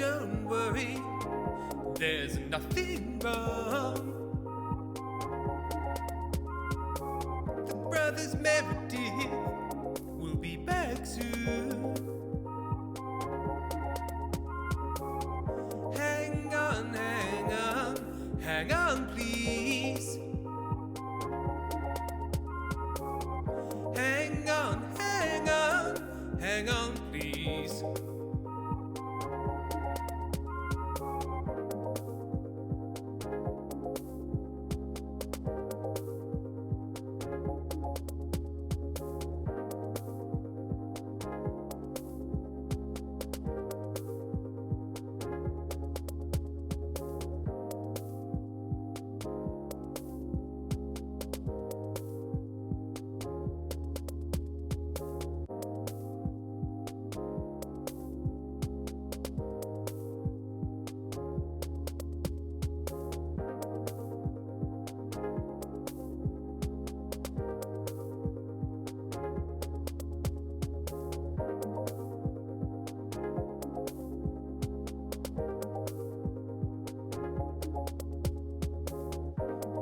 Don't worry, there's nothing wrong. The brothers Meredith will be back soon. Hang on, hang on, hang on, please. Hang on, hang on, hang on, please.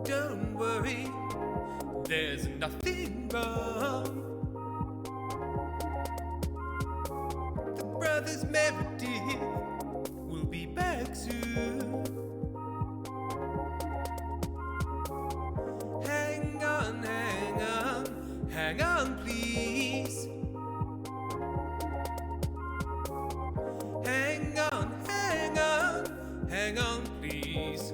Don't worry, there's nothing wrong. The brothers Meredith will be back soon. Hang on, hang on, hang on, please. Hang on, hang on, hang on, please.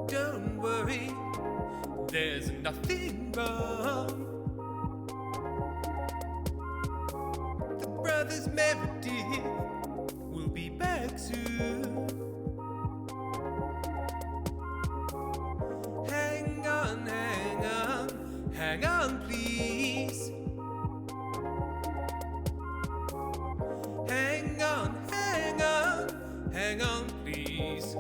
Don't worry, there's nothing wrong. The brothers Meredith will be back soon. Hang on, hang on, hang on, please. Hang on, hang on, hang on, please.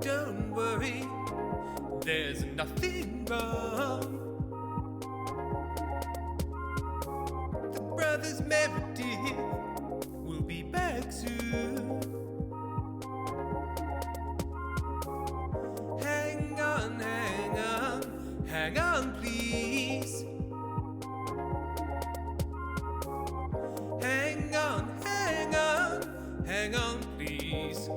Don't worry, there's nothing wrong. The brothers Meredith will be back soon. Hang on, hang on, hang on, please. Hang on, hang on, hang on, please.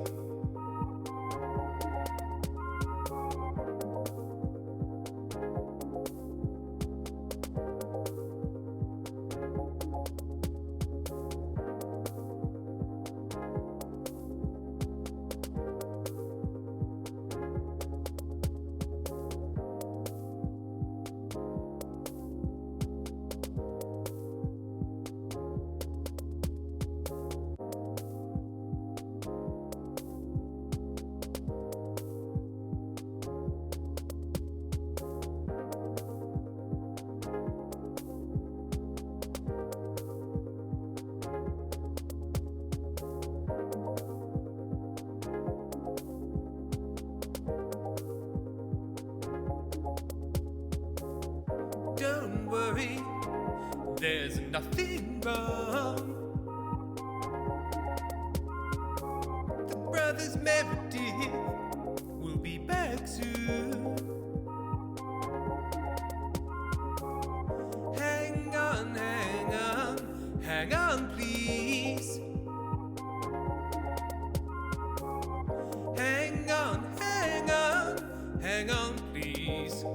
nothing wrong. The brothers Meredith will be back soon. Hang on, hang on, hang on, please. Hang on, hang on, hang on, please.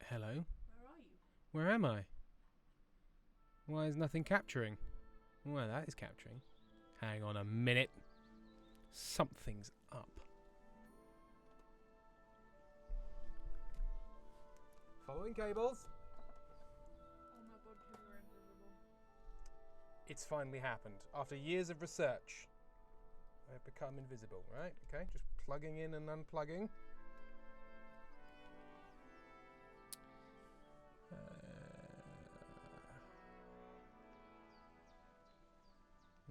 Hello? Where are you? Where am I? Why is nothing capturing? Well, that is capturing. Hang on a minute. Something's up. Following cables. Oh my god, you were invisible. It's finally happened. After years of research, I've become invisible, right? Okay, just plugging in and unplugging.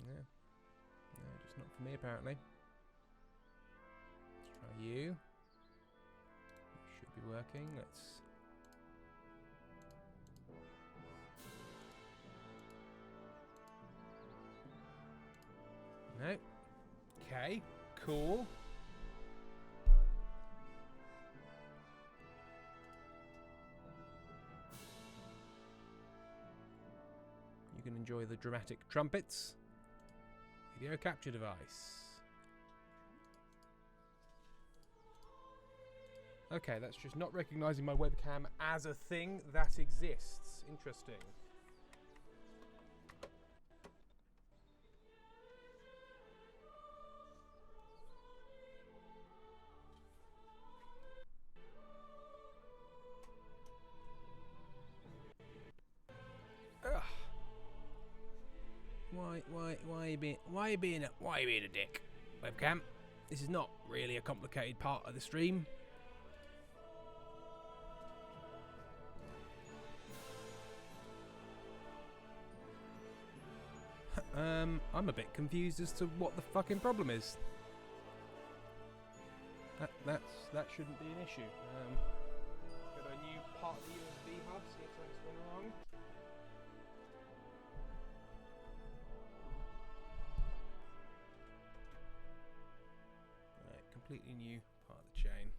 Yeah. No, just not for me apparently. Let's try you. Should be working. Let's. No. Okay, cool. You can enjoy the dramatic trumpets. Video capture device. Okay, that's just not recognizing my webcam as a thing that exists. Interesting. Ugh. Why are you being a dick, webcam? This is not really a complicated part of the stream. I'm a bit confused as to what the fucking problem is. That shouldn't be an issue. Let's go to a new part of the USB hub, see if something's gone wrong. Right, completely new part of the chain.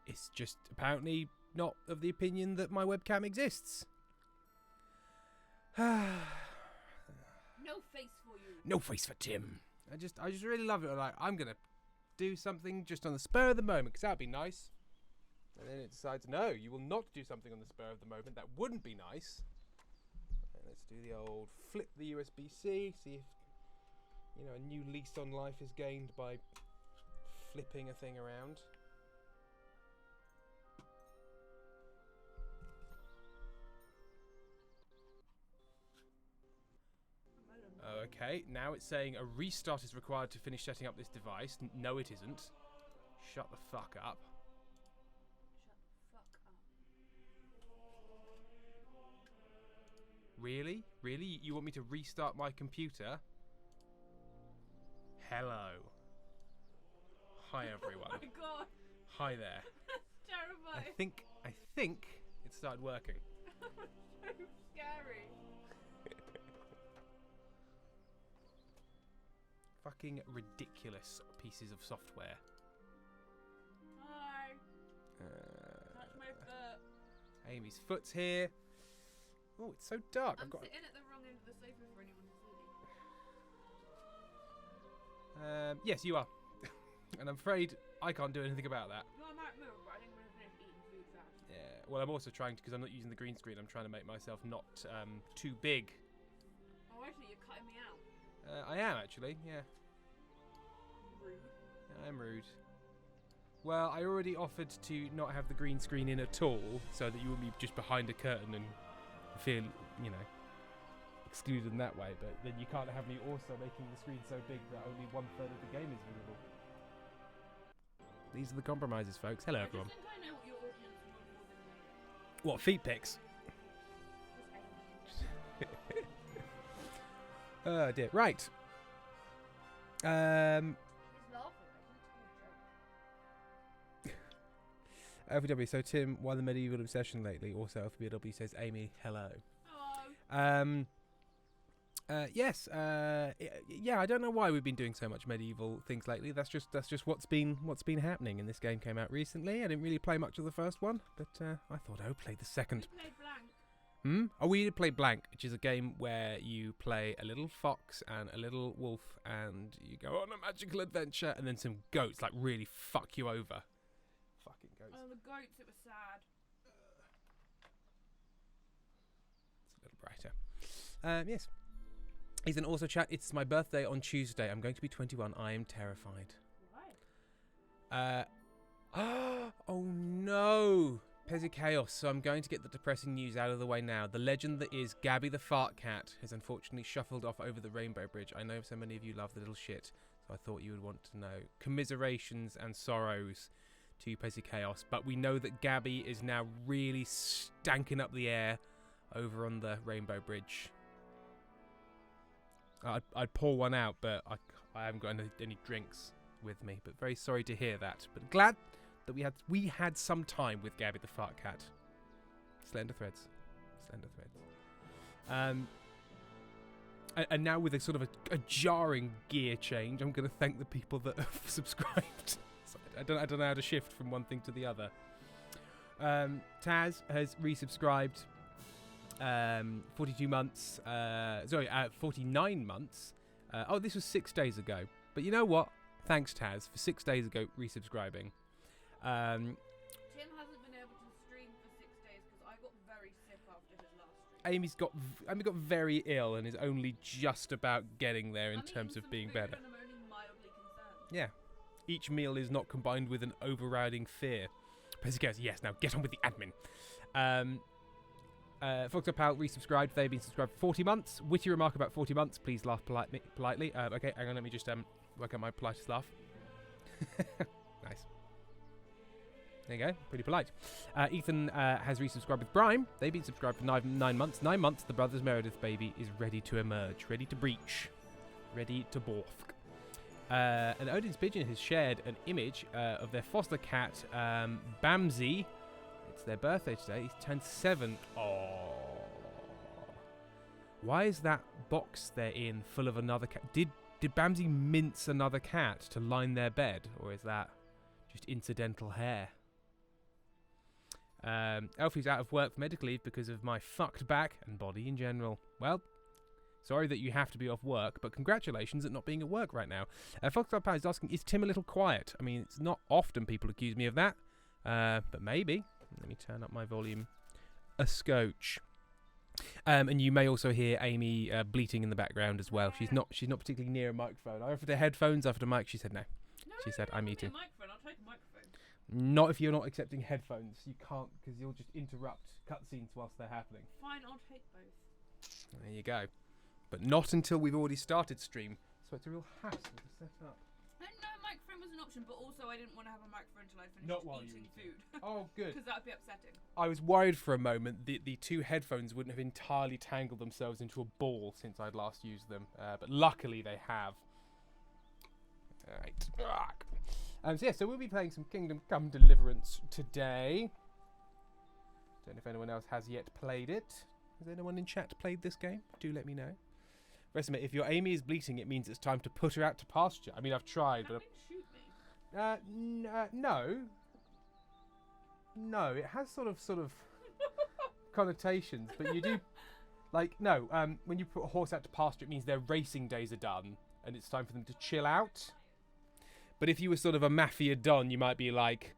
It's just apparently not of the opinion that my webcam exists. No face for you. No face for Tim. I just really love it. Like, I'm gonna do something just on the spur of the moment because that'd be nice. And then it decides, no, you will not do something on the spur of the moment. That wouldn't be nice. And let's do the old flip the USB-C. See if a new lease on life is gained by flipping a thing around. Okay, now it's saying a restart is required to finish setting up this device. No, it isn't. Shut the fuck up. Shut the fuck up. Really? Really? You want me to restart my computer? Hello. Hi, everyone. Oh my god. Hi there. That's terrifying. I think it started working. So scary. Fucking ridiculous pieces of software. Hi. Touch my foot. Amy's foot's here. Oh, it's so dark. I'm sitting at the wrong end of the sofa for anyone to see. Yes, you are. And I'm afraid I can't do anything about that. No, I might move, but I think I'm going to finish eating food fast. Yeah. Well, I'm also trying to, because I'm not using the green screen, I'm trying to make myself not too big. Oh, actually, you're cutting me out. I am actually, yeah. Rude. I'm rude. Well, I already offered to not have the green screen in at all, so that you wouldn't be just behind a curtain and feel, excluded in that way. But then you can't have me also making the screen so big that only 1/3 of the game is visible. These are the compromises, folks. Hello, everyone. I just think I know what your audience wants more than me. What, feet pics? Just Amy. Oh dear. Right. He's laughing. LPW, so Tim, why the medieval obsession lately? Also, LPW says Amy, hello. Hello. Yes. Yeah. I don't know why we've been doing so much medieval things lately. That's just what's been happening. And this game came out recently. I didn't really play much of the first one, but I thought I would play the second. We played blank. Oh, we did play Blank, which is a game where you play a little fox and a little wolf, and you go on a magical adventure, and then some goats like really fuck you over. Fucking goats. Oh, the goats, it was sad. It's a little brighter. Yes. He's an also chat. It's my birthday on Tuesday. I'm going to be 21. I am terrified. Why? Oh no. Pezzy Chaos. So I'm going to get the depressing news out of the way now. The legend that is Gabby the Fart Cat has unfortunately shuffled off over the Rainbow Bridge. I know so many of you love the little shit, so I thought you would want to know. Commiserations and sorrows to Pezzy Chaos. But we know that Gabby is now really stanking up the air over on the Rainbow Bridge. I'd pour one out, but I haven't got any drinks with me. But very sorry to hear that. But glad that we had some time with Gabby the Fart Cat. Slender threads. And now with a sort of a jarring gear change, I'm going to thank the people that have subscribed. So I don't know how to shift from one thing to the other. Taz has resubscribed. 42 months. 49 months. This was 6 days ago. But you know what? Thanks, Taz, for 6 days ago resubscribing. Tim hasn't been able to stream for 6 days because I got very sick after his last stream. Amy got very ill and is only just about getting there in terms of being better. And I'm only mildly concerned. Yeah. Each meal is not combined with an overriding fear. Pezzy goes, yes, now get on with the admin. Fox Pal resubscribed. They've been subscribed for 40 months. Witty remark about 40 months. Please laugh politely. Okay, hang on. Let me just work out my politest laugh. Nice. There you go. Pretty polite. Ethan has resubscribed with Prime. They've been subscribed for 9 months. 9 months. The Brothers Meredith baby is ready to emerge. Ready to breach. Ready to bork. And Odin's Pigeon has shared an image of their foster cat, Bamsey. It's their birthday today. He's turned 7. Oh. Why is that box they're in full of another cat? Did Bamsey mince another cat to line their bed? Or is that just incidental hair? Elfie's out of work for medical leave because of my fucked back and body in general. Well, sorry that you have to be off work, but congratulations at not being at work right now. Foxtrot Power is asking, is Tim a little quiet? I mean, it's not often people accuse me of that, but maybe. Let me turn up my volume a scotch. And you may also hear Amy bleating in the background as well. She's not particularly near a microphone. I offered her headphones, offered a mic. She said no. She said, I'm eating. I'll take a microphone. Not if you're not accepting headphones. You can't, because you'll just interrupt cutscenes whilst they're happening. Fine, I'll take both. There you go. But not until we've already started stream. So it's a real hassle to set up. I didn't know a microphone was an option, but also I didn't want to have a microphone until I finished Not while eating you're food. Oh, good. Because that would be upsetting. I was worried for a moment that the two headphones wouldn't have entirely tangled themselves into a ball since I'd last used them. But luckily they have. Alright. So we'll be playing some Kingdom Come Deliverance today. Don't know if anyone else has yet played it. Has anyone in chat played this game? Do let me know. Resume, if your Amy is bleating, it means it's time to put her out to pasture. I mean, I've tried, but... Shoot me. No. No, it has sort of connotations, but you do... when you put a horse out to pasture, it means their racing days are done, and it's time for them to chill out. But if you were sort of a mafia don, you might be like,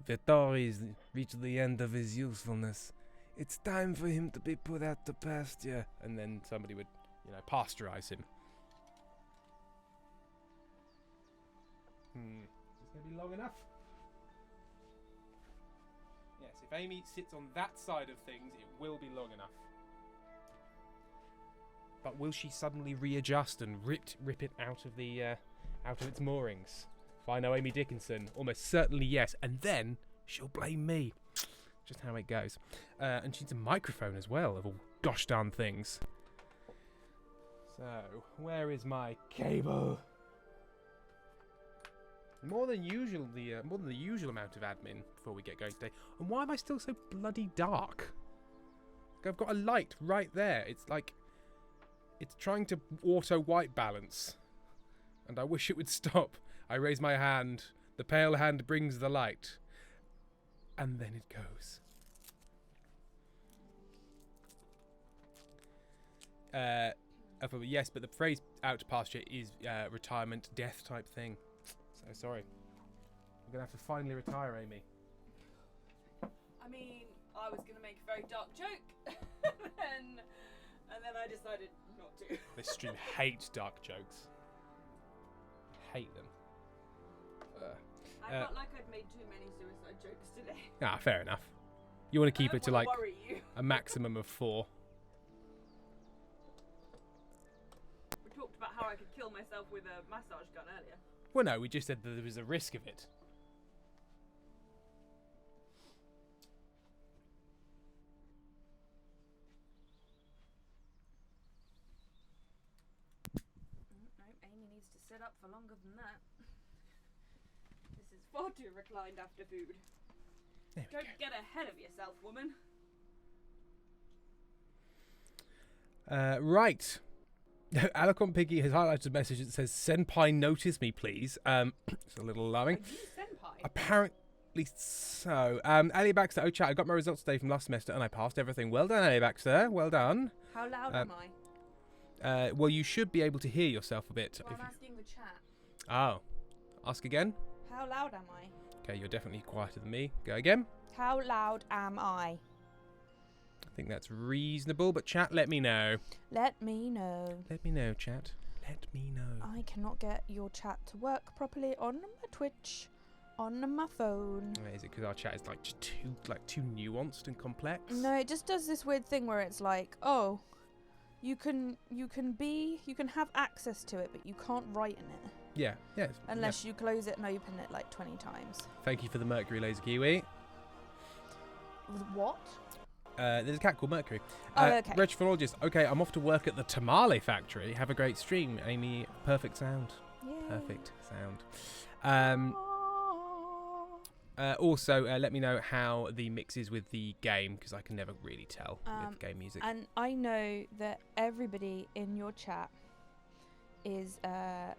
Vittori's reached the end of his usefulness. It's time for him to be put out to pasture. And then somebody would, pasteurize him. long enough? Yes, if Amy sits on that side of things, it will be long enough. But will she suddenly readjust and rip it out of its moorings? If I know Amy Dickinson, almost certainly yes, and then she'll blame me. Just how it goes. And she needs a microphone as well, of all gosh darn things. So, where is my cable? More than usual, more than the usual amount of admin before we get going today. And why am I still so bloody dark? I've got a light right there. It's like it's trying to auto white balance, and I wish it would stop. I raise my hand. The pale hand brings the light, and then it goes. Yes, but the phrase "out to pasture" is retirement, death type thing. So sorry. I'm gonna have to finally retire, Amy. I mean, I was gonna make a very dark joke, and then I decided not to. This stream hates dark jokes. Hate them. I felt like I'd made too many suicide jokes today. Ah, fair enough. You want to keep it to like worry you. a maximum of 4. We talked about how I could kill myself with a massage gun earlier. Well, no, we just said that there was a risk of it. No, Amy needs to sit up for longer than that. This is far too reclined after food. Don't get ahead of yourself, woman. Right. Alicon Piggy has highlighted a message that says, "Senpai, notice me, please." It's a little alarming. Are you senpai? Apparently so. Ali Baxter, oh chat, I got my results today from last semester and I passed everything. Well done, Ali Baxter. Well done. How loud am I? Well, you should be able to hear yourself a bit. Well, I'm asking the chat. Oh. Ask again? How loud am I? Okay, you're definitely quieter than me. Go again. How loud am I? I think that's reasonable, but chat, let me know. Let me know. Let me know, chat. Let me know. I cannot get your chat to work properly on my Twitch, on my phone. Is it because our chat is like just too nuanced and complex? No, it just does this weird thing where it's like, oh, you can have access to it, but you can't write in it. Yeah, yes. Unless you close it and open it like 20 times. Thank you for the Mercury Laser Kiwi. What? There's a cat called Mercury. Okay. Retrophilologist. Okay, I'm off to work at the tamale factory. Have a great stream, Amy. Perfect sound. Yay. Perfect sound. Also, let me know how the mix is with the game, because I can never really tell with game music. And I know that everybody in your chat is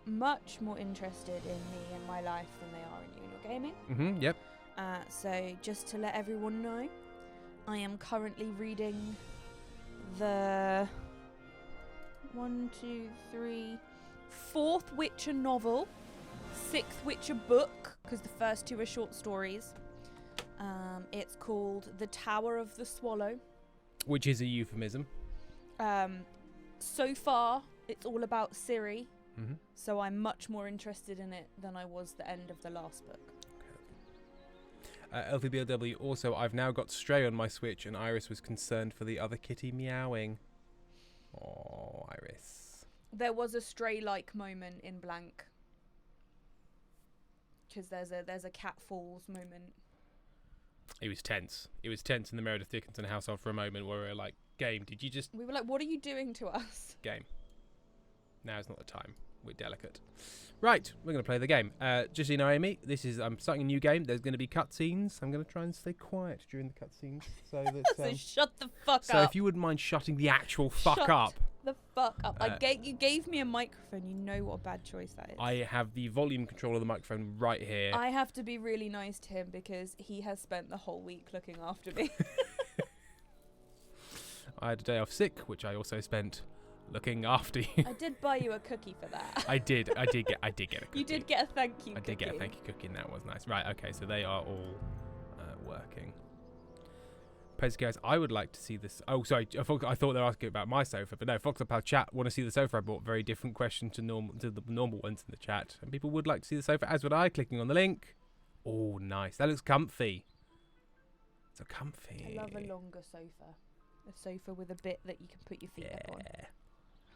much more interested in me and my life than they are in you and your gaming. Mm-hmm, yep. So just to let everyone know, I am currently reading the 4th Witcher novel, 6th Witcher book, because the first 2 are short stories. It's called The Tower of the Swallow. Which is a euphemism. So far, it's all about Ciri. Mm-hmm. So I'm much more interested in it than I was the end of the last book. LVBLW, also, I've now got Stray on my Switch, and Iris was concerned for the other kitty meowing. Oh, Iris. There was a Stray-like moment in Blank. Because there's a cat falls moment. It was tense. It was tense in the Meredith Dickinson household for a moment where we were like, game, did you just... We were like, what are you doing to us? Game. Now's not the time. We're delicate. Right, we're going to play the game. Just so you know, Amy, I'm starting a new game. There's going to be cutscenes. I'm going to try and stay quiet during the cutscenes. So that, so shut the fuck up. So if you wouldn't mind shutting the actual fuck up. The fuck up. You gave me a microphone. You know what a bad choice that is. I have the volume control of the microphone right here. I have to be really nice to him because he has spent the whole week looking after me. I had a day off sick, which I also spent looking after you. I did buy you a cookie for that. I did get a cookie. You did get a thank you cookie. I did get a thank you cookie, and that was nice. Right, okay, so they are all working. Guys, I would like to see this. Oh, sorry, I thought they were asking about my sofa, but no, Fox Up Our Chat want to see the sofa. I brought very different question to the normal ones in the chat, and people would like to see the sofa, as would I, clicking on the link. Oh, nice. That looks comfy. So comfy. I love a longer sofa. A sofa with a bit that you can put your feet up on. Yeah.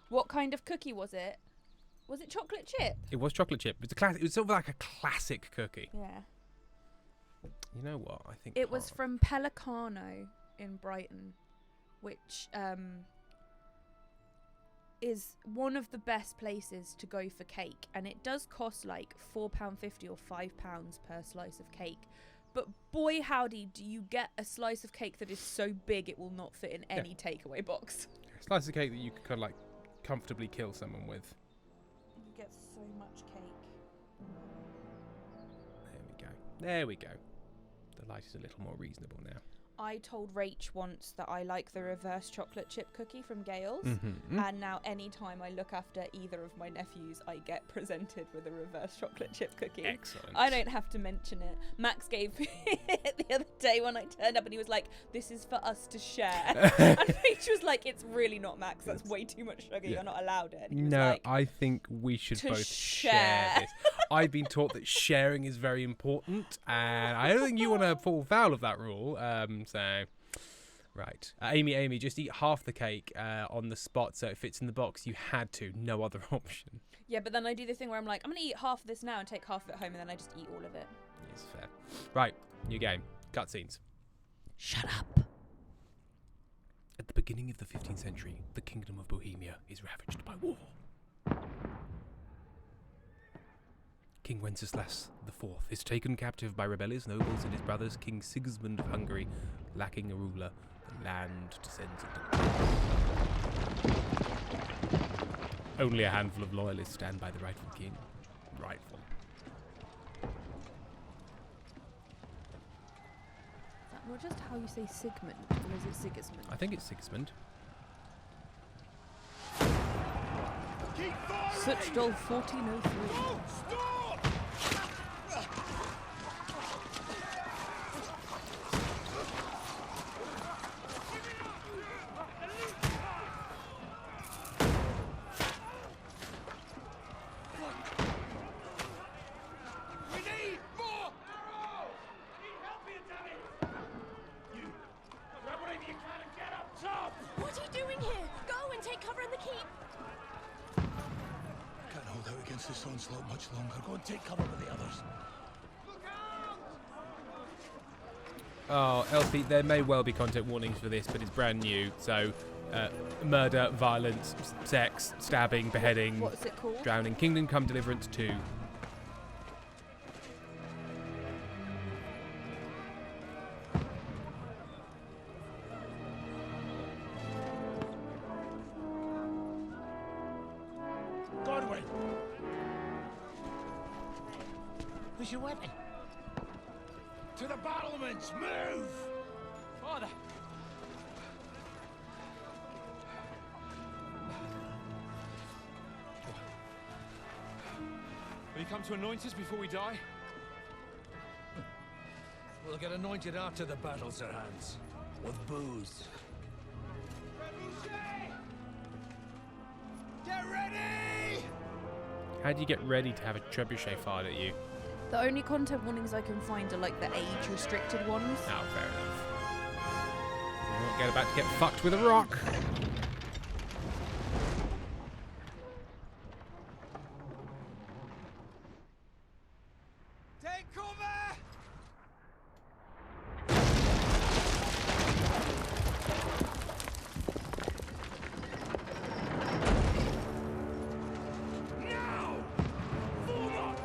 What kind of cookie was it? Was it chocolate chip? It was chocolate chip. It was a classic. It was sort of like a classic cookie. Yeah. You know what? I think It was from Pelicano in Brighton, which is one of the best places to go for cake, and it does cost like £4.50 or £5 per slice of cake. But boy howdy, do you get a slice of cake that is so big it will not fit in any takeaway box. A slice of cake that you could kind of like comfortably kill someone with. You get so much cake. There we go. The light is a little more reasonable now. I told Rach once that I like the reverse chocolate chip cookie from Gales, Mm-hmm. and now any time I look after either of my nephews, I get presented with a reverse chocolate chip cookie. Excellent. I don't have to mention it. Max gave me it the other day when I turned up, and he was like, "This is for us to share." And Rach was like, "It's really not, Max. That's way too much sugar. You're not allowed it." And he was No, like, I think we should to both share. share this. I've been taught that sharing is very important, and I don't think you want to fall foul of that rule. So, right. Amy, just eat half the cake on the spot so it fits in the box. You had to. No other option. Yeah, but then I do the thing where I'm like, I'm going to eat half of this now and take half of it home, and then I just eat all of it. Yes, fair. Right, new game. Cutscenes. Shut up. At the beginning of the 15th century, the kingdom of Bohemia is ravaged by war. King Wenceslas IV is taken captive by rebellious nobles and his brothers, King Sigismund of Hungary, lacking a ruler. The land descends into only a handful of loyalists stand by the rightful king. Rightful. Is that not just how you say Sigmund, or is it Sigismund? I think it's Sigismund. Suchdol 1403. What are you doing here? Go and take cover in the keep. Can't hold out against this onslaught much longer. Go and take cover with the others. Oh, Elfie, there may well be content warnings for this, but it's brand new. So, murder, violence, sex, stabbing, beheading, What's it called? drowning. Kingdom Come Deliverance 2. Godwin! Where's your weapon? To the battlements! Move! Father! Will you come to anoint us before we die? We'll get anointed after the battles are hands. With booze. Get ready! How do you get ready to have a trebuchet fired at you? The only content warnings I can find are like the age-restricted ones. Oh, fair enough. We're not about to get fucked with a rock. Take cover! Now! Form up!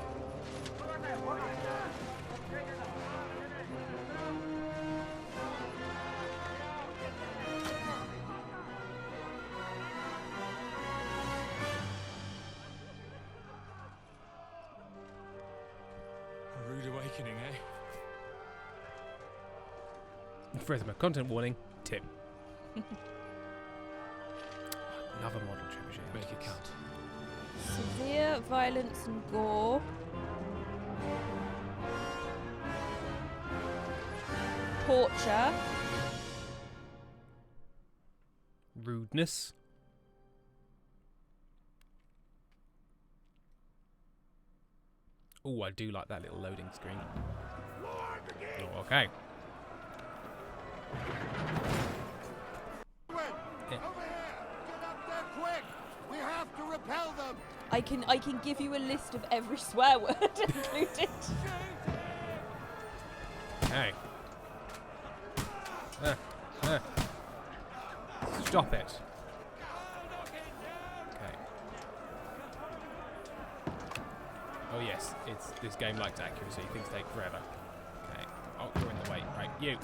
A rude awakening, eh? Furthermore, content warning, Tim. Another model trebuchet. Make it count. Severe violence and gore. Torture. Rudeness. Oh, I do like that little loading screen. Oh, okay. I can give you a list of every swear word included. Hey. Stop it. Okay. Oh yes, this game likes accuracy. Things take forever. Okay. Oh, you're in the way. Right, you.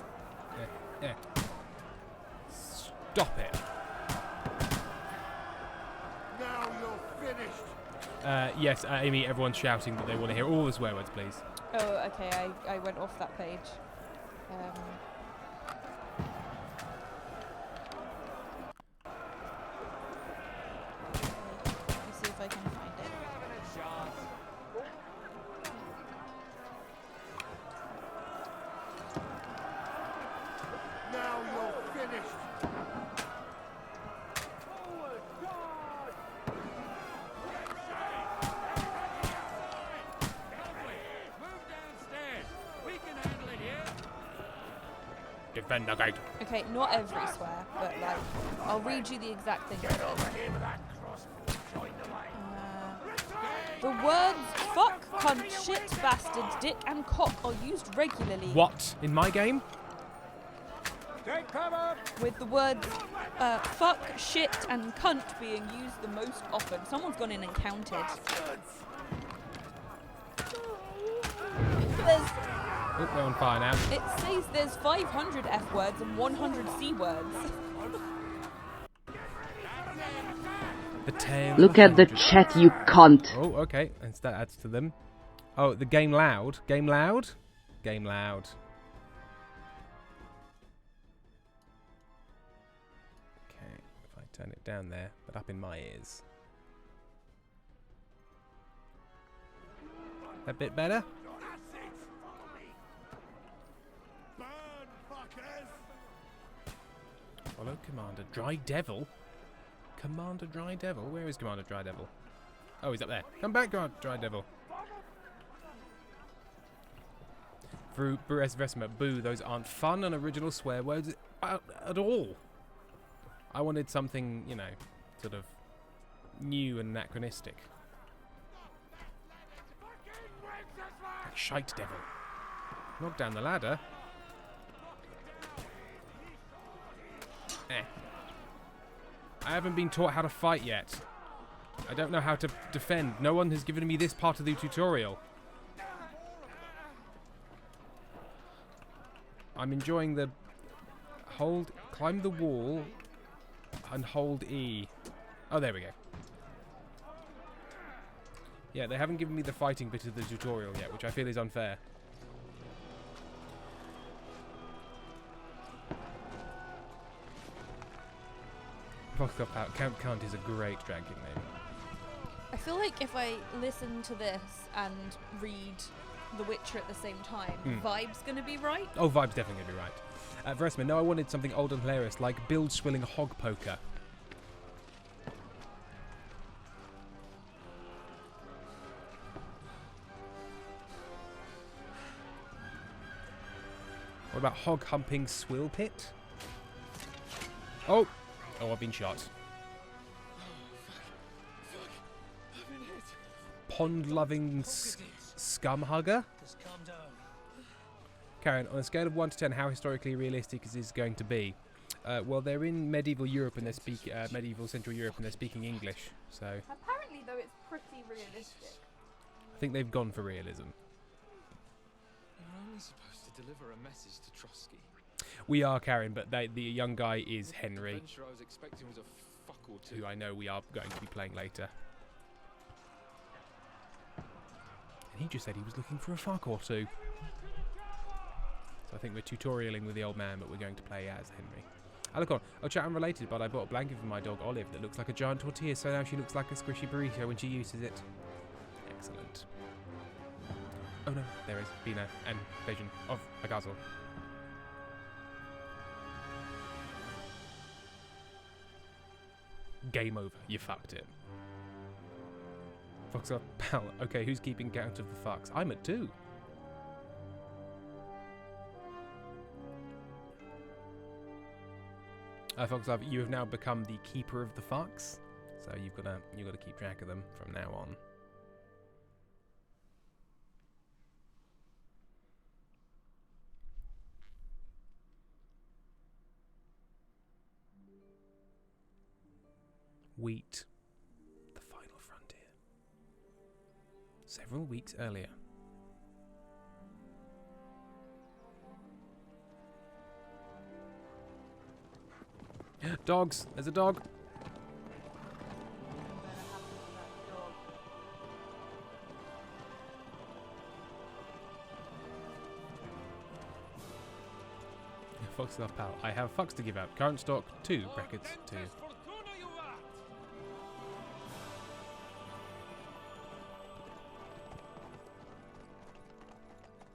Stop it. Now you're finished. Yes, Amy, everyone's shouting that they want to hear all the swear words, please. Oh, okay. I went off that page. Let me see if I can find it. Now you're finished. Defend the gate. Okay, not every swear, but like, I'll read you the exact thing. The words fuck, cunt, shit, bastard, dick, and cock are used regularly. What? In my game? Take cover. With the words fuck, shit, and cunt being used the most often. Someone's gone in and counted. There's, Oh, we're on fire now. it says there's 500 F words and 100 C words. The tail. Look at the chat, you cunt. Oh, okay. And that adds to them. Oh, the game loud. Game loud? Game loud. Okay, if I turn it down there, but up in my ears. A bit better? Follow Commander Dry Devil? Commander Dry Devil? Where is Commander Dry Devil? Oh, he's up there. Come back, Dry Devil. Vesma, boo, those aren't fun and original swear words at all. I wanted something, you know, sort of new and anachronistic. Like Shite Devil. Knock down the ladder. I haven't been taught how to fight yet. I don't know how to defend. No one has given me this part of the tutorial. I'm enjoying the climb the wall and hold E. Oh, there we go. Yeah, they haven't given me the fighting bit of the tutorial yet, which I feel is unfair. Count Count is a great Dragon King name. I feel like if I listen to this and read The Witcher at the same time, vibe's gonna be right. Oh, vibe's definitely going to be right. Versman, no, I wanted something old and hilarious, like Build Swilling Hog Poker. What about Hog Humping Swill Pit? Oh! Oh, I've been shot. Pond-loving scum hugger? Karen, on a scale of 1 to 10, how historically realistic is this going to be? Well, they're in medieval Europe and medieval Central Europe, and they're speaking English. So Apparently, though, it's pretty realistic. I think they've gone for realism. You're only supposed to deliver a message to Trotsky. We are, Karen, but the young guy is Henry, The adventure I was expecting was a fuck or two. who I know we are going to be playing later. And he just said he was looking for a fuck or two. So I think we're tutorialing with the old man, but we're going to play as Henry. Alicon, oh, chat unrelated, but I bought a blanket for my dog Olive that looks like a giant tortilla, so now she looks like a squishy burrito when she uses it. Excellent. Oh no, there is Bina and Vision of Agazel. Game over. You fucked it. Fox up, pal. Okay, who's keeping count of the fucks? I'm at 2. Fox up, you have now become the keeper of the fucks, so you've got to keep track of them from now on. Wheat. The final frontier. Several weeks earlier. Dogs! There's a dog! Fox love pal. I have fucks to give out. Current stock 2 brackets 2.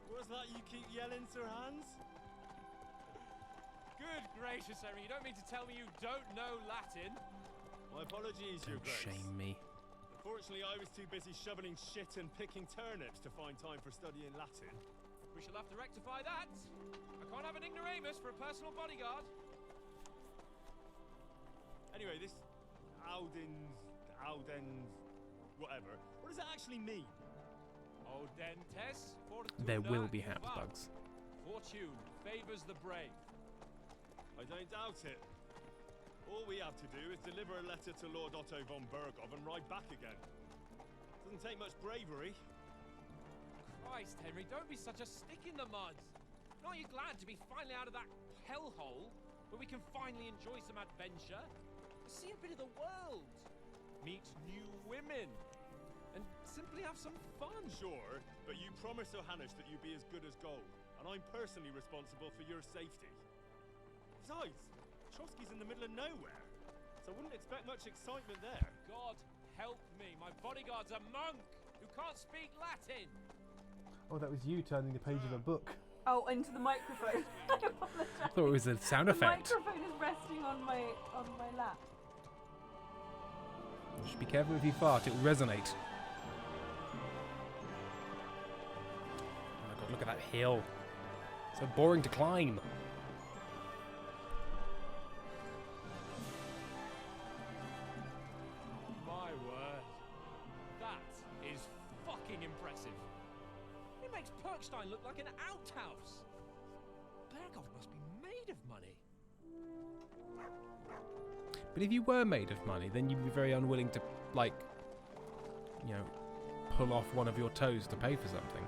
What's that you keep yelling, Sir Hans? Good gracious, Henry, you don't mean to tell me you don't know Latin? My apologies, Your Don't Grace. shame me. Unfortunately, I was too busy shoveling shit and picking turnips to find time for studying Latin. We shall have to rectify that. I can't have an ignoramus for a personal bodyguard. Anyway, this Audens, whatever. What does that actually mean? Audentes fortuna There will be juvat. Habsburgs. Fortune favors the brave. I don't doubt it. All we have to do is deliver a letter to Lord Otto von Bergov and ride back again. Doesn't take much bravery. Christ, Henry, don't be such a stick in the mud. Aren't you glad to be finally out of that hellhole where we can finally enjoy some adventure? See a bit of the world. Meet new women. And simply have some fun. Sure, but you promised Johannes that you'd be as good as gold, and I'm personally responsible for your safety. Besides, Trotsky's in the middle of nowhere, so I wouldn't expect much excitement there. God help me, my bodyguard's a monk who can't speak Latin. Oh, that was you turning the page of a book. Oh, into the microphone. I apologize. I thought it was a sound The effect. microphone is resting on my lap. Just be careful if you fart, it will resonate. Oh my god, look at that hill. So boring to climb. My word. That is fucking impressive. It makes Perkstein look like an outhouse. Bergov must be made of money. But if you were made of money, then you'd be very unwilling to, like, you know, pull off one of your toes to pay for something.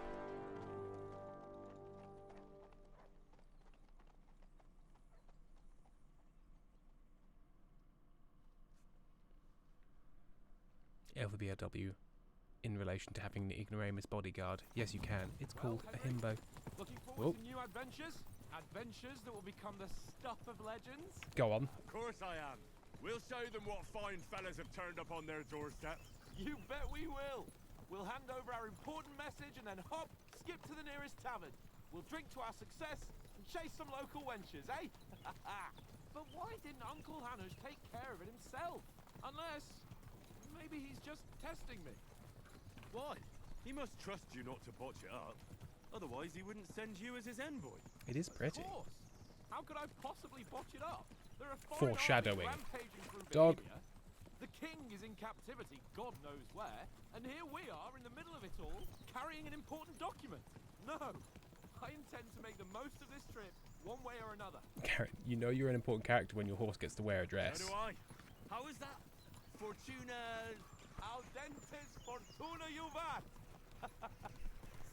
LVBRW in relation to having the ignoramus bodyguard. Yes, you can. It's called a himbo. Looking Whoa. forward to new adventures? Adventures that will become the stuff of legends? Go on. Of course I am. We'll show them what fine fellas have turned up on their doorstep. You bet we will. We'll hand over our important message and then hop, skip to the nearest tavern. We'll drink to our success and chase some local wenches, eh? But why didn't Uncle Hanush take care of it himself? Unless, maybe he's just testing me. Why? He must trust you not to botch it up. Otherwise, he wouldn't send you as his envoy. It is pretty. Of course. How could I possibly botch it up? There are Foreshadowing. rampaging through Dog. Bohemia. The king is in captivity, God knows where, and here we are in the middle of it all, carrying an important document. No, I intend to make the most of this trip, one way or another. Garrett, you know you're an important character when your horse gets to wear a dress. So do I. How is that? Fortuna... Audentes fortuna juvat.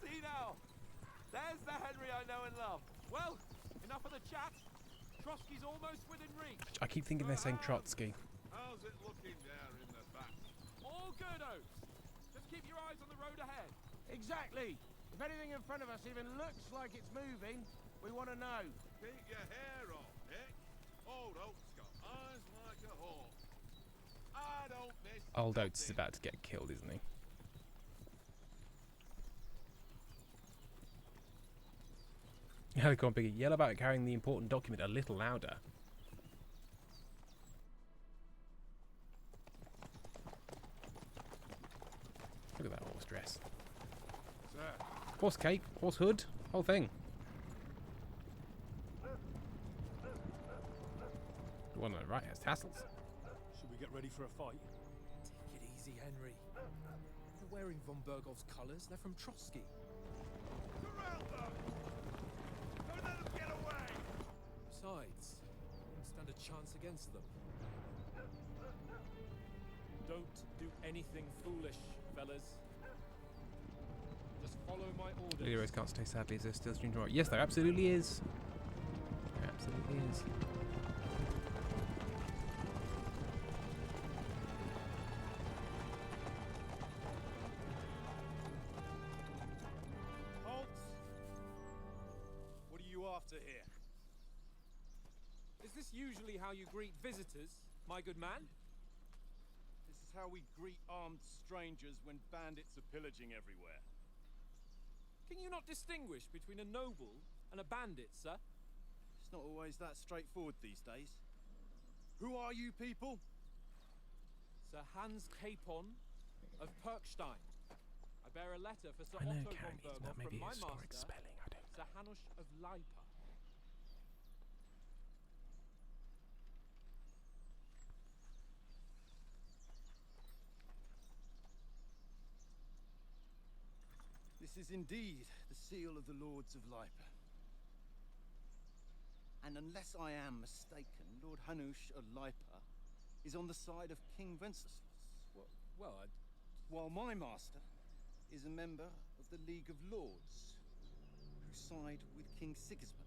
See now, there's the Henry I know and love. Well, enough of the chat. Trotsky's almost within reach. I keep thinking they're saying Trotsky. How's it looking there in the back? All good, Oaks. Just keep your eyes on the road ahead. Exactly. If anything in front of us even looks like it's moving, we want to know. Keep your hair off, Nick. Old Oak's got eyes like a hawk. I don't miss Old Oates is nothing. about to get killed, isn't he? Yeah, go on, Biggie. Yell about carrying the important document a little louder. Horse cake, horse hood, whole thing. The one on the right has tassels. Should we get ready for a fight? Take it easy, Henry. They're wearing von Bergov's colours. They're from Trotsky. Corral them! Don't let them get away! Besides, we don't stand a chance against them. Don't do anything foolish, fellas. Just follow my orders. Heroes can't stay, sadly, is there still stream tomorrow? Yes, there absolutely is. There absolutely is. Halt! What are you after here? Is this usually how you greet visitors, my good man? This is how we greet armed strangers when bandits are pillaging everywhere. Can you not distinguish between a noble and a bandit, sir? It's not always that straightforward these days. Who are you people? Sir Hans Capon of Perkstein. I bear a letter for Sir I know, Otto Karen, von it's not Berghoff maybe from my historic master, spelling, I don't know. Sir Hanush of Lipa. This is indeed the seal of the Lords of Lipa. And unless I am mistaken, Lord Hanush of Lipa is on the side of King Wenceslas. Well, While my master is a member of the League of Lords, who side with King Sigismund.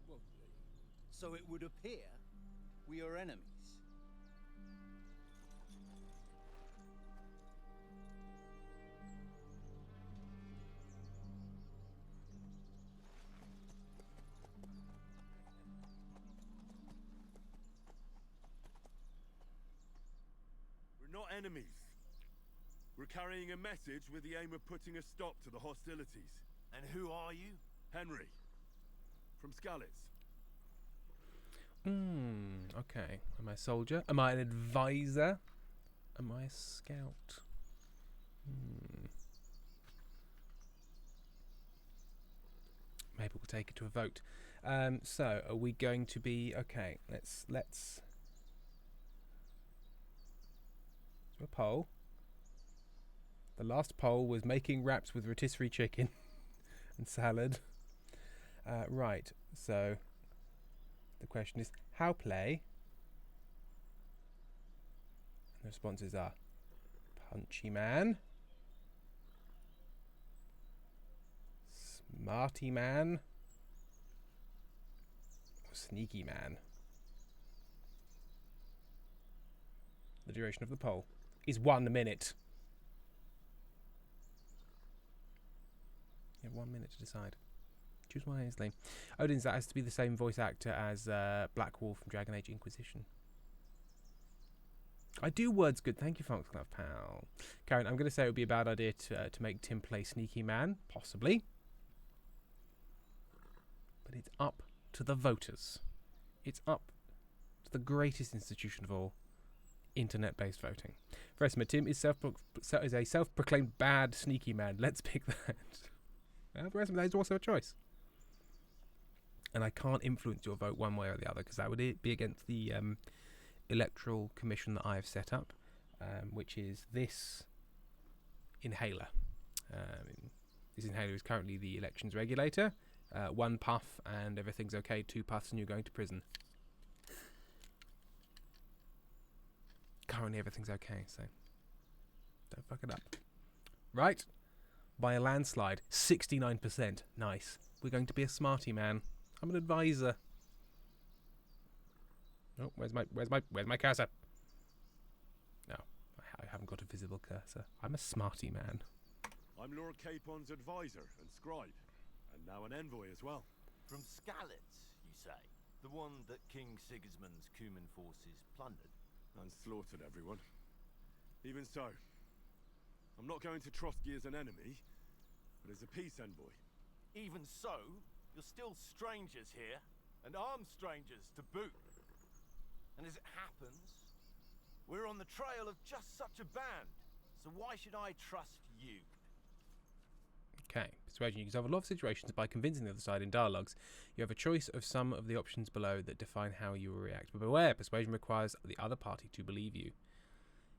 well, So it would appear we are enemies. We're not enemies. We're carrying a message with the aim of putting a stop to the hostilities. And who are you? Henry. From Skalitz. Okay. Am I a soldier? Am I an advisor? Am I a scout? Maybe we'll take it to a vote. So, are we going to be... Okay, let's do a poll. The last poll was making wraps with rotisserie chicken and salad. Right, so the question is, how play? And the responses are Punchy Man, Smarty Man, or Sneaky Man. The duration of the poll is 1 minute. You have 1 minute to decide. Choose wisely. Odin's, that has to be the same voice actor as Black Wolf from Dragon Age Inquisition. I do words good. Thank you, Foxglove Pal. Karen, I'm going to say it would be a bad idea to make Tim play Sneaky Man. Possibly. But it's up to the voters. It's up to the greatest institution of all. Internet-based voting. For estimate, Tim is a self-proclaimed bad Sneaky Man. Let's pick that. Well, the rest of that is also a choice. And I can't influence your vote one way or the other, because that would be against the electoral commission that I have set up, which is this inhaler. This inhaler is currently the elections regulator. 1 puff and everything's okay. 2 puffs and you're going to prison. Currently everything's okay, so don't fuck it up. Right. By a landslide. 69%. Nice. We're going to be a smarty man. I'm an advisor. Oh, where's my cursor? No, I haven't got a visible cursor. I'm a smarty man. I'm Lord Capon's advisor and scribe, and now an envoy as well. From Skalitz, you say? The one that King Sigismund's Cuman forces plundered? And slaughtered everyone. Even so, I'm not going to Trotsky as an enemy, but as a peace envoy. Even so, you're still strangers here, and armed strangers to boot. And as it happens, we're on the trail of just such a band, so why should I trust you? persuasion. You can solve a lot of situations by convincing the other side in dialogues. You have a choice of some of the options below that define how you will react. But beware, persuasion requires the other party to believe you.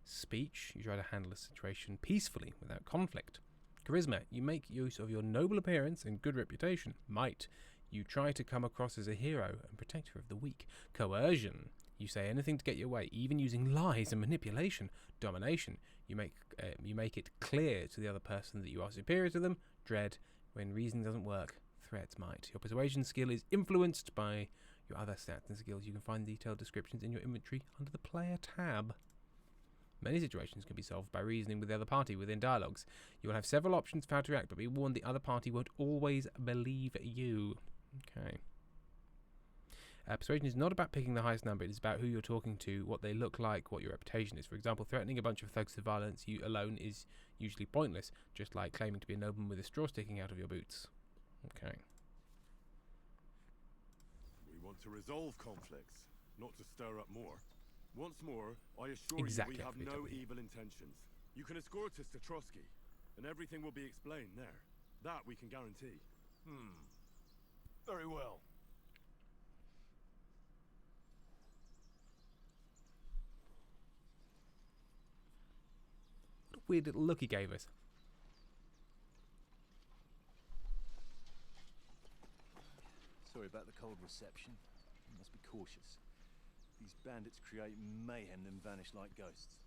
Speech, you try to handle a situation peacefully without conflict. Charisma, you make use of your noble appearance and good reputation. Might, you try to come across as a hero and protector of the weak. Coercion, you say anything to get your way, even using lies and manipulation. Domination, you make it clear to the other person that you are superior to them. Dread, when reason doesn't work, threats might. Your persuasion skill is influenced by your other stats and skills. You can find detailed descriptions in your inventory under the player tab. Many situations can be solved by reasoning with the other party within dialogues. You will have several options for how to react, but be warned the other party won't always believe you. Okay. Persuasion is not about picking the highest number. It is about who you're talking to, what they look like, what your reputation is. For example, threatening a bunch of thugs to violence you alone is usually pointless, just like claiming to be a nobleman with a straw sticking out of your boots. Okay. We want to resolve conflicts, not to stir up more. Once more, I assure Exactly, you we have no FBW. evil intentions. You can escort us to Trotsky, and everything will be explained there. That we can guarantee. Very well. What a weird little look he gave us. Sorry about the cold reception. You must be cautious. These bandits create mayhem then vanish like ghosts.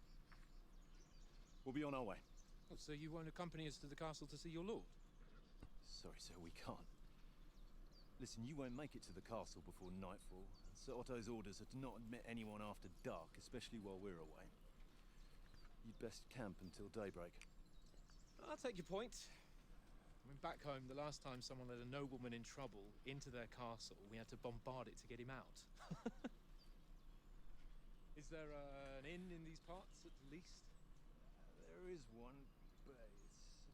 We'll be on our way. Oh, so you won't accompany us to the castle to see your lord? Sorry, sir, we can't. Listen, you won't make it to the castle before nightfall. Sir Otto's orders are to not admit anyone after dark, especially while we're away. You'd best camp until daybreak. I'll take your point. I mean, back home, the last time someone led a nobleman in trouble into their castle, we had to bombard it to get him out. Is there an inn in these parts, at least? There is one, but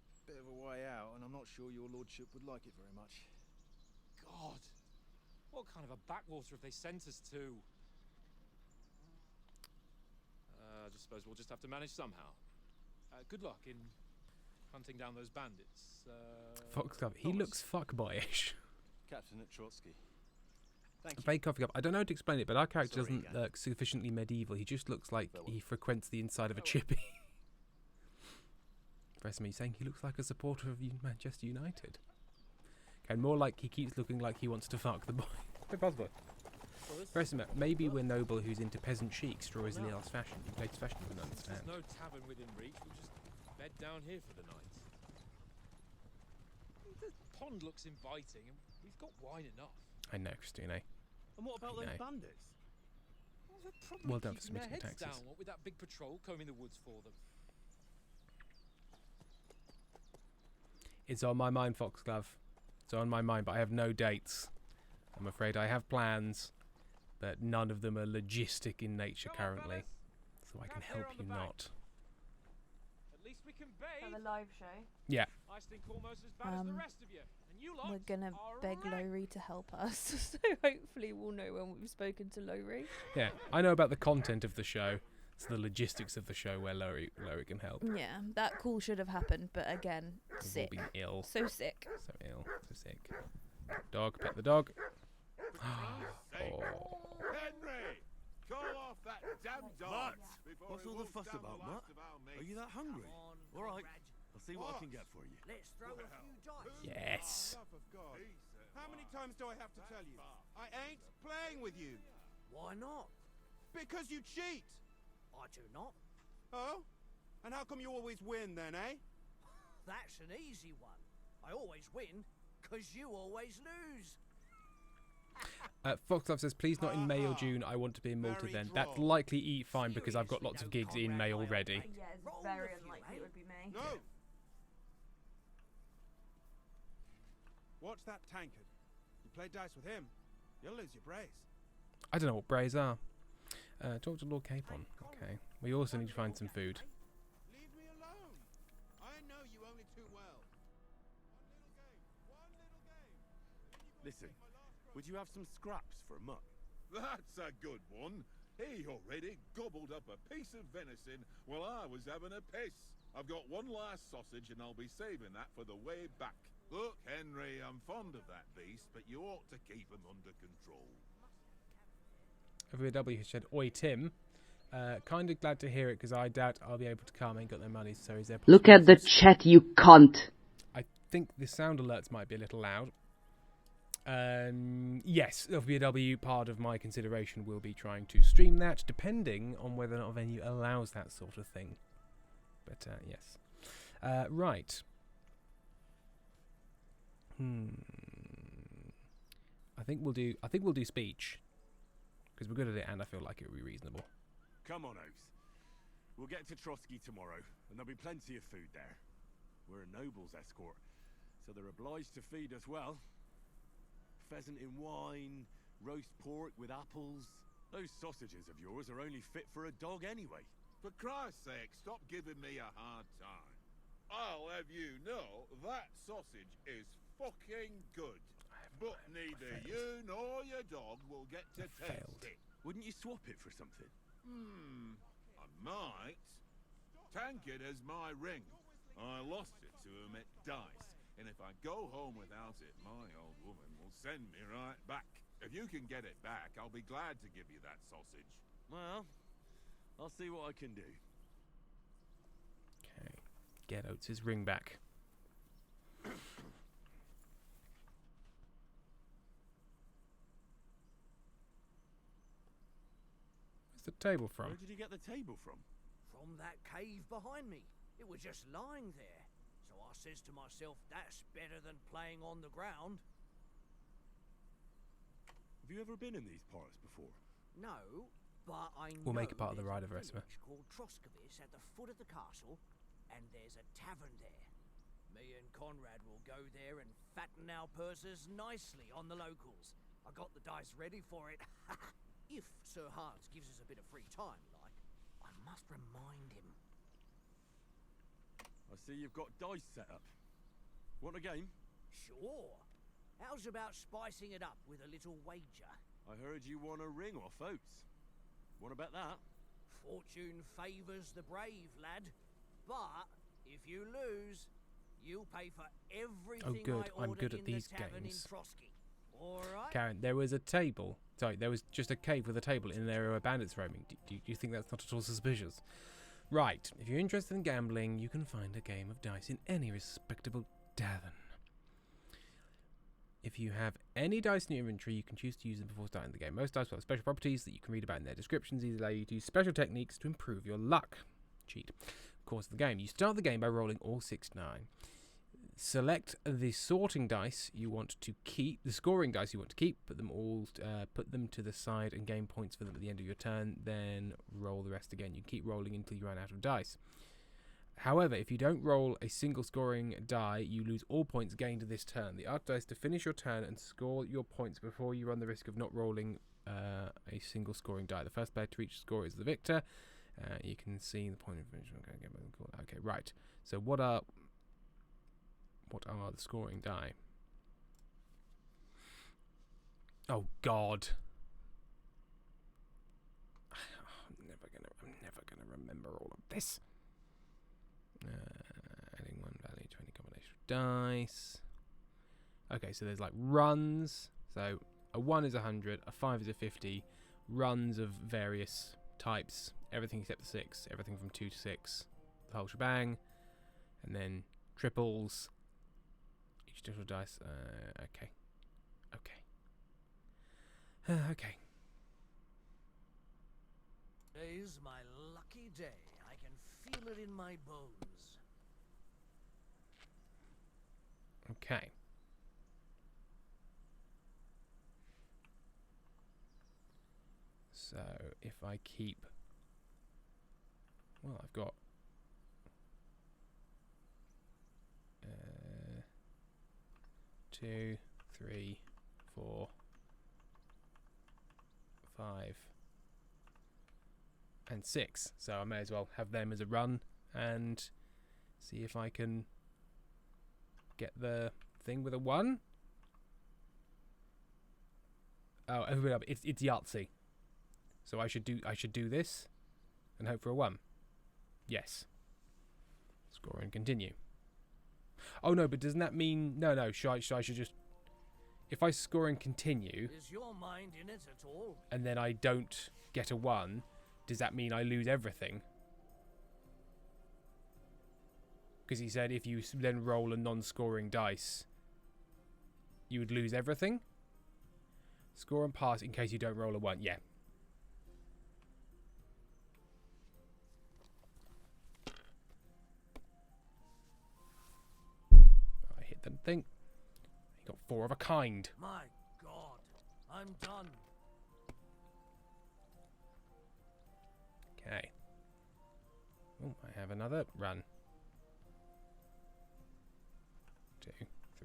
it's a bit of a way out, and I'm not sure your lordship would like it very much. God! What kind of a backwater have they sent us to? I just suppose we'll just have to manage somehow. Good luck in hunting down those bandits. Foxglove, he looks fuckboyish. Captain at Trotsky. Thank you. Fake coffee cup. I don't know how to explain it, but our character Sorry, doesn't again. look sufficiently medieval. He just looks like Farewell. he frequents the inside of a chippy. Rest of me saying he looks like a supporter of Manchester United. Okay, more like he keeps looking like he wants to fuck the boy. Quite possible. Rest of me, maybe we're noble who's into peasant chic, straw is the else fashion. Latest fashion, you wouldn't understand. There's no tavern within reach. We'll just bed down here for the night. The pond looks inviting, and we've got wine enough. I know, Christine. And what about I those know. bandits? Well, they're probably Well done for keeping their submitting your heads taxes. down, what with that big patrol combing the woods for them. It's on my mind, Foxglove. It's on my mind, but I have no dates. I'm afraid I have plans, but none of them are logistic in nature Come on, currently, fellas. so I can Camp here help on you the bank. not. At least we can Have bathe. a live show. Yeah. I stink almost as bad as the rest of you. And you lot We're gonna are beg wrecked. Lowry to help us, so hopefully we'll know when we've spoken to Lowry. Yeah, I know about the content of the show. It's the logistics of the show where Lowry can help. Yeah, that call should have happened, but again, We've all sick. been ill. So sick. So ill. So sick. Dog, pet the dog. Henry! Oh. Call off that damn dog! before What's he all the wolfs fuss down about, the Matt? last of our Are mates. you that hungry? All right, I'll see what I can get for you. Let's throw a few dice. Yes. Love of God. How many times do I have to tell you? I ain't playing with you. Why not? Because you cheat. I do not. Oh? And how come you always win then, eh? That's an easy one. I always win, 'cause you always lose. Foxglove says, please not in May or June. I want to be in Malta Very then. That's droll. likely fine because I've got lots of gigs in May already. Yeah, it's Roll very with you, unlikely eh? it would be me. No. Watch that tankard. You play dice with him, you'll lose your brace. I don't know what brays are. Talk to Lord Capon. Okay. We also need to find some food. Leave me alone. I know you only too well. One little game. Listen, would you have some scraps for a muck? That's a good one. He already gobbled up a piece of venison while I was having a piss. I've got one last sausage and I'll be saving that for the way back. Look, Henry, I'm fond of that beast, but you ought to keep him under control. W has said, "Oi, Tim. Kind of glad to hear it because I doubt I'll be able to come. I ain't got no money, so is there Look at the chat, you cunt. I think the sound alerts might be a little loud. Yes, WW, part of my consideration will be trying to stream that, depending on whether or not a venue allows that sort of thing. But yes, right. I think we'll do speech because we're good at it, and I feel like it would be reasonable. Come on, Oath. We'll get to Trotsky tomorrow, and there'll be plenty of food there. We're a noble's escort, so they're obliged to feed us well. Pheasant in wine, roast pork with apples. Those sausages of yours are only fit for a dog anyway. For Christ's sake, stop giving me a hard time. I'll have you know that sausage is fucking good. But neither you nor your dog will get to taste it. Wouldn't you swap it for something? I might. Tankard has my ring. I lost it to him at dice, and if I go home without it, my old woman will send me right back. If you can get it back, I'll be glad to give you that sausage. Well, I'll see what I can do. Okay, get Oates' ring back. Where's the table from? Where did you get the table from? From that cave behind me. It was just lying there. So I says to myself, that's better than playing on the ground. Have you ever been in these parts before? No, but I know We'll make it part of the there's ride of a Vespa. village called Troskovis at the foot of the castle, and there's a tavern there. Me and Conrad will go there and fatten our purses nicely on the locals. I got the dice ready for it. If Sir Hans gives us a bit of free time, like, I must remind him. I see you've got dice set up. Want a game? Sure. How's about spicing it up with a little wager? I heard you won a ring off Oates. What about that? Fortune favours the brave, lad. But if you lose, you'll pay for everything good. I I'm ordered good at in these the tavern games. in Trotsky. All right? Karen, there was a table. Sorry, there was just a cave with a table in there where bandits roaming. Do you think that's not at all suspicious? Right, if you're interested in gambling, you can find a game of dice in any respectable tavern. If you have any dice in your inventory, you can choose to use them before starting the game. Most dice will have special properties that you can read about in their descriptions. These allow you to use special techniques to improve your luck. Cheat. Of course, the game. You start the game by rolling all 6 9. Select the sorting dice you want to keep, the scoring dice you want to keep, put them to the side and gain points for them at the end of your turn, then roll the rest again. You keep rolling until you run out of dice. However, if you don't roll a single scoring die, you lose all points gained this turn. The art dice to finish your turn and score your points before you run the risk of not rolling a single scoring die. The first player to reach score is the victor. You can see the point of okay, right. So what are the scoring die? Oh God. I'm never gonna remember all of this. Adding 1 value to any combination of dice. Okay, so there's like runs. So a 1 is 100, a 5 is a 50. Runs of various types. Everything except the 6. Everything from 2 to 6. The whole shebang. And then triples. Each digital dice. Okay. Okay. Today's my lucky day. I can feel it in my bones. Okay. So if I keep, well, I've got 2, 3, 4, 5, and 6. So I may as well have them as a run and see if I can get the thing with a 1. Oh, it's Yahtzee. So I should do this and hope for a 1. Yes. Score and continue. Oh no, but doesn't that mean no? I should just, if I score and continue, Is your mind in it at all? and then I don't get a 1, does that mean I lose everything? Because he said if you then roll a non-scoring dice, you would lose everything. Score and pass in case you don't roll a 1. Yeah. I hit the thing. He got 4 of a kind. My God, I'm done. Okay. Oh, I have another run. 2,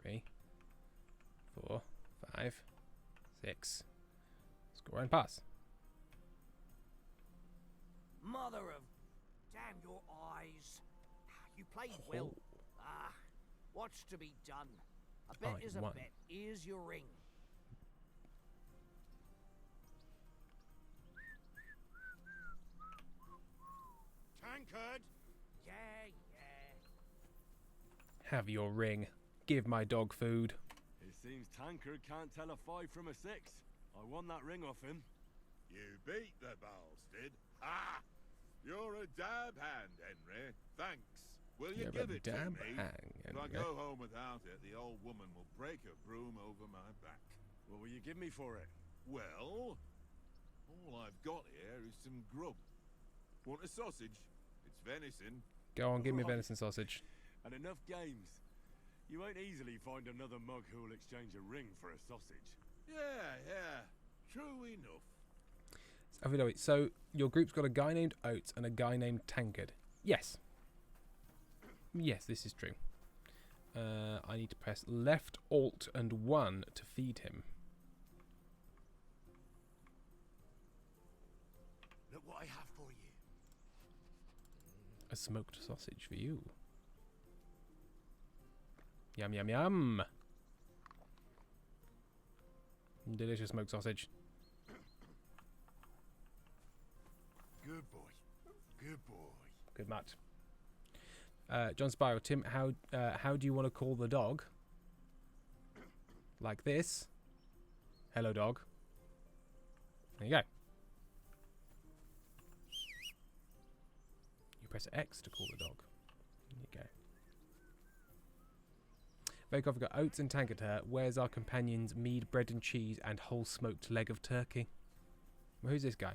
3, 4, 5, 6. Score and pass. Mother of... Damn your eyes. You played well. Ah, what's to be done? A bet is a won. bet. Here's your ring. Tankard! Yeah, yeah. Have your ring. Give my dog food. It seems Tankard can't tell a 5 from a 6. I won that ring off him. You beat the bastard. Ah! You're a dab hand, Henry. Thanks. Will you You're give a it to dab me? hand, If I Henry. go home without it, the old woman will break a broom over my back. What will you give me for it? Well, all I've got here is some grub. Want a sausage? It's venison. Go on, give me a Right. venison sausage. And enough games. You won't easily find another mug who will exchange a ring for a sausage. Yeah. True enough. So your group's got a guy named Oates and a guy named Tankard. Yes. Yes, this is true. I need to press left, alt, and 1 to feed him. Look what I have for you. A smoked sausage for you. Yum, yum, yum. Delicious smoked sausage. Good boy. Good boy. Good match. John Spiral, Tim, how do you want to call the dog? Like this. Hello, dog. There you go. You press X to call the dog. There you go. Very coffee got Oats and Tankard here. Where's our companions? Mead, bread and cheese, and whole smoked leg of turkey. Well, who's this guy?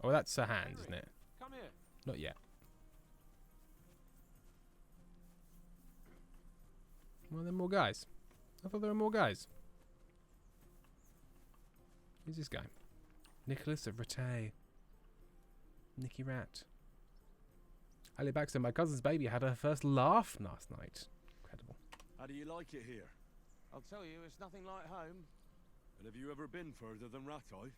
Oh, that's Sir Hans, isn't it? Come here. Not yet. Well, there are more guys. I thought there were more guys. Who's this guy? Nicholas of Rattay. Nicky Rat. Ali Baxter, my cousin's baby had her first laugh last night. Incredible. How do you like it here? I'll tell you, it's nothing like home. And have you ever been further than Rattay?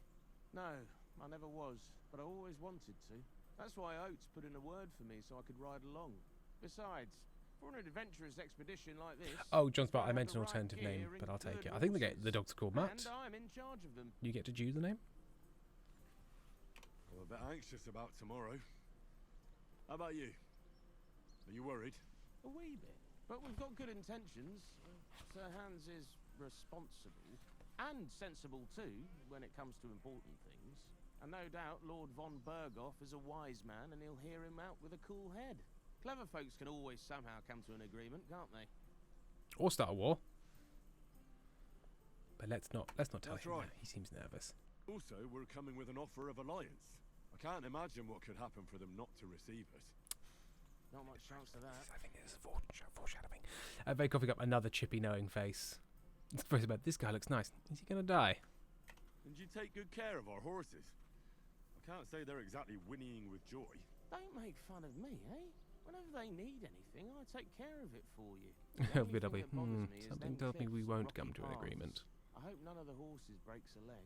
No, I never was, but I always wanted to. That's why Oates put in a word for me so I could ride along. Besides, for an adventurous expedition like this... Oh, John Spark, I have meant the an right alternative gear name, and but I'll take good it. I think horses. the dog's called Matt. And I'm in charge of them. You get to choose the name? I'm a bit anxious about tomorrow. How about you? Are you worried? A wee bit. But we've got good intentions. Sir Hans is responsible. And sensible too, when it comes to important things. And no doubt Lord von Berghoff is a wise man and he'll hear him out with a cool head. Clever folks can always somehow come to an agreement, can't they? Or start a war. But let's not tell That's him right. that. He seems nervous. Also, we're coming with an offer of alliance. I can't imagine what could happen for them not to receive us. Not much chance of that. I think it's foreshadowing. Very coffee up another chippy knowing face. It's first about this guy looks nice. Is he gonna die? And you take good care of our horses. I can't say they're exactly whinnying with joy. Don't make fun of me, eh? Whenever they need anything, I take care of it for you. The only thing that bothers me is Something them tells me we cliffs, won't rocky come to an paths. agreement. I hope none of the horses breaks a leg.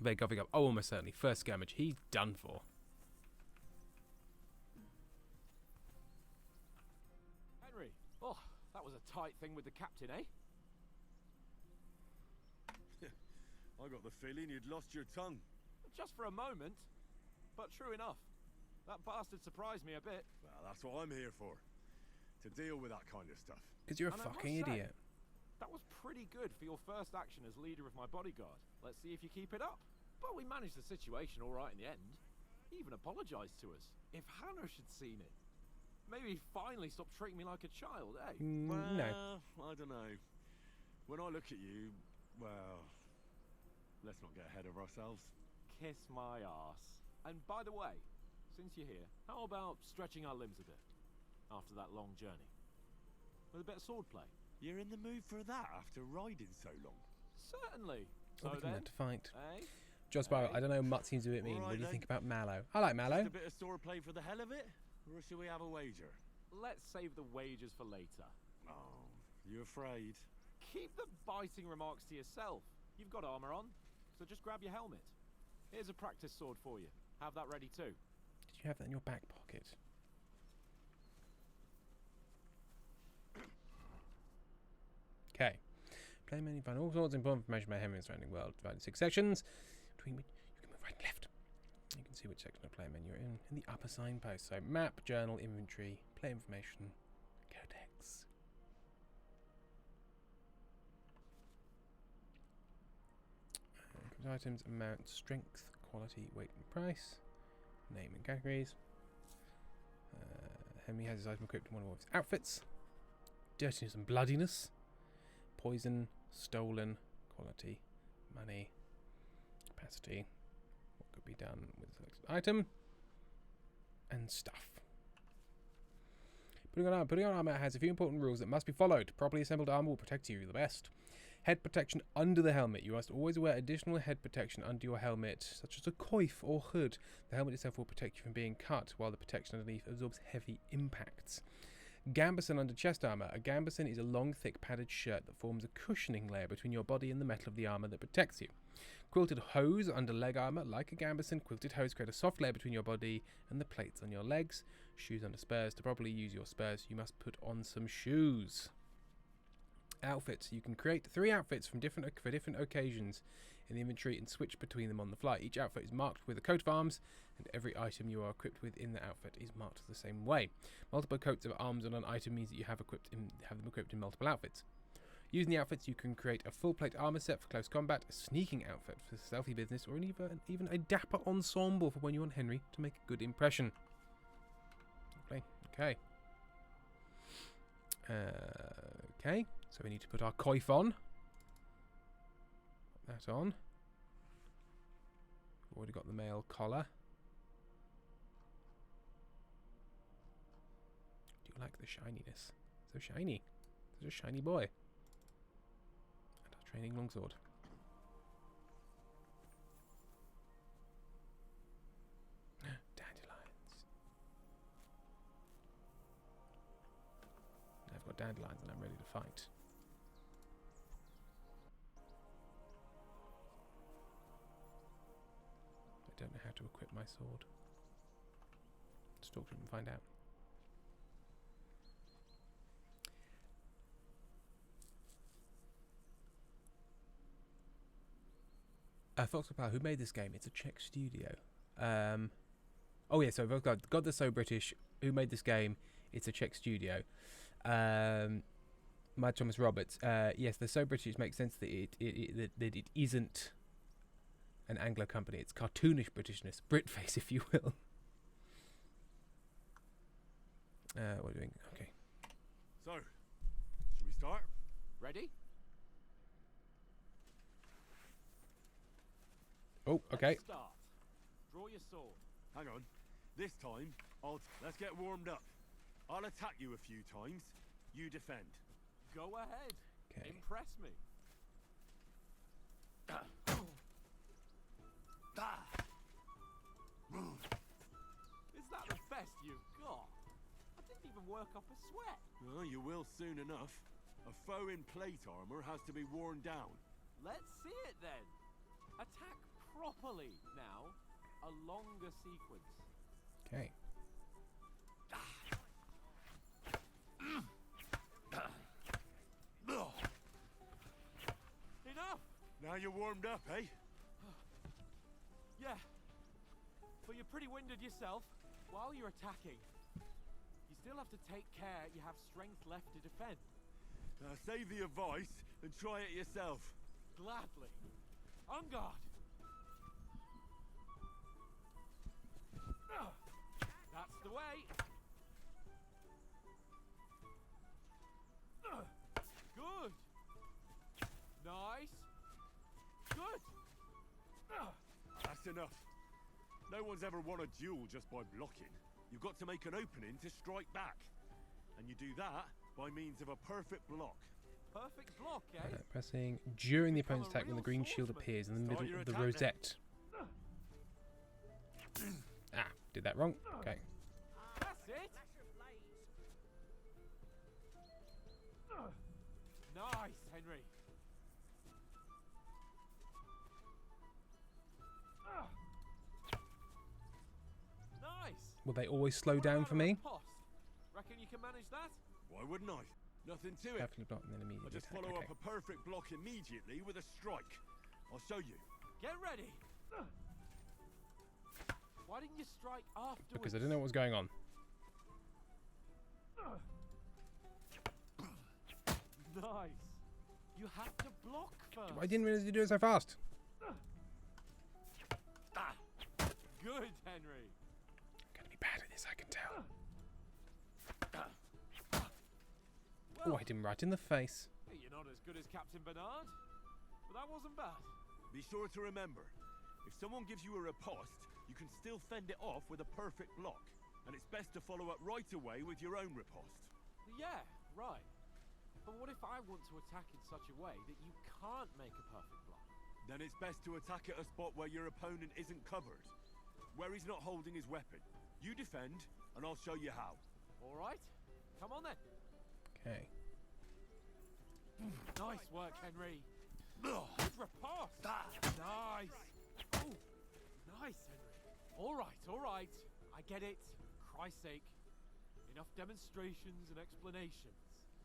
Very coffee up. Oh, almost certainly. First skirmish. He's done for. Henry! Oh, that was a tight thing with the captain, eh? I got the feeling you'd lost your tongue. Just for a moment. But true enough. That bastard surprised me a bit. Well, that's what I'm here for. To deal with that kind of stuff. Because you're a And I fucking must say, idiot. That was pretty good for your first action as leader of my bodyguard. Let's see if you keep it up. But we managed the situation all right in the end. He even apologised to us. If Hannah had seen it, maybe he'd finally stop treating me like a child, eh? Well, No. I don't know. When I look at you, well, let's not get ahead of ourselves. Kiss my arse. And by the way, since you're here, how about stretching our limbs a bit after that long journey? With a bit of swordplay. You're in the mood for that after riding so long? Certainly. Well, So they come then, out to fight. eh? John Sparrow, I don't know. Mutt seems a bit mean. All What do you right, think then. about Mallow? I like Mallow. Just a bit of swordplay for the hell of it? Or should we have a wager? Let's save the wagers for later. Oh, you afraid? Keep the biting remarks to yourself. You've got armor on, so just grab your helmet. Here's a practice sword for you. Have that ready too. Did you have that in your back pocket? Okay. Play menu, find all sorts of important information about Henry and the surrounding world, divided in 6 sections, between which you can move right and left. You can see which section of player menu you're in the upper signpost. So map, journal, inventory, play information, codex. Items, amount, strength, quality, weight and price, name and categories. Henry has his item equipped in one of his outfits. Dirtiness and bloodiness. Poison, stolen, quality, money, capacity, what could be done with a selected item, and stuff. Putting on armor has a few important rules that must be followed. Properly assembled armor will protect you the best. Head protection under the helmet. You must always wear additional head protection under your helmet, such as a coif or hood. The helmet itself will protect you from being cut, while the protection underneath absorbs heavy impacts. Gambeson under chest armor. A gambeson is a long, thick, padded shirt that forms a cushioning layer between your body and the metal of the armor that protects you. Quilted hose under leg armor. Like a gambeson, quilted hose create a soft layer between your body and the plates on your legs. Shoes under spurs. To properly use your spurs, you must put on some shoes. Outfits. You can create 3 outfits for different occasions in the inventory and switch between them on the fly. Each outfit is marked with a coat of arms, and every item you are equipped with in the outfit is marked the same way. Multiple coats of arms on an item means that you have them equipped in multiple outfits. Using the outfits, you can create a full plate armor set for close combat, a sneaking outfit for stealthy business, or even a dapper ensemble for when you want Henry to make a good impression. Okay. Okay, so we need to put our coif on. Put that on. We've already got the male collar. Do you like the shininess? So shiny. Such a shiny boy. And our training longsword. Dandelions. I've got dandelions and I'm ready to fight. I don't know how to equip my sword. Let's talk to him and find out. Fox Pal, who made this game? It's a Czech studio. Oh yeah, so God, they're so British. Who made this game? It's a Czech studio. Mad Thomas Roberts. Yes, they're so British. It makes sense that it isn't an Anglo company. It's cartoonish Britishness, Britface, if you will. What are we doing? Okay. So, should we start? Ready? Oh, okay. Let's start. Draw your sword. Hang on. This time, let's get warmed up. I'll attack you a few times. You defend. Go ahead. Okay. Impress me. Is that the best you've got? I didn't even work up a sweat. Well, you will soon enough. A foe in plate armor has to be worn down. Let's see it then. Attack properly now. A longer sequence. Okay. Enough! Now you're warmed up, eh? Yeah. But you're pretty winded yourself. while you're attacking, you still have to take care you have strength left to defend. Save the advice and try it yourself. Gladly. On guard. That's the way. Good. Nice. Good. That's enough. No one's ever won a duel just by blocking. You've got to make an opening to strike back. And you do that by means of a perfect block. Perfect block, eh? Pressing during the opponent's attack when the green shield appears in the middle of the rosette. Ah, did that wrong. Okay. That's it. Nice, Henry. Nice. Will they always slow down for me? Reckon you can manage that? Why wouldn't I? Nothing to it. Carefully block and then I immediately just attack. follow Okay. up a perfect block immediately with a strike. I'll show you. Get ready. Why didn't you strike afterwards? Because I didn't know what was going on. Nice. You have to block first. I didn't realize you do it so fast. Good, Henry. I'm gonna be bad at this, I can tell. Oh, I hit him right in the face. Hey, you're not as good as Captain Bernard, but that wasn't bad. Be sure to remember, if someone gives you a riposte, you can still fend it off with a perfect block. And it's best to follow up right away with your own riposte. Yeah, right. But what if I want to attack in such a way that you can't make a perfect block? Then it's best to attack at a spot where your opponent isn't covered. Where he's not holding his weapon. You defend, and I'll show you how. All right. Come on then. Okay. Nice work, Henry. Good riposte. Nice. Oh, nice, Henry. All right. I get it. Christ's sake. Enough demonstrations and explanations.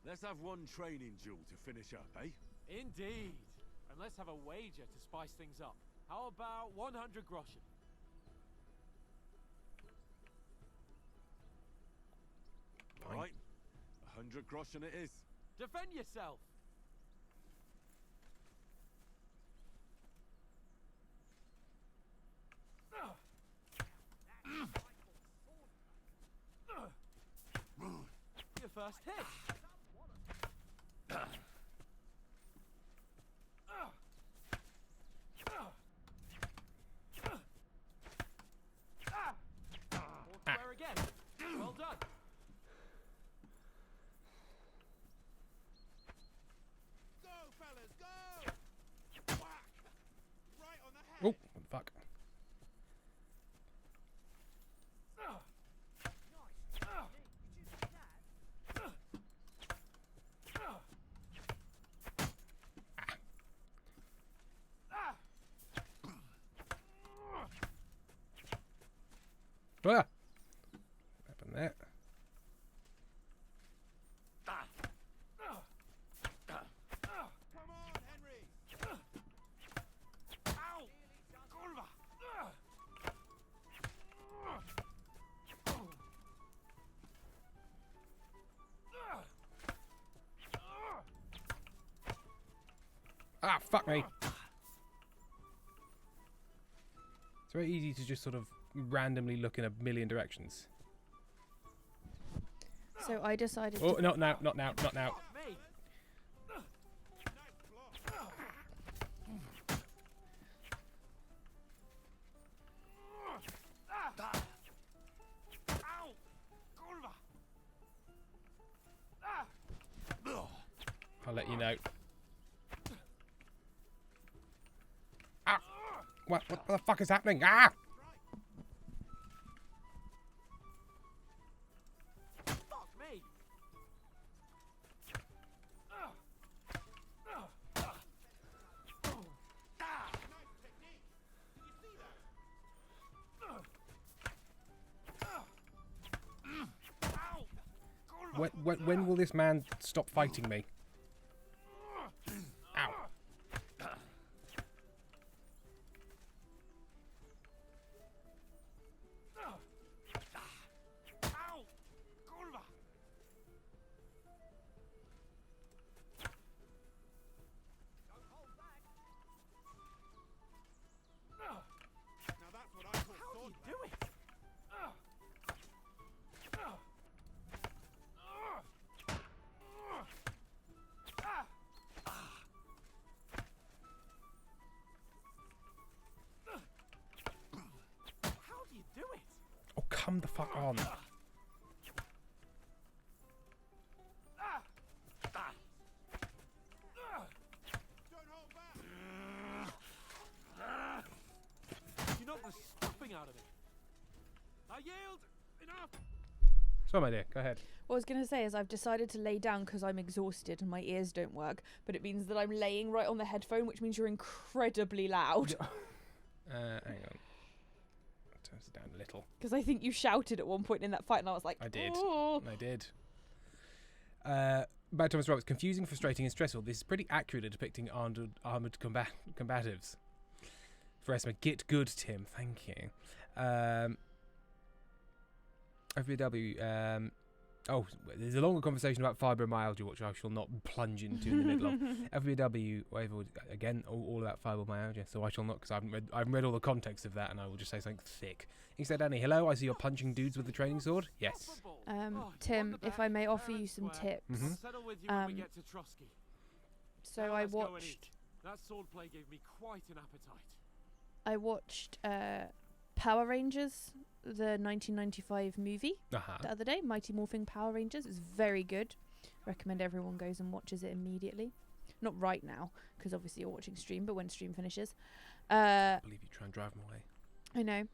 Let's have one training duel to finish up, eh? Indeed. And let's have a wager to spice things up. How about 100 groschen? All right. 100 groschen it is. Defend yourself. Your first hit. Square again. Well done. Go, fellas, go! Whack! Right on the head. Oh, what the fuck. Ah! What happened there? Come on, Henry! Ow! Kurwa! Ah, fuck me. It's very easy to just sort of randomly look in a million directions. So I decided Oh, to not now, not now, not now. Me. Ow! Kurwa! I'll let you know. Ah! What the fuck is happening? Ah! Fuck me! When will this man stop fighting me? Ow. come the fuck on. You knocked the stuffing out of me. I yield. Enough. Sorry, my dear. Go ahead. What I was going to say is I've decided to lay down because I'm exhausted and my ears don't work, but it means that I'm laying right on the headphone, which means you're incredibly loud. Hang on. Turn it down a little. Because I think you shouted at one point in that fight, and I was like, I did. "Oh." I did. By Thomas Roberts, confusing, frustrating, and stressful. This is pretty accurate at depicting armored combatives. For estimate, get good, Tim. Thank you. FBW. There's a longer conversation about fibromyalgia, which I shall not plunge into in the middle of. FBW, again, all about fibromyalgia, so I shall not, because I haven't read all the context of that, and I will just say something thick. He said, Danny, hello, I see you're punching dudes with the training sword. Yes. Tim, if I may offer you some tips. Settle with you when we get to Trotsky. So Now I let's go and watched. eat. That swordplay gave me quite an appetite. I watched Power Rangers, the 1995 movie, the other day. Mighty Morphin Power Rangers. It's very good. Recommend everyone goes and watches it immediately. Not right now, because obviously you're watching stream, but when stream finishes. I believe you try and drive them away. I know.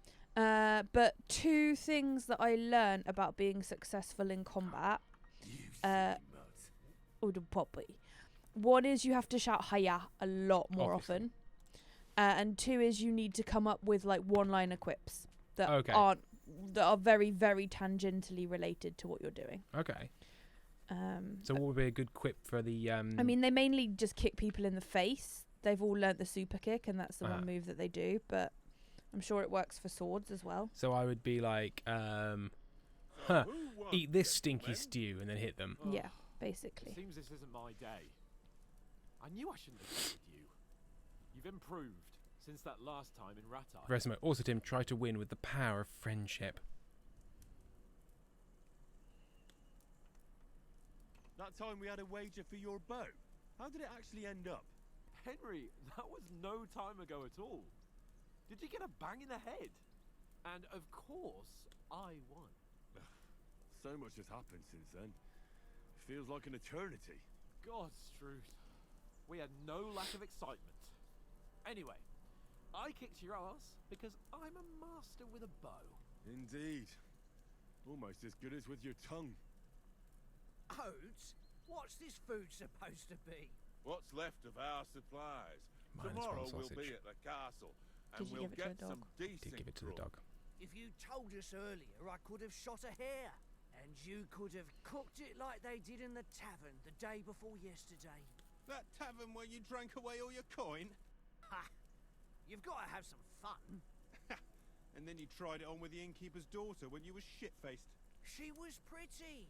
But two things that I learned about being successful in combat. One is you have to shout "Hiya" a lot more often. And two is you need to come up with like one-liner quips that are very, very tangentially related to what you're doing. Okay. So what would be a good quip for the? I mean, they mainly just kick people in the face. They've all learnt the super kick, and that's the one move that they do. But I'm sure it works for swords as well. So I would be like, eat this stinky stew, and then hit them. Yeah, basically. It seems this isn't my day. I knew I shouldn't have trusted you. You've improved since that last time in Ratai. Resimo, also Tim, try to win with the power of friendship. That time we had a wager for your bow. How did it actually end up? Henry, that was no time ago at all. Did you get a bang in the head? And of course, I won. So much has happened since then. It feels like an eternity. God's truth. We had no lack of excitement. Anyway, I kicked your ass because I'm a master with a bow. Indeed. Almost as good as with your tongue. Oats? What's this food supposed to be? What's left of our supplies. Minus Tomorrow one we'll sausage. be at the castle, and Did you we'll give it to get the dog? some decent Did give it to the grub. dog. If you told us earlier, I could have shot a hare. And you could have cooked it like they did in the tavern the day before yesterday. That tavern where you drank away all your coin? Ha! You've got to have some fun. And then you tried it on with the innkeeper's daughter when you were shit-faced. She was pretty.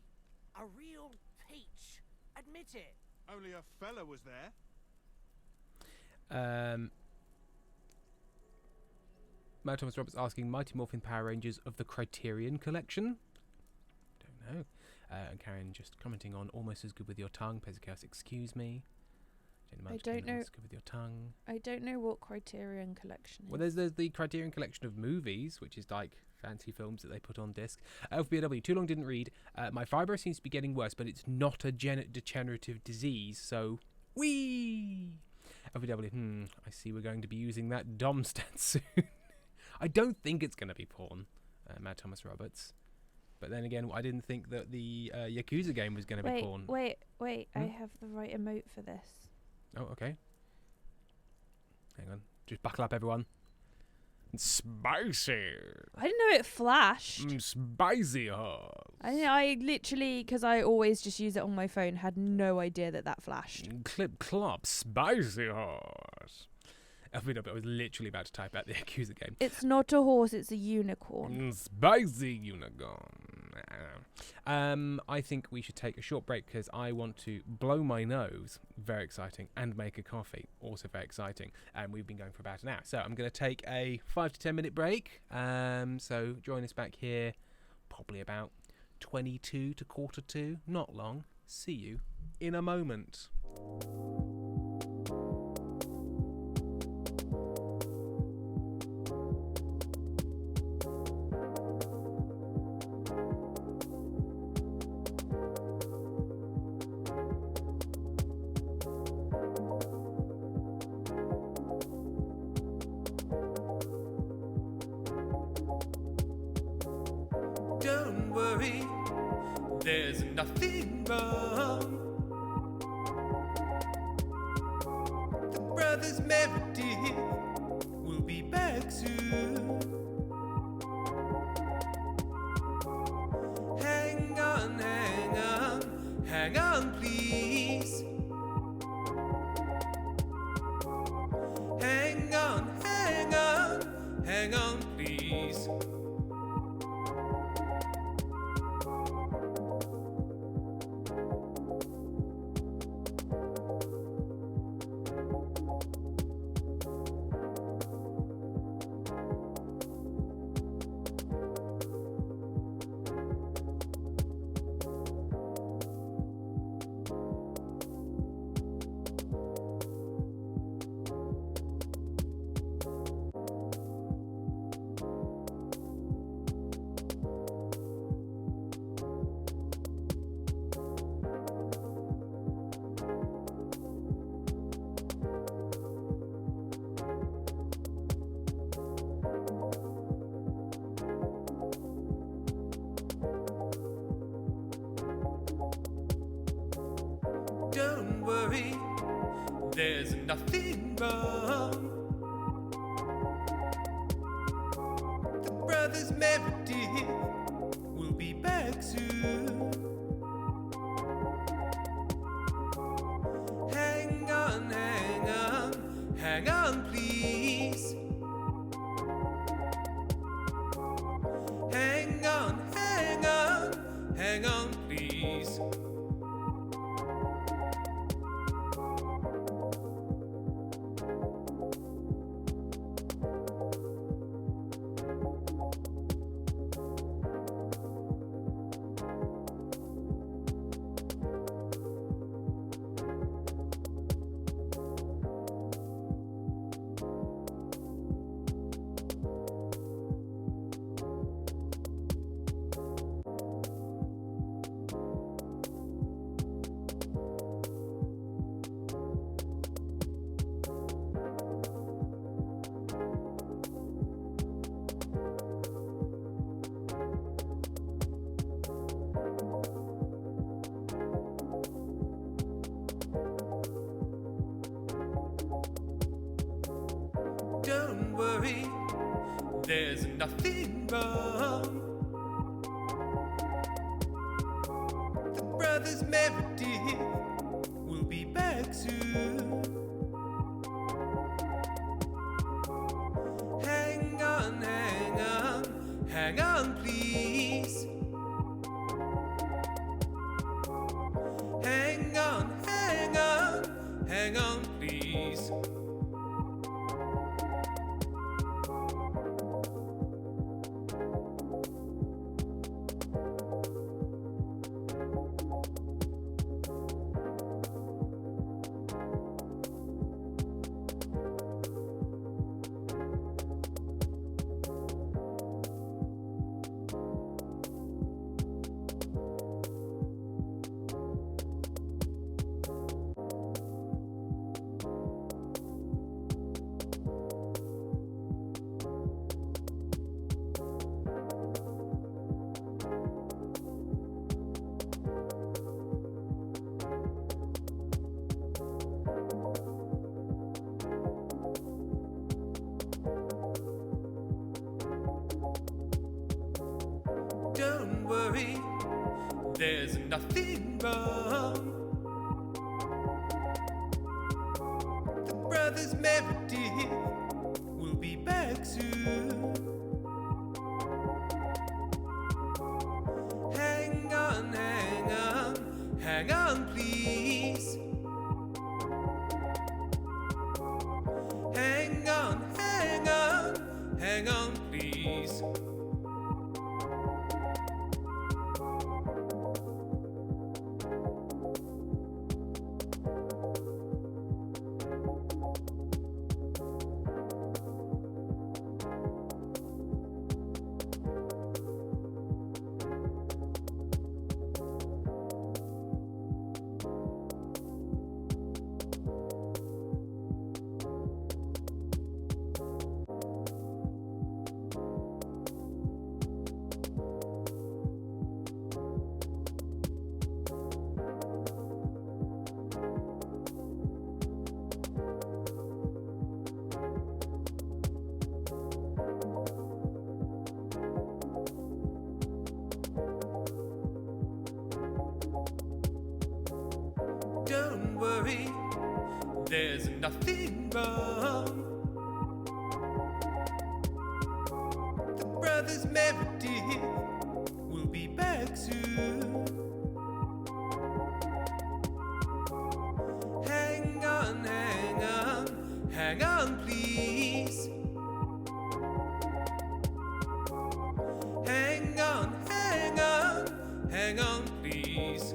A real peach. Admit it. Only a fella was there. Matt Thomas Roberts asking Mighty Morphin Power Rangers of the Criterion Collection. Don't know. And Karen just commenting on almost as good with your tongue. Pezicus, excuse me. I don't know. Almost good with your tongue. I don't know what Criterion Collection is. Well, there's the Criterion Collection of movies, which is like fancy films that they put on disc. FBW, too long didn't read. My fibro seems to be getting worse, but it's not a degenerative disease, so wee. FBW, I see we're going to be using that dom stat soon. I don't think it's going to be porn, Matt Thomas Roberts. But then again, I didn't think that the Yakuza game was going to be porn. Wait, I have the right emote for this. Oh, okay. Hang on. Just buckle up, everyone. Spicy. I didn't know it flashed. Spicy hot. I literally, because I always just use it on my phone, had no idea that flashed. Clip clop, spicy hot. I was literally about to type out the Yakuza game. It's not a horse, it's a unicorn. Spicy unicorn. I think we should take a short break because I want to blow my nose. Very exciting. And make a coffee. Also very exciting. And we've been going for about an hour. So I'm going to take a 5 to 10 minute break. So join us back here probably about 22 to 1:45. Not long. See you in a moment. nothing wrong. The brothers Meredith will be back soon. Hang on, hang on, hang on, please. Hang on, hang on, hang on, please. Don't worry, there's nothing wrong. The brothers Meredith will be back soon. Hang on, hang on, hang on, please. Hang on, hang on, hang on, please. Don't worry, there's nothing wrong. The brothers Meredith will be back soon. Hang on, hang on, hang on, please. Hang on, hang on, hang on, please. Don't worry, there's nothing wrong. The brothers Meredith will be back soon. Hang on, hang on, hang on, please. Hang on, hang on, hang on, please. There's nothing wrong. The brothers Meredith will be back soon. Hang on, hang on, hang on, please. Hang on, hang on, hang on, please.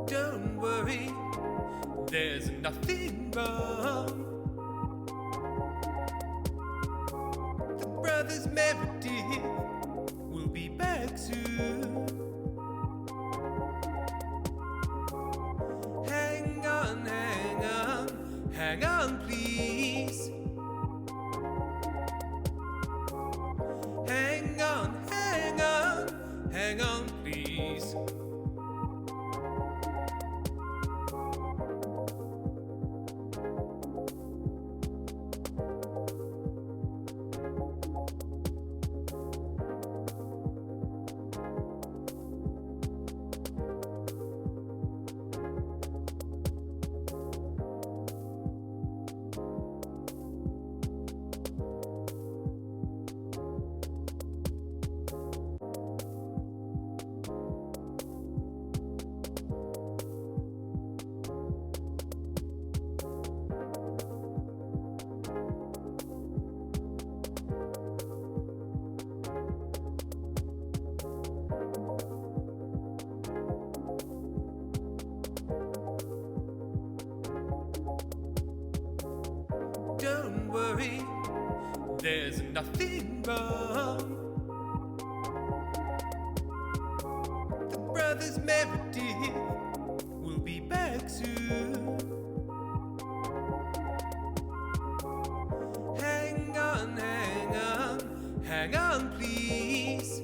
Don't worry, there's nothing wrong. The brothers Meredith will be back soon. Hang on, hang on, hang on, please. Hang on, hang on, hang on, please. Don't worry, there's nothing wrong. The brothers Meredith will be back soon. Hang on, hang on, hang on, please.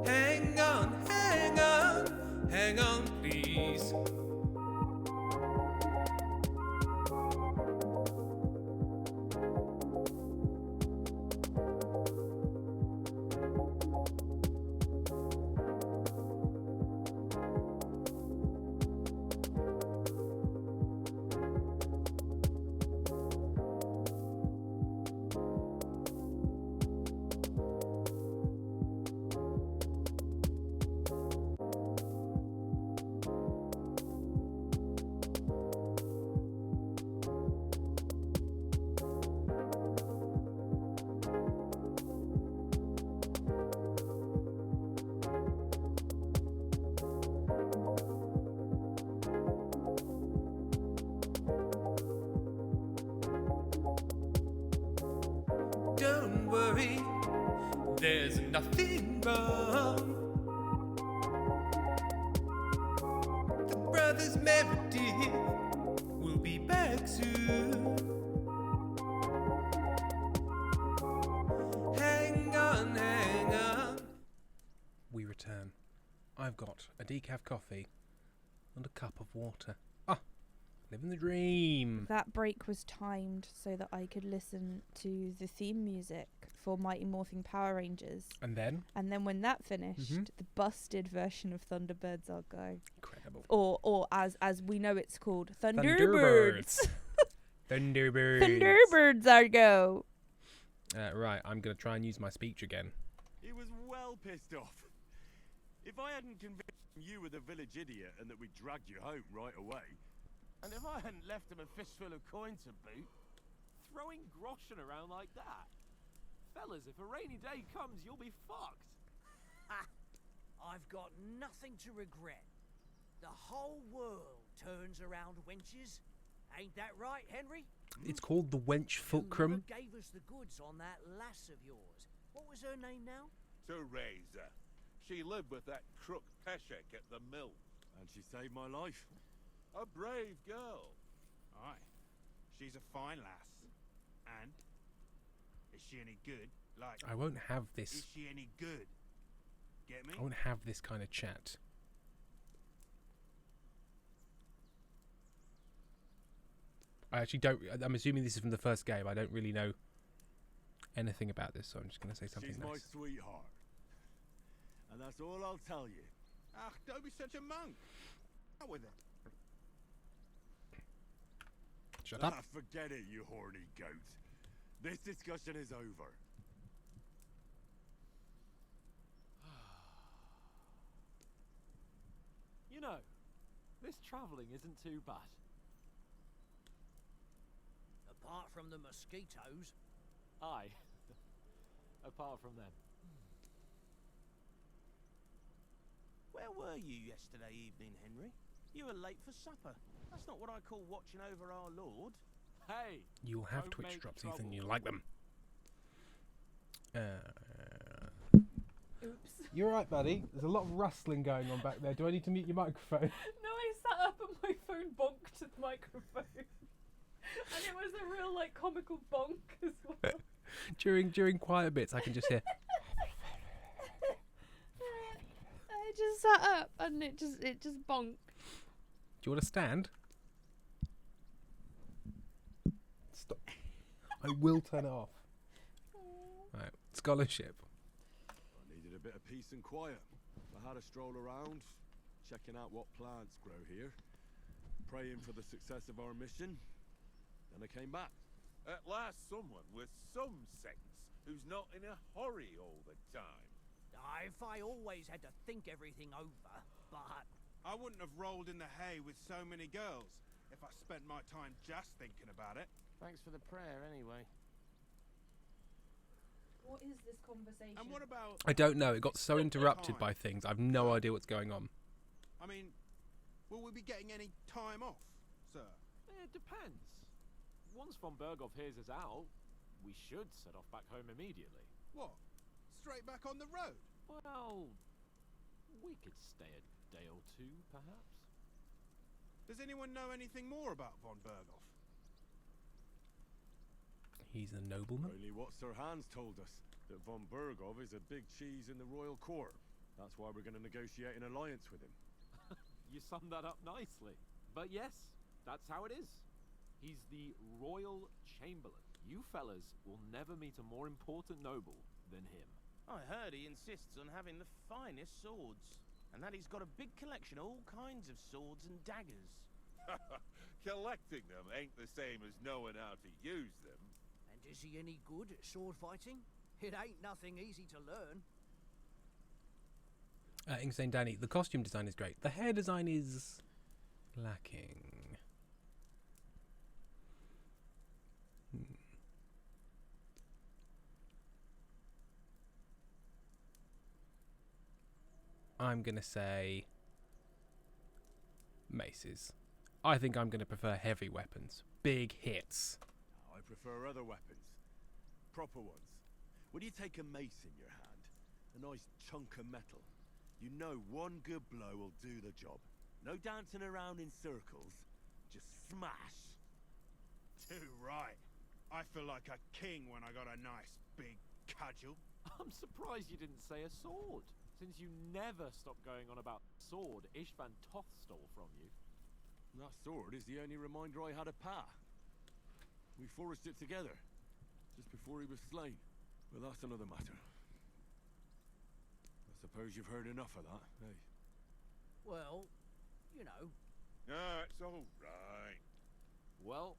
Hang on, hang on, hang on, please. Don't worry, there's nothing wrong. The brothers Meredith will be back soon. Hang on, hang on. We return. I've got a decaf coffee and a cup of water. Ah, living the dream. That break was timed so that I could listen to the theme music for Mighty Morphin Power Rangers. And then? And then when that finished, the busted version of Thunderbirds I'll Go. Incredible. Or as we know it's called, Thunderbirds. Thunderbirds. Thunderbirds I'll Go. Right, I'm going to try and use my speech again. He was well pissed off. If I hadn't convinced him you were the village idiot and that we dragged you home right away, And if I hadn't left him a fistful of coin to boot, throwing groschen around like that. Fellas, if a rainy day comes, you'll be fucked. Ha! I've got nothing to regret. The whole world turns around wenches. Ain't that right, Henry? It's called the Wench You Fulcrum. never gave us the goods on that lass of yours. What was her name now? Teresa. She lived with that crook Peshek at the mill. And she saved my life. A brave girl. Aye. She's a fine lass. And? Is she any good? Like, I won't have is this. she any good? Get me? I won't have this kind of chat. I actually don't. I'm assuming this is from the first game. I don't really know anything about this, so I'm just going to say something She's nice. my sweetheart. And that's all I'll tell you. Ah, don't be such a monk. Out with it. Shut up. Forget it, you horny goat. This discussion is over. You know, this travelling isn't too bad. Apart from the mosquitoes. Aye. Apart from them. Where were you yesterday evening, Henry? You were late for supper. That's not what I call watching over our Lord. Hey! You'll have don't Twitch make drops, trouble. Ethan. You like them. Oops. You're right, buddy. There's a lot of rustling going on back there. Do I need to mute your microphone? No, I sat up and my phone bonked to the microphone. And it was a real, like, comical bonk as well. During quiet bits, I can just hear. I just sat up and it just bonked. Do you want to stand? Stop. I will turn it off. Right. Scholarship. I needed a bit of peace and quiet. I had a stroll around, checking out what plants grow here, praying for the success of our mission. Then I came back. At last someone with some sense who's not in a hurry all the time. If I always had to think everything over, but... I wouldn't have rolled in the hay with so many girls if I spent my time just thinking about it. Thanks for the prayer, anyway. What is this conversation? And what about... I don't know. It got so interrupted time? by things. I've no idea what's going on. I mean, will we be getting any time off, sir? It depends. Once von Berghoff hears us out, we should set off back home immediately. What? Straight back on the road? Well, we could stay a day or two, perhaps. Does anyone know anything more about von Berghoff? He's a nobleman. Only what Sir Hans told us, that von Berghoff is a big cheese in the royal court. That's why we're going to negotiate an alliance with him. You summed that up nicely. But yes, that's how it is. He's the Royal Chamberlain. You fellas will never meet a more important noble than him. I heard he insists on having the finest swords, and that he's got a big collection of all kinds of swords and daggers. Collecting them ain't the same as knowing how to use them. And is he any good at sword fighting? It ain't nothing easy to learn. Insane Danny, the costume design is great. The hair design is lacking. I'm going to say maces. I think I'm going to prefer heavy weapons. Big hits. I prefer other weapons. Proper ones. When you take a mace in your hand, a nice chunk of metal, you know one good blow will do the job. No dancing around in circles. Just smash. Too right. I feel like a king when I got a nice big cudgel. I'm surprised you didn't say a sword, since you never stop going on about the sword Ishvan Toth stole from you. That sword is the only reminder I had of Pa. We forged it together, just before he was slain. But that's another matter. I suppose you've heard enough of that, eh? Well, you know. It's all right. Well,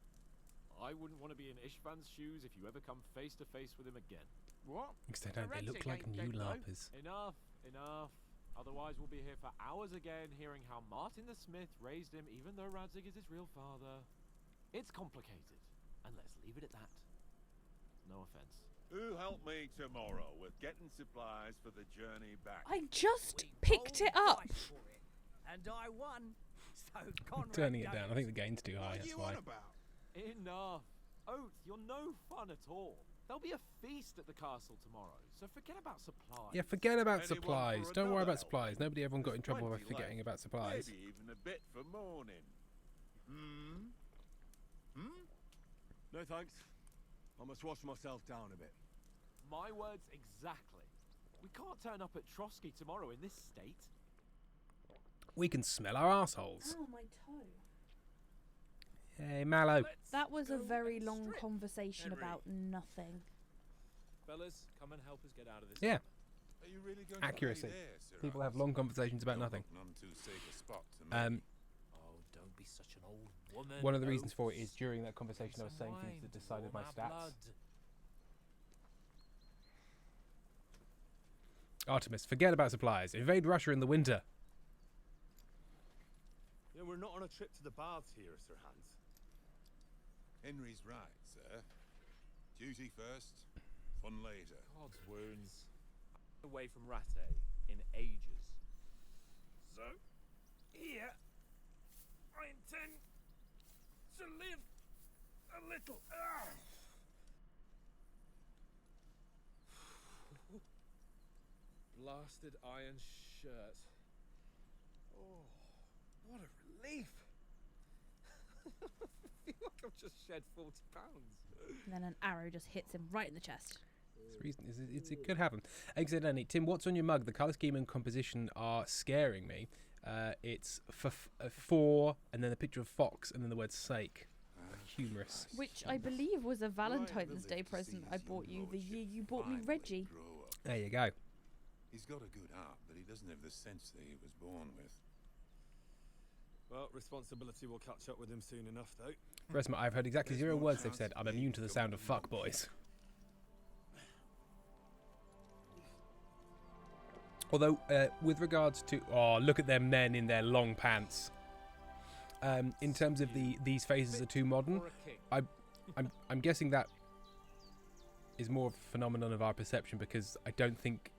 I wouldn't want to be in Ishvan's shoes if you ever come face to face with him again. What? Except they look like new larpers. Enough. Otherwise we'll be here for hours again hearing how Martin the Smith raised him even though Radzig is his real father. It's complicated, and let's leave it at that. No offense. Who help me tomorrow with getting supplies for the journey back? I just picked it up. And I won. So Conrad Turning it down. I goes. think the gain's too high. What are That's you why. on about? Enough. Oates, you're no fun at all. There'll be a feast at the castle tomorrow, so forget about supplies. Yeah, forget about Anyone supplies. for Don't worry another about supplies. Nobody everyone got in trouble by Plenty forgetting left. about supplies. Maybe even a bit for morning. No thanks. I must wash myself down a bit. My words exactly. We can't turn up at Trotsky tomorrow in this state. We can smell our assholes. Oh, my toe. Hey, Mallow. That was a very long conversation about nothing. Fellas, come and help us get out of this. Yeah. Are you really going Accuracy. to stay there, Sir People have Hans? long conversations about nothing. None too safe a spot to me. Oh, don't be such an old woman. One of the reasons for it is Oates. during that conversation I was saying Some things that wine to decided my warm our stats. blood. Artemis, forget about supplies. Invade Russia in the winter. Yeah, we're not on a trip to the baths here, Sir Hans. Henry's right, sir. Duty first, fun later. God's wounds. Away from Rattay in ages. So, here, I intend to live a little. Blasted iron shirt. Oh, what a relief! I feel like I've just shed 40 pounds. And then an arrow just hits him right in the chest. It could happen. Incidentally, Tim, what's on your mug? The colour scheme and composition are scaring me. It's 4, and then a picture of fox, and then the word sake. Humorous. Which I believe was a Valentine's Day present I bought you the year you bought me Reggie. There you go. He's got a good heart, but he doesn't have the sense that he was born with. Well, responsibility will catch up with him soon enough, though. Resma, I've heard exactly 0 words they've said. I'm immune to the sound of fuck boys. Although, with regards to... Oh, look at them men in their long pants. In terms of these phases are too modern, I'm guessing that is more of a phenomenon of our perception, because I don't think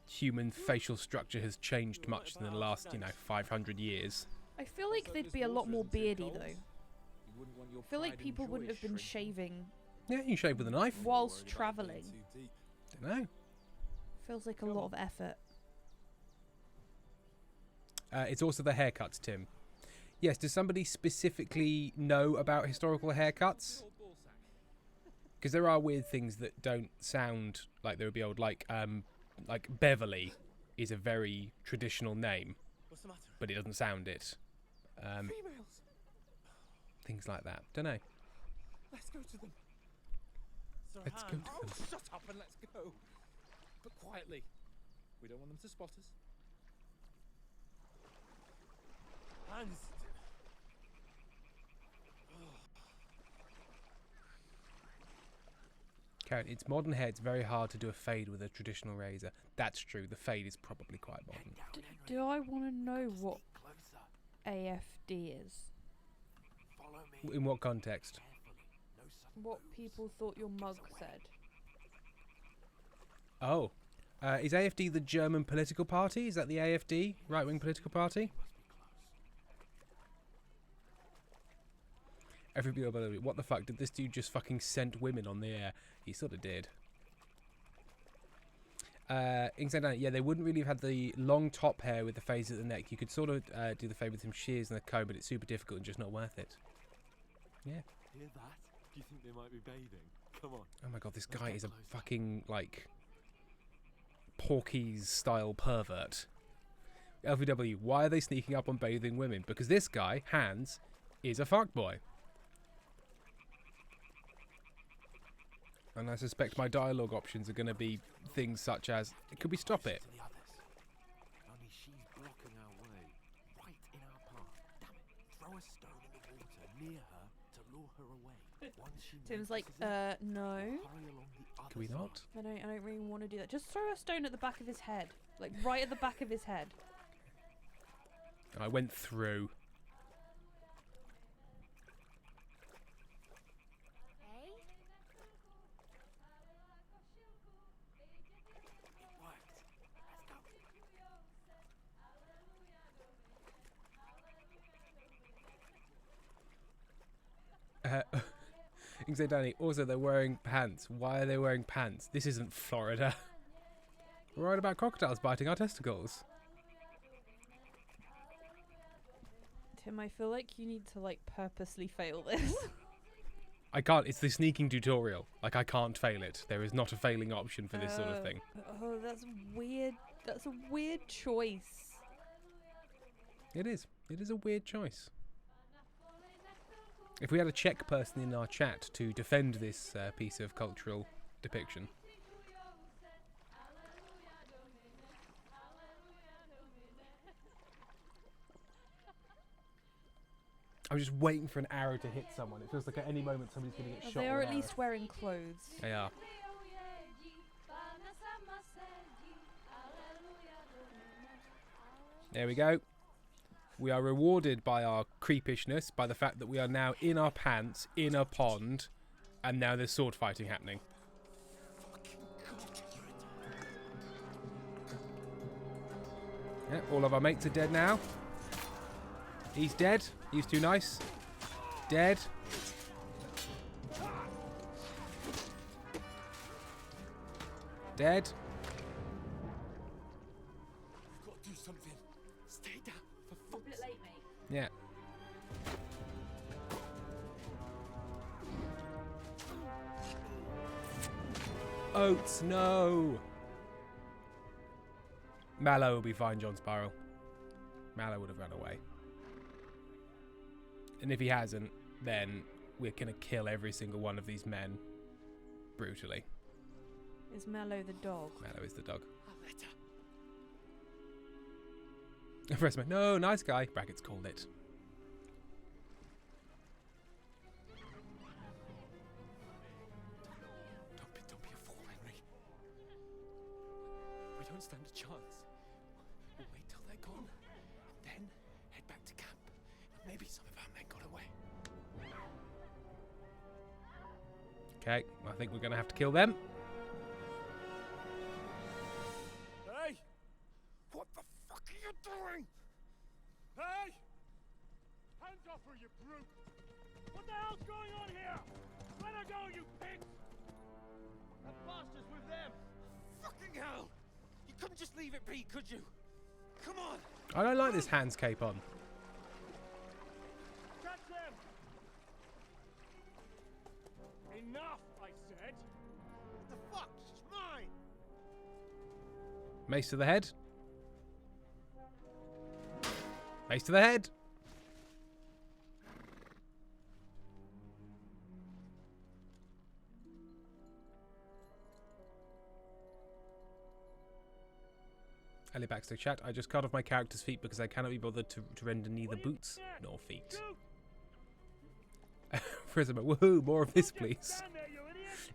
human facial structure has changed much in the last, 500 years. I feel like they'd be a lot more beardy though. I feel like people wouldn't have been shaving Yeah, you shave with a knife. whilst travelling. Don't know. Feels like a lot of effort. It's also the haircuts, Tim. Yes, does somebody specifically know about historical haircuts? Because there are weird things that don't sound like they would be old. Like Beverly is a very traditional name, but it doesn't sound it. Females. Things like that. Don't know. Let's go to them. Sir Let's go Hans. to Oh, them. shut up and let's go. But quietly. We don't want them to spot us. Hans! Karen, it's modern hair. It's very hard to do a fade with a traditional razor. That's true. The fade is probably quite modern. Do I want to know what AFD is? In what context? What people thought your mug said? Oh. Is AFD the German political party? Is that the AFD? Right-wing political party? Everybody, what the fuck? Did this dude just fucking scent women on the air? He sort of did. Yeah, they wouldn't really have had the long top hair with the phase at the neck. You could sort of do the fade with some shears and a comb, but it's super difficult and just not worth it. Yeah. Hear that? Do you think they might be bathing? Come on. Oh my god, this guy is a fucking, like, Porky's-style pervert. LVW, why are they sneaking up on bathing women? Because this guy, Hans, is a fuckboy. And I suspect my dialogue options are going to be things such as, could we stop it? Only she's blocking our way, right in our path. Damn it! Throw a stone in the water near her to lure her away. Once she Tim's like, notices it, no. hurry along the other Can we not? I don't really want to do that. Just throw a stone at the back of his head. Like, right at the back of his head. I went through. You can say, Danny, also they're wearing pants. Why are they wearing pants? This isn't Florida. We're right about crocodiles biting our testicles. Tim, I feel like you need to like purposely fail this. I can't. It's the sneaking tutorial. Like, I can't fail it. There is not a failing option for this sort of thing. Oh, that's weird. That's a weird choice. It is. It is a weird choice. If we had a Czech person in our chat to defend this piece of cultural depiction. I'm just waiting for an arrow to hit someone. It feels like at any moment somebody's going to get shot. They are with at an least wearing clothes. They are. There we go. We are rewarded by our creepishness, by the fact that we are now in our pants, in a pond, and now there's sword fighting happening. Yeah, all of our mates are dead now. He's dead. He's too nice. Dead. Dead. We've got to do something. Stay down, for fuck's sake. A bit late, mate. Yeah. Oats, no. Mallow will be fine, John Sparrow. Mallow would have run away. And if he hasn't, then we're going to kill every single one of these men brutally. Is Mallow the dog? Mallow is the dog. Freshman, no, nice guy. Brackets called it. Don't be a fool, Henry. We don't stand a chance. We'll wait till they're gone, and then head back to camp. Maybe some of our men got away. Okay, I think we're going to have to kill them. Hey! What the fuck are you doing? Hey! Hands off her, you brute! What the hell's going on here? Let her go, you pigs! That bastard's with them! Fucking hell! You couldn't just leave it be, could you? Come on! I don't like this hands cape on. Catch them! Enough, I said! What the fuck? She's mine! Mace to the head. Mace to the head. Ellie Baxter chat. I just cut off my character's feet because I cannot be bothered to render neither boots nor feet. Prisma, woohoo, more of this please.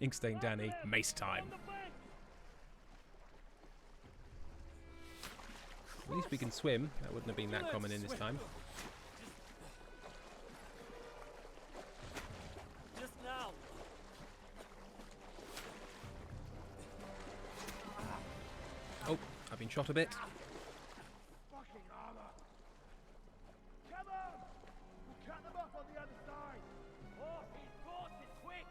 Inkstain Danny, mace time. At least we can swim. That wouldn't have been that common in this time. Just now! Oh, I've been shot a bit. Fucking armor! Come on! We'll cut them off on the other side! Horses, quick!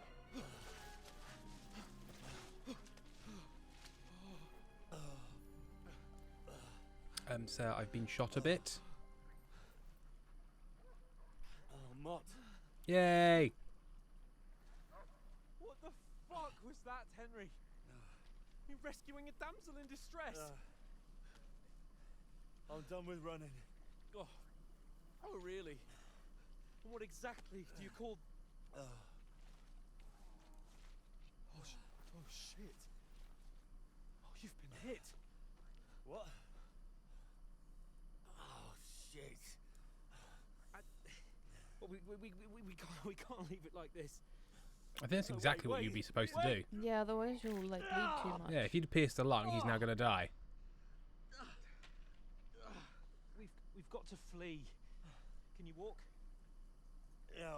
So I've been shot a bit. Oh, Mott. Yay! What the fuck was that, Henry? You rescuing a damsel in distress? I'm done with running. Oh, really? And what exactly do you call... Oh, shit. Oh, you've been hit. What? Oh, shit. Well, we can't leave it like this. I think that's exactly what you'd be supposed to do. Yeah, otherwise you'll like bleed too much. Yeah, if you'd pierced a lung, he's now going to die. We've got to flee. Can you walk? Yeah,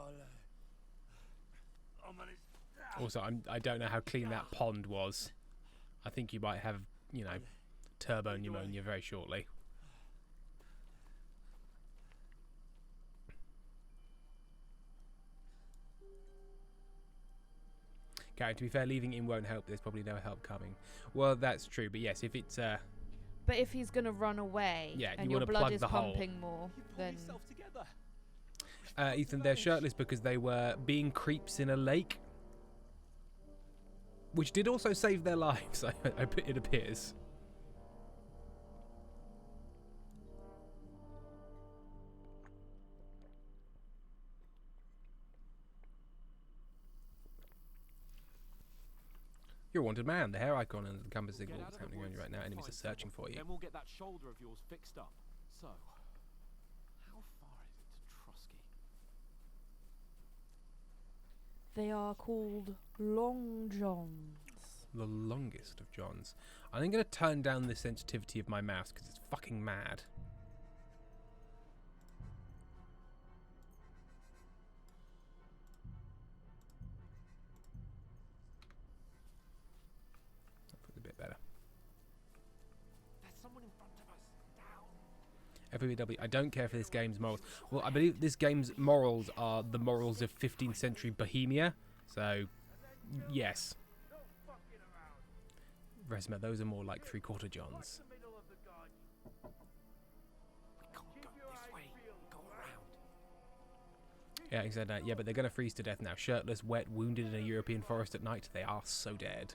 I'll manage. Also, I don't know how clean that pond was. I think you might have, you know, turbo pneumonia very shortly. Okay, to be fair, leaving in won't help. There's probably no help coming. Well, that's true. But yes, if it's... But if he's going to run away yeah, and you your want to blood plug is the hole. pumping more, then... Ethan, they're shirtless because they were being creeps in a lake. Which did also save their lives, it appears. You're a wanted man. The hair icon and the compass signal is happening on you right now. Enemies are searching for you. Then we'll get that shoulder of yours fixed up. So, how far is it to Trusky? They are called Long Johns. The longest of Johns. I'm going to turn down the sensitivity of my mouse because it's fucking mad. A bit better. There's someone in front of us. Down. FBW, I don't care for this game's morals. Well, I believe this game's morals are the morals of 15th century Bohemia. So, yes. Resma, those are more like three-quarter Johns. We can't go this way. Go around. Yeah, exactly. Yeah, but they're going to freeze to death now. Shirtless, wet, wounded in a European forest at night. They are so dead.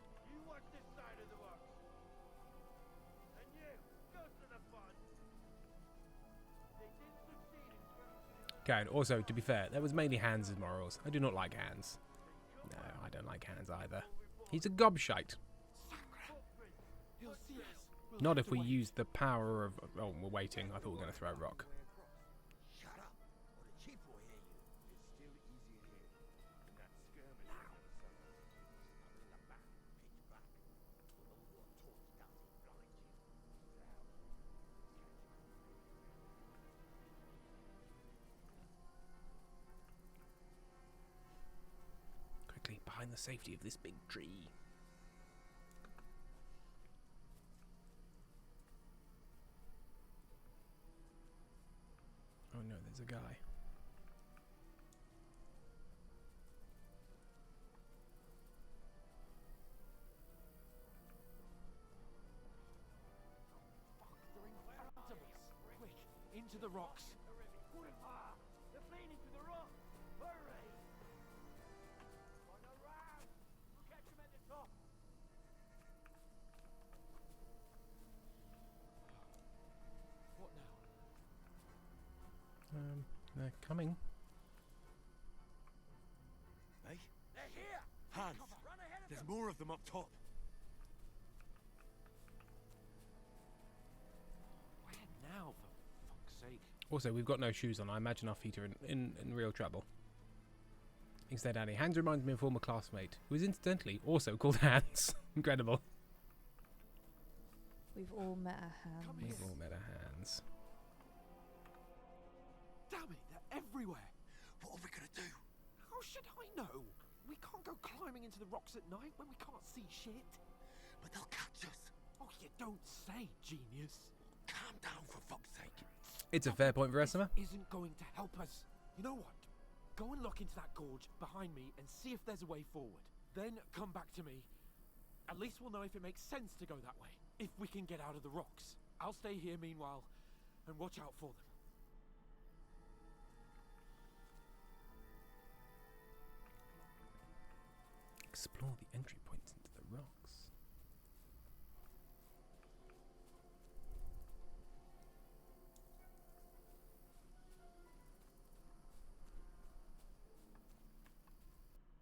Okay, and also, to be fair, that was mainly Hans' morals. I do not like Hans. No, I don't like Hans either. He's a gobshite. Not if we use the power of... Oh, we're waiting. I thought we were going to throw a rock. Shut up, or the chief will hear you. It's still easier here. In that skirmish up in the back, pitch back. With all your talk stuff blind you. Quickly, behind the safety of this big tree. Oh no, there's a guy. They're in front of us. Quick, into the rocks. They're fleeing into the rocks. Hurry! Run around. We'll catch them at the top. What now? They're coming. Hey? They're here! Hans! Run ahead of There's them! more of them up top. Where now, for fuck's sake? Also, we've got no shoes on. I imagine our feet are in real trouble. Instead, Annie. Hans reminds me of a former classmate, who is incidentally also called Hans. Incredible. We've all met a Hans. We've all met a Hans. Damn it, they're everywhere! What are we gonna do? How should I know? We can't go climbing into the rocks at night when we can't see shit. But they'll catch us. Oh, you don't say, genius. Calm down, for fuck's sake. It's a fair point, Verissima. Isn't going to help us. You know what? Go and look into that gorge behind me and see if there's a way forward. Then come back to me. At least we'll know if it makes sense to go that way. If we can get out of the rocks. I'll stay here meanwhile and watch out for them. Explore the entry points into the rocks.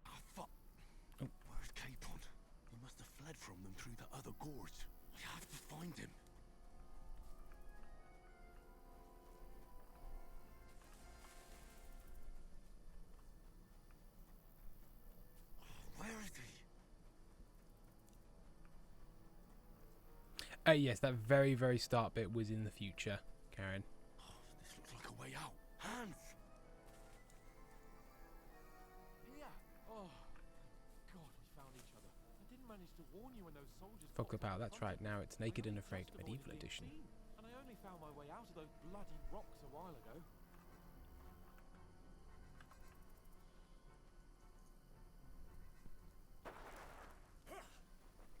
Ah, fuck. Oh. Where's Capon? He must have fled from them through the other gorge. We have to find him. Where is he? Yes, that very, very start bit was in the future, Karen. Oh, this looks like a way out. Hans! Yeah. Oh, God, we found each other. I didn't manage to warn you when those soldiers... Fog the Power, that's right, now it's Naked and Afraid, Medieval Edition. And I only found my way out of those bloody rocks a while ago.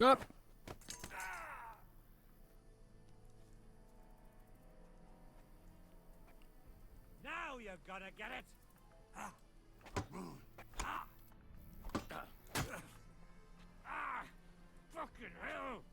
Up. Now you're gonna get it! Fucking hell!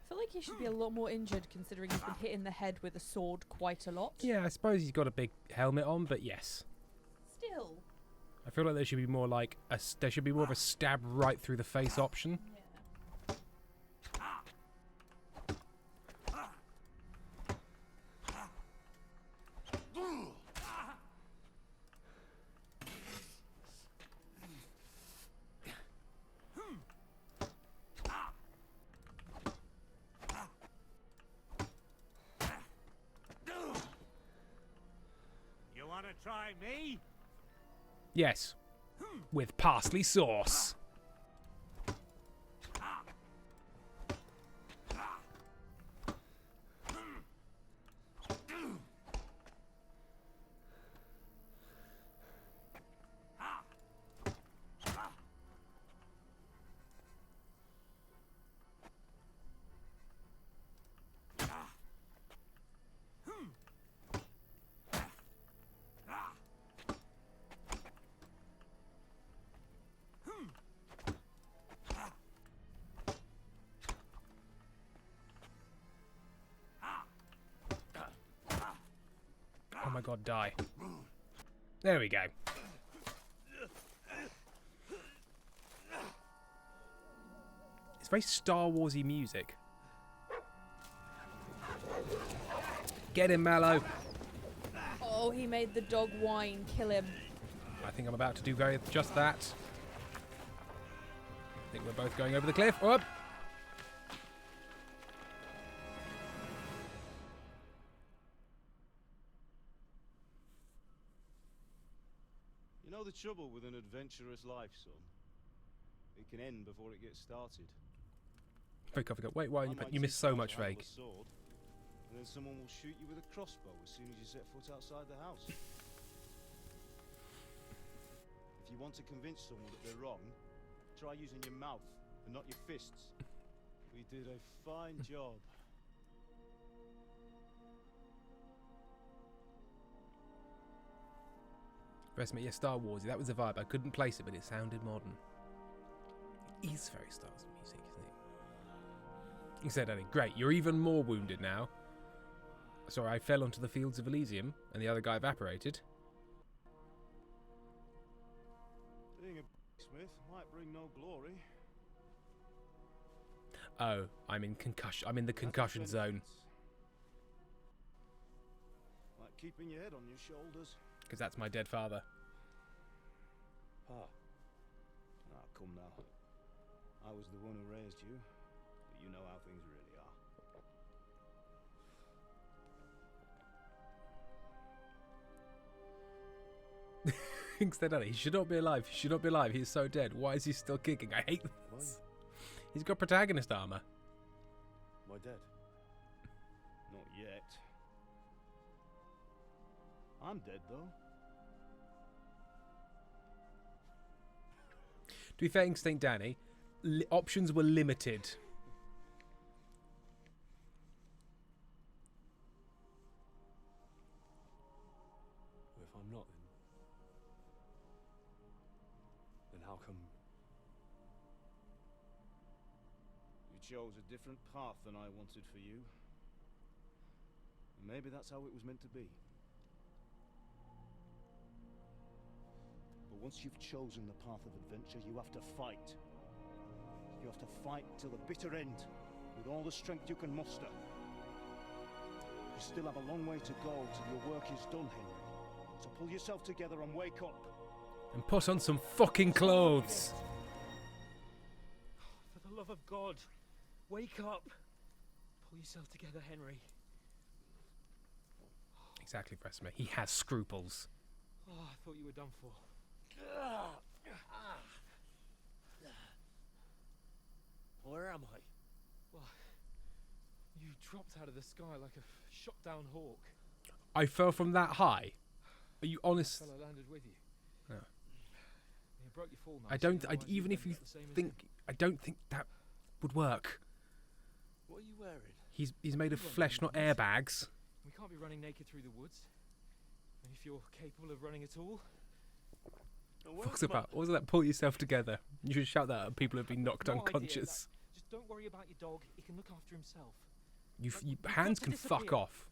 I feel like he should be a lot more injured considering he's been hit in the head with a sword quite a lot. Yeah, I suppose he's got a big helmet on, but yes. Still. I feel like there should be more like there should be more of a stab right through the face option. You wanna try me? Yes. With parsley sauce. Oh my god, die. There we go. It's very Star Warsy music. Get him, Mallow. Oh, he made the dog whine. Kill him. I think I'm about to do just that. I think we're both going over the cliff. Up. You know the trouble with an adventurous life, son? It can end before it gets started. Fake, I forgot. Wait, why? You missed so much, Fake. Sword, and then someone will shoot you with a crossbow as soon as you set foot outside the house. If you want to convince someone that they're wrong, try using your mouth and not your fists. We did a fine job. Rest me, yeah, Star Warsy. That was the vibe. I couldn't place it, but it sounded modern. It is very Star Wars music, isn't it? He said, Eddie, great, you're even more wounded now. Sorry, I fell onto the fields of Elysium, and the other guy evaporated. Being a smith might bring no glory. Oh, I'm in concussion. I'm in the concussion zone. Like keeping your head on your shoulders. Because that's my dead father. Ah. Ah, come now. I was the one who raised you, but you know how things really are. Instead, he should not be alive. He should not be alive. He is so dead. Why is he still kicking? I hate this. He's got protagonist armor. Why dead? Not yet. I'm dead, though. To be fair, Instinct Danny, options were limited. If I'm not, then how come you chose a different path than I wanted for you? And maybe that's how it was meant to be. But once you've chosen the path of adventure, you have to fight. You have to fight till the bitter end, with all the strength you can muster. You still have a long way to go till your work is done, Henry. So pull yourself together and wake up. And put on some fucking clothes. For the love of God, wake up. Pull yourself together, Henry. Exactly, Presmer. He has scruples. Oh, I thought you were done for. Where am I? Well, you dropped out of the sky like a shot-down hawk. I fell from that high. Are you honest? Fellow landed with you. No. You broke your fall. I don't. Even if you think, I don't think that would work. What are you wearing? He's made of flesh, not airbags. We can't be running naked through the woods. And if you're capable of running at all. What's about? What was that? Pull yourself together. You should shout that at people who've been knocked unconscious. Just don't worry about your dog. He can look after himself. Hands can fuck off.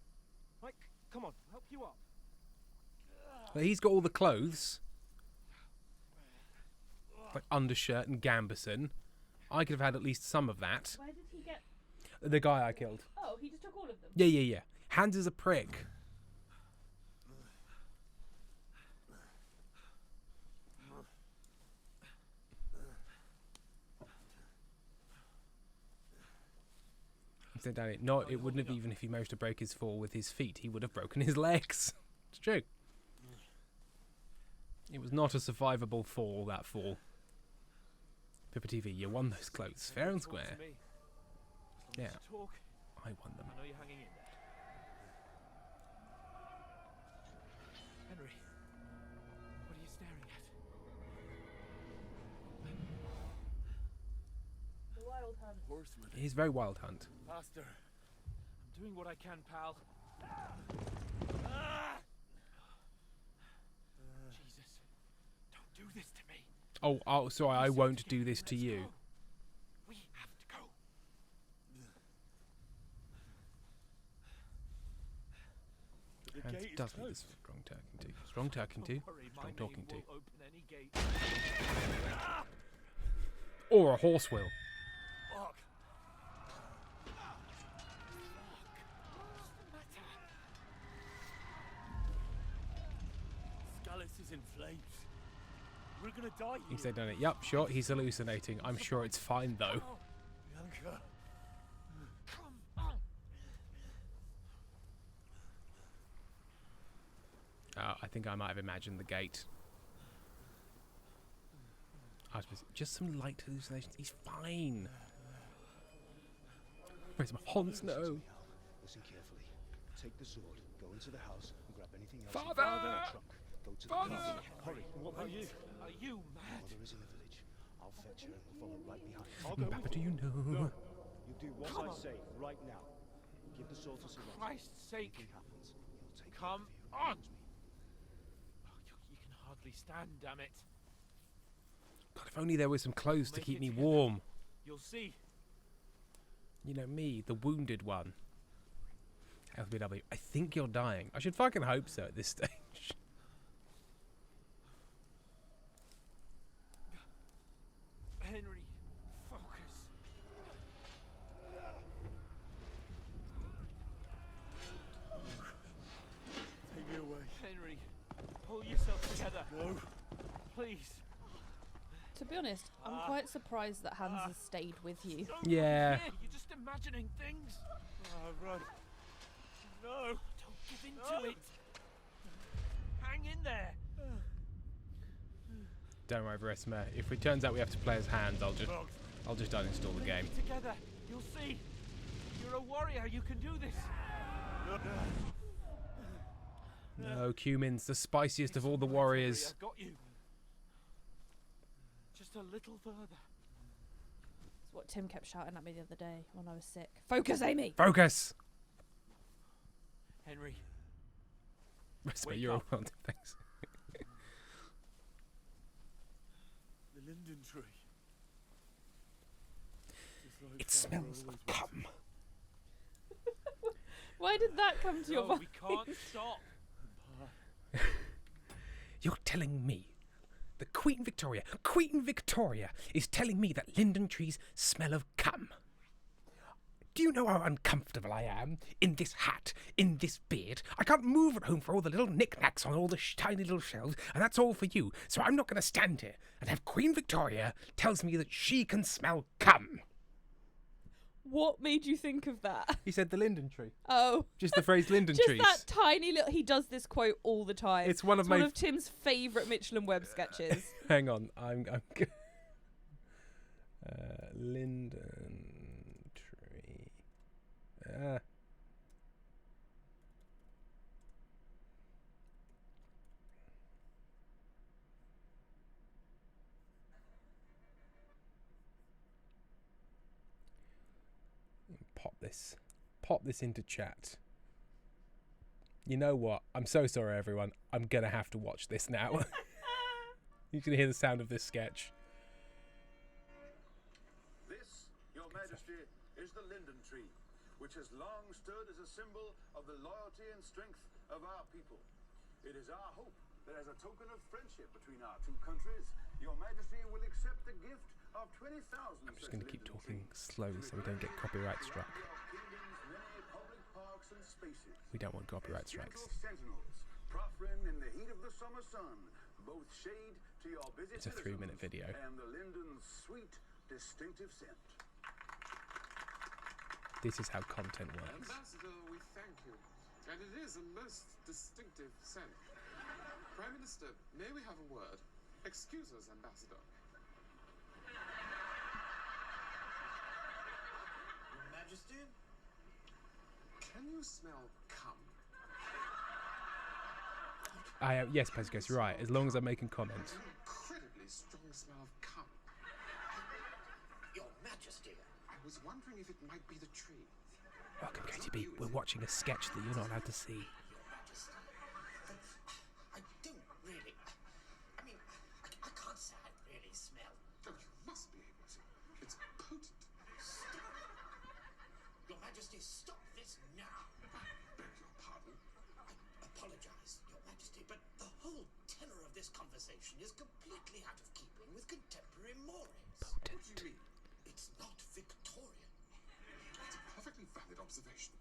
Right, come on, help you up. Well, he's got all the clothes, like undershirt and gambeson. I could have had at least some of that. Where did he get? The guy I killed. Oh, he just took all of them. Yeah. Hans is a prick. Said Danny, no, it wouldn't have even if he managed to break his fall with his feet. He would have broken his legs. It's true. It was not a survivable fall, that fall. Pippa TV, you won those clothes, fair and square. Yeah, I won them. I know you're hanging in there. Henry, what are you staring at? The Wild Hunt. Horseman. He's very Wild Hunt. Faster. I'm doing what I can, pal. Jesus, don't do this to me. Oh, sorry, I won't do this to you. We have to go. Hans does need this strong talking to. Strong talking to. Strong talking to. Or a horse will. Fuck. Scallis is in flames. We're gonna die here. He said, done it. Yep, sure, he's hallucinating. I'm sure it's fine, though. Bianca. Come on. I think I might have imagined the gate. I was just some light hallucinations. He's fine. Where's my Hans? No. Listen carefully. Take the sword, go into the house, and grab anything else. Father! In the trunk. Go to the castle. Hurry. What about you? Are you mad? Mother is in the village. I'll fetch her and we'll follow right behind. Papa, do you know? No. You do what I say right now. Give the sword to Sir For Christ's sake. Anything happens, he'll take Come care of on. You can hardly stand, damn it. God, if only there were some clothes to Make keep it me together. warm. You'll see. You know me, the wounded one. LBW, I think you're dying. I should fucking hope so at this stage. Henry, focus. Take me away. Henry, pull yourself together. No. Please. To be honest, I'm quite surprised that Hans has stayed with you. Yeah. You're just imagining things. Run. No. Don't give in to it. Hang in there. Don't worry, Veresma. If it turns out we have to play as Hans, I'll just uninstall the game. Together, you'll see. You're a warrior. You can do this. No, Cumin's the spiciest of all the warriors. I've got you. Just a little further. It's what Tim kept shouting at me the other day when I was sick. Focus, Amy! Focus! Henry. Veresma, you're all on. Thanks. The linden tree. It smells of cum. Why did that come to your mind? We can't stop. You're telling me the Queen Victoria is telling me that linden trees smell of cum. Do you know how uncomfortable I am? In this hat, in this beard. I can't move at home for all the little knickknacks on all the tiny little shelves, and that's all for you. So I'm not going to stand here and have Queen Victoria tells me that she can smell cum. What made you think of that? He said the linden tree. Oh. Just the phrase linden Just trees. that tiny little... He does this quote all the time. It's one of one of Tim's favourite Mitchell and Webb sketches. Hang on. I'm linden tree. Pop this into chat. You know what? I'm so sorry, everyone. I'm gonna have to watch this now. You can hear the sound of this sketch. This, Your Majesty, is the linden tree, which has long stood as a symbol of the loyalty and strength of our people. It is our hope that as a token of friendship between our two countries, Your Majesty will accept the gift of 20,000. I'm just going to keep talking slowly so we don't get copyright struck. We don't want copyright strikes. It's a 3-minute video. And the linden's sweet, distinctive scent. This is how content works. Ambassador, we thank you. And it is a most distinctive scent. Prime Minister, may we have a word? Excuse us, Ambassador. Your Majesty? Can you smell cum? Yes, Pescos, you're right. As long as I'm making comments. An incredibly strong smell of cum. Your Majesty. I was wondering if it might be the tree. Welcome, KTB. We're watching a sketch that you're not allowed to see. Your Majesty. I don't really... I mean, I can't say I really smell. Oh, you must be able to. It's potent. Stop. Your Majesty, stop this now. I beg your pardon. I apologize, Your Majesty, but the whole tenor of this conversation is completely out of keeping with contemporary mores. Potent. What do you mean? It's not Victorian. That's a perfectly valid observation.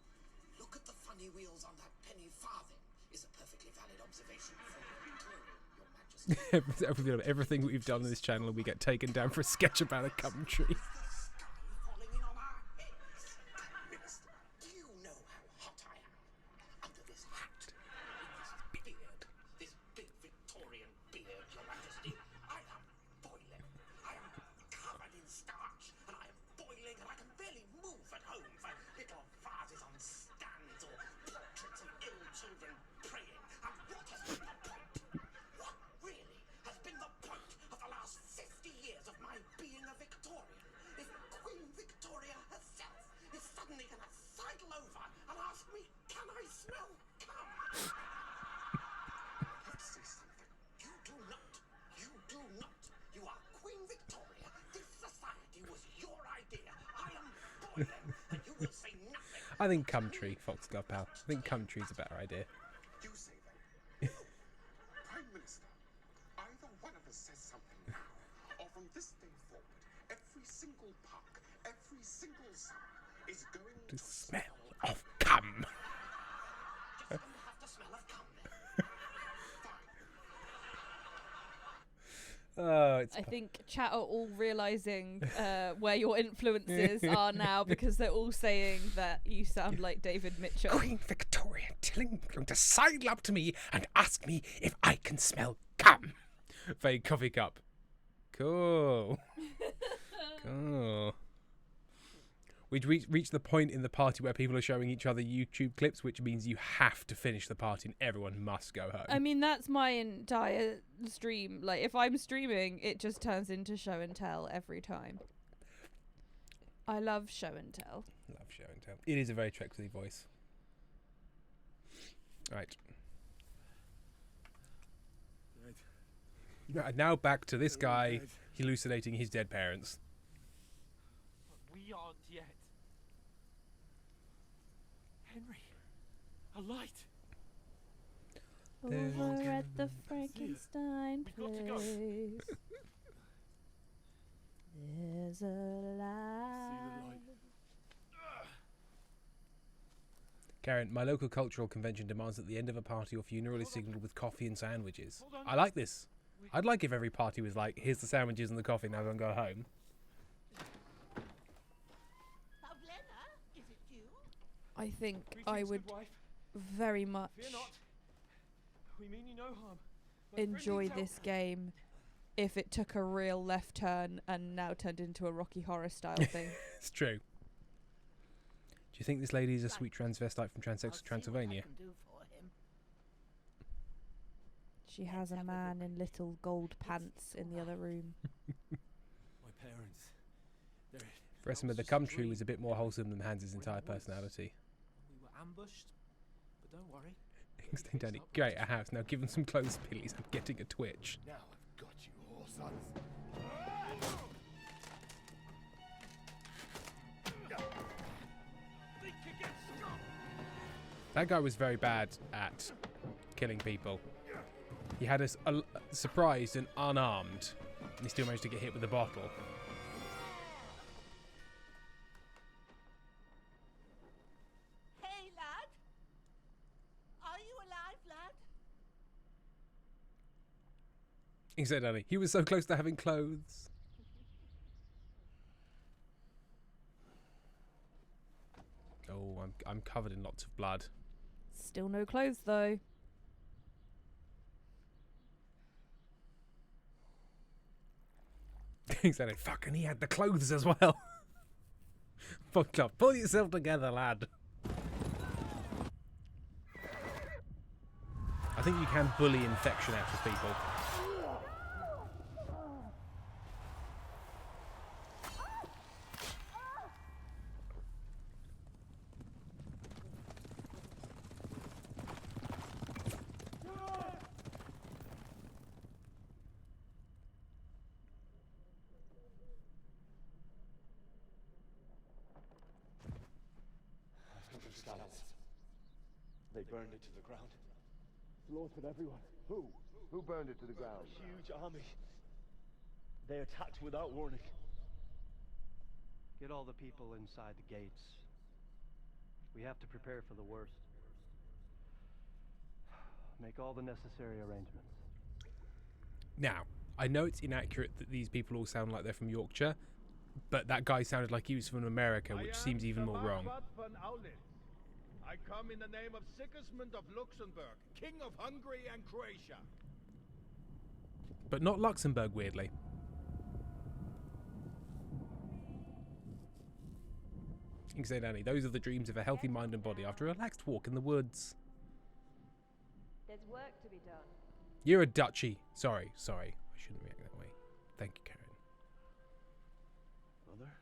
Look at the funny wheels on that penny farthing. Is a perfectly valid observation for Victorian, Your Majesty. Everything we've done on this channel, we get taken down for a sketch about a cum tree. Falling in on our heads. Minister, do you know how hot I am under this hat, with this beard, this big Victorian beard, Your Majesty? I am boiling. I am covered in starch, and I am boiling, and I can barely move at home for little vases on stands or portraits of ill children praying. And what has been the point? What really has been the point of the last 50 years of my being a Victorian? If Queen Victoria herself is suddenly going to sidle over and ask me, can I smell cum? I have to say something. You do not. You do not. You are Queen Victoria. This society was your idea. I am boiling, and you will say nothing. I think cum tree, Foxglove pal. I think cum tree's a better idea. You say that. Prime Minister, either one of us says something now, or from this day forward, every single park, every single summer is going To smell of cum. Just going to have to smell of cum then. Oh, it's I think chat are all realising where your influences are now because they're all saying that you sound like David Mitchell. Queen Victoria telling them to sidle up to me and ask me if I can smell cum. fake coffee cup. Cool. Cool. We'd reached the point in the party where people are showing each other YouTube clips, which means you have to finish the party and everyone must go home. I mean, that's my entire stream. Like, if I'm streaming, it just turns into show and tell every time. I love show and tell. Love show and tell. It is a very Trexley voice. Right. Now back to this guy hallucinating his dead parents. We aren't yet. Henry, a light. Over at the Frankenstein place. There's a light. Karen, my local cultural convention demands that the end of a party or funeral is signalled with coffee and sandwiches. I like this. I'd like if every party was like, here's the sandwiches and the coffee, now everyone go home. I think I would very much We mean you no harm. enjoy this game if it took a real left turn and now turned into a Rocky Horror style thing. It's true. Do you think this lady is a sweet transvestite from Transylvania? She has a man in little gold pants in the other room. My parents. Vesemir the Cumtree was a bit more wholesome than Hans's entire personality. We were ambushed, but don't worry. Kingston Danny, great, a house. Now give him some clothes, please. I'm getting a twitch. Now I've got you, whore sons. That guy was very bad at killing people. He had us surprised and unarmed, and he still managed to get hit with a bottle. Hey, lad. Are you alive, lad? He said, Danny, he was so close to having clothes. Oh, I'm covered in lots of blood. Still no clothes though. He said, fuck, and he had the clothes as well. Fuck up, pull yourself together, lad. I think you can bully infection out of people. They burned it to the ground. Slaughtered everyone. Who? Who burned it to the ground? A huge army. They attacked without warning. Get all the people inside the gates. We have to prepare for the worst. Make all the necessary arrangements. Now, I know it's inaccurate that these people all sound like they're from Yorkshire, but that guy sounded like he was from America, which seems even more wrong. I come in the name of Sigismund of Luxembourg, King of Hungary and Croatia. But not Luxembourg, weirdly. You can say, Danny, those are the dreams of a healthy mind and body after a relaxed walk in the woods. There's work to be done. You're a duchy. Sorry. I shouldn't react that way. Thank you, Karen. Mother?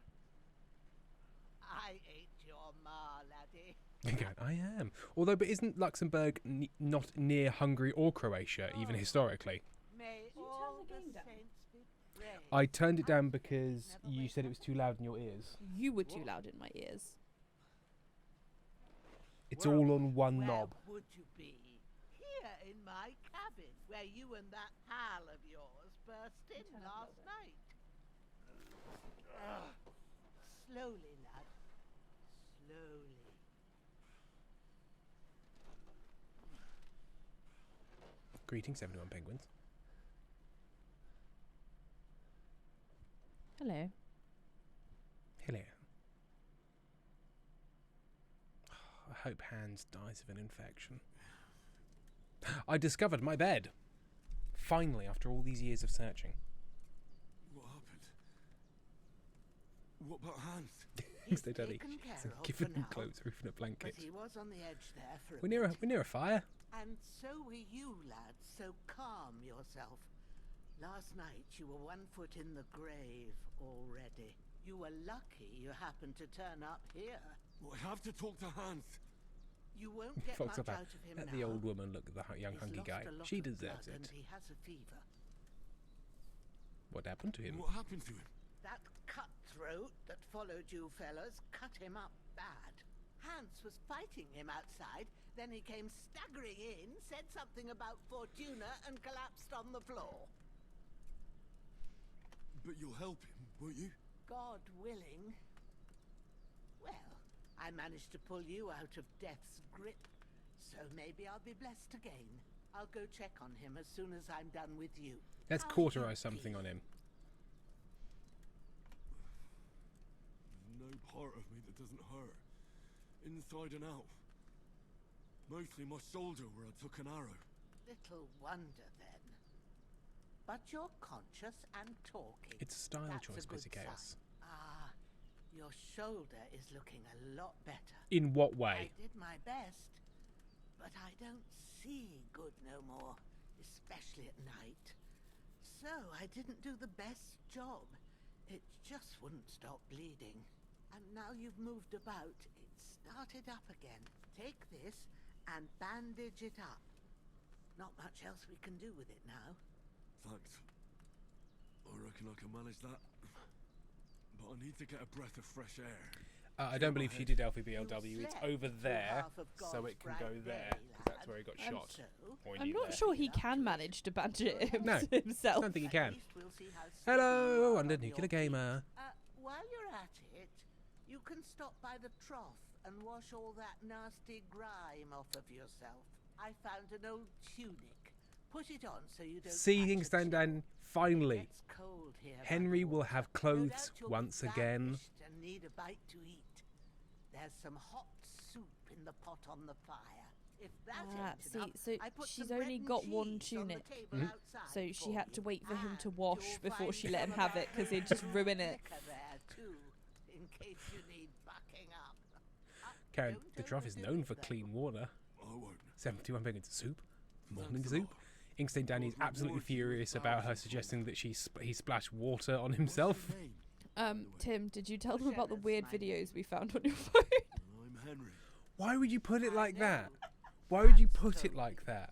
I ain't your ma, laddie. Again, I am. Although, but isn't Luxembourg not near Hungary or Croatia, even historically? May you all turn the game the down? saints be praised. I turned it down because you said it was too loud in your ears. You were too loud in my ears. It's all on one Where knob. would you be? Here in my cabin, where you and that pal of yours burst in last night. Slowly, lad. Slowly. Greetings, 71 penguins. Hello. Hello. I hope Hans dies of an infection. I discovered my bed. Finally, after all these years of searching. What happened? What about Hans? He's They don't taken care of give for him now, clothes or even a blanket. but he was on the edge there for a We're near a fire. And so were you, lad, so calm yourself. Last night you were 1 foot in the grave already. You were lucky you happened to turn up here. Well, I have to talk to Hans. You won't get Folks much up out of him Let now. the old woman look at the young He's hungry lost guy. a lot She of deserves blood it. And he has a fever. What happened to him? What happened to him? That cutthroat that followed you fellas cut him up bad. Hans was fighting him outside, then he came staggering in, said something about Fortuna and collapsed on the floor. But you'll help him, won't you? God willing. Well, I managed to pull you out of death's grip, so maybe I'll be blessed again. I'll go check on him as soon as I'm done with you. Let's cauterize something on him. No part of me that doesn't hurt. Inside and out. Mostly my shoulder where I took an arrow. Little wonder then. But you're conscious and talking. It's a style That's choice, a good Mr. Chaos. sign. Ah, your shoulder is looking a lot better. In what way? I did my best, but I don't see good no more, especially at night. So I didn't do the best job. It just wouldn't stop bleeding. And now you've moved about, it started up again. Take this and bandage it up. Not much else we can do with it now. Thanks. I reckon I can manage that. But I need to get a breath of fresh air. I don't believe she did Alfie BLW. It's over there, so it can go there, because that's where he got shot. I'm not sure he can manage to bandage it No, himself. I don't think he can. Hello, I'm the Nuclear Gamer. While you're at it, you can stop by the trough and wash all that nasty grime off of yourself. I found an old tunic. Put it on so you don't. Seeing Standan, finally, It's cold here. Henry will have clothes once again. And need a bite to eat. There's some hot soup in the pot on the fire. If that ain't See, enough, so I put she's some bread only and got one cheese on the tunic, table outside so she for had to you. wait for him to And wash you'll before find she let him some have of it, that because he'd just ruin it. liquor there too, in case you need bucking up. Karen, the trough is known for clean water. 71 penny soup, morning soup. Inkstein Danny's absolutely furious about her suggesting that he splashed water on himself. Tim, did you tell them about the weird videos we found on your phone? I'm Henry. Why would you put it like that? Why would you put it like that?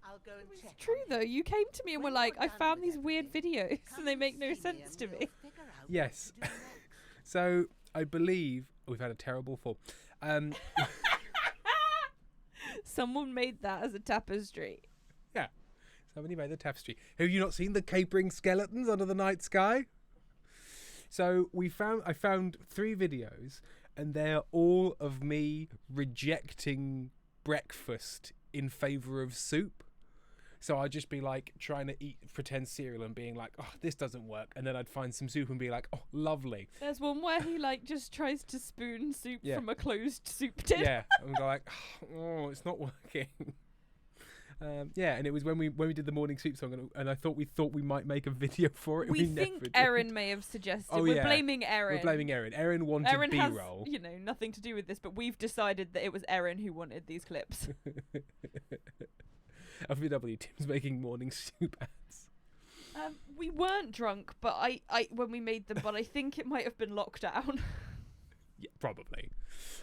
I'll go and check. True though, you came to me and were like, I found these weird videos and they make no sense to me. Yes. So I believe we've had a terrible fall. Someone made that as a tapestry. Yeah. Somebody made the tapestry. Have you not seen the capering skeletons under the night sky? So I found 3 videos, and they're all of me rejecting breakfast in favour of soup. So I'd just be like trying to eat pretend cereal and being like, oh, this doesn't work. And then I'd find some soup and be like, oh, lovely. There's one where he like just tries to spoon soup Yeah. from a closed soup tin. Yeah. And go like, oh, it's not working. Yeah, and it was when we did the morning soup song, and I thought we might make a video for it. We never think did. Erin may have suggested. Oh, We're yeah. blaming Erin. We're blaming Erin. Erin wanted Erin has, B-roll. nothing to do with this, but we've decided that it was Erin who wanted these clips. FVW, Tim's making morning soup ads. We weren't drunk, but I when we made them, but I think it might have been lockdown. Yeah, probably.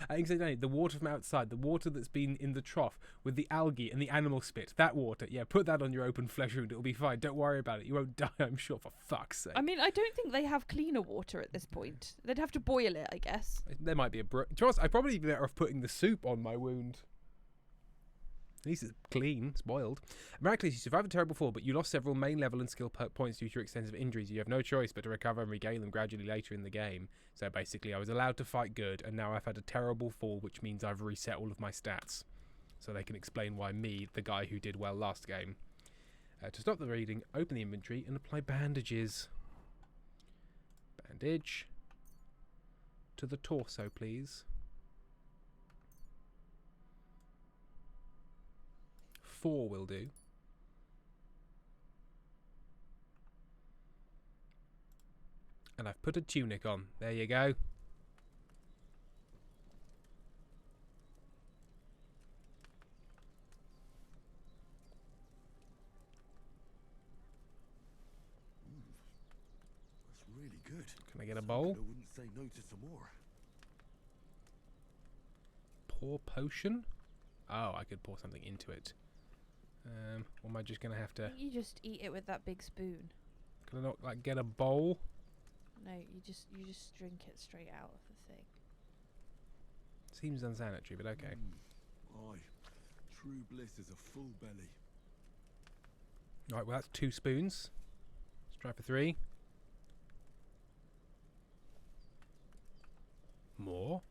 The water from outside, the water that's been in the trough with the algae and the animal spit, that water, yeah, put that on your open flesh wound. It'll be fine. Don't worry about it. You won't die, I'm sure, for fuck's sake. I mean, I don't think they have cleaner water at this point. They'd have to boil it, I guess. There might be a... To be honest, I'd probably be better off putting the soup on my wound. At least it's clean. It's boiled. Miraculously, you survived a terrible fall, but you lost several main level and skill points due to your extensive injuries. You have no choice but to recover and regain them gradually later in the game. So basically, I was allowed to fight good, and now I've had a terrible fall, which means I've reset all of my stats. So they can explain why me, the guy who did well last game. To stop the reading, open the inventory and apply bandages. Bandage. To the torso, please. 4 will do. And I've put a tunic on. There you go. That's really good. Can I get a bowl? I wouldn't say no to some more. Pour potion? Oh, I could pour something into it. Or am I just going to have to... You just eat it with that big spoon. Can I not, like, get a bowl? No, you just drink it straight out of the thing. Seems unsanitary, but okay. Aye. True bliss is a full belly. Right, well, that's 2 spoons. Let's try for 3. More.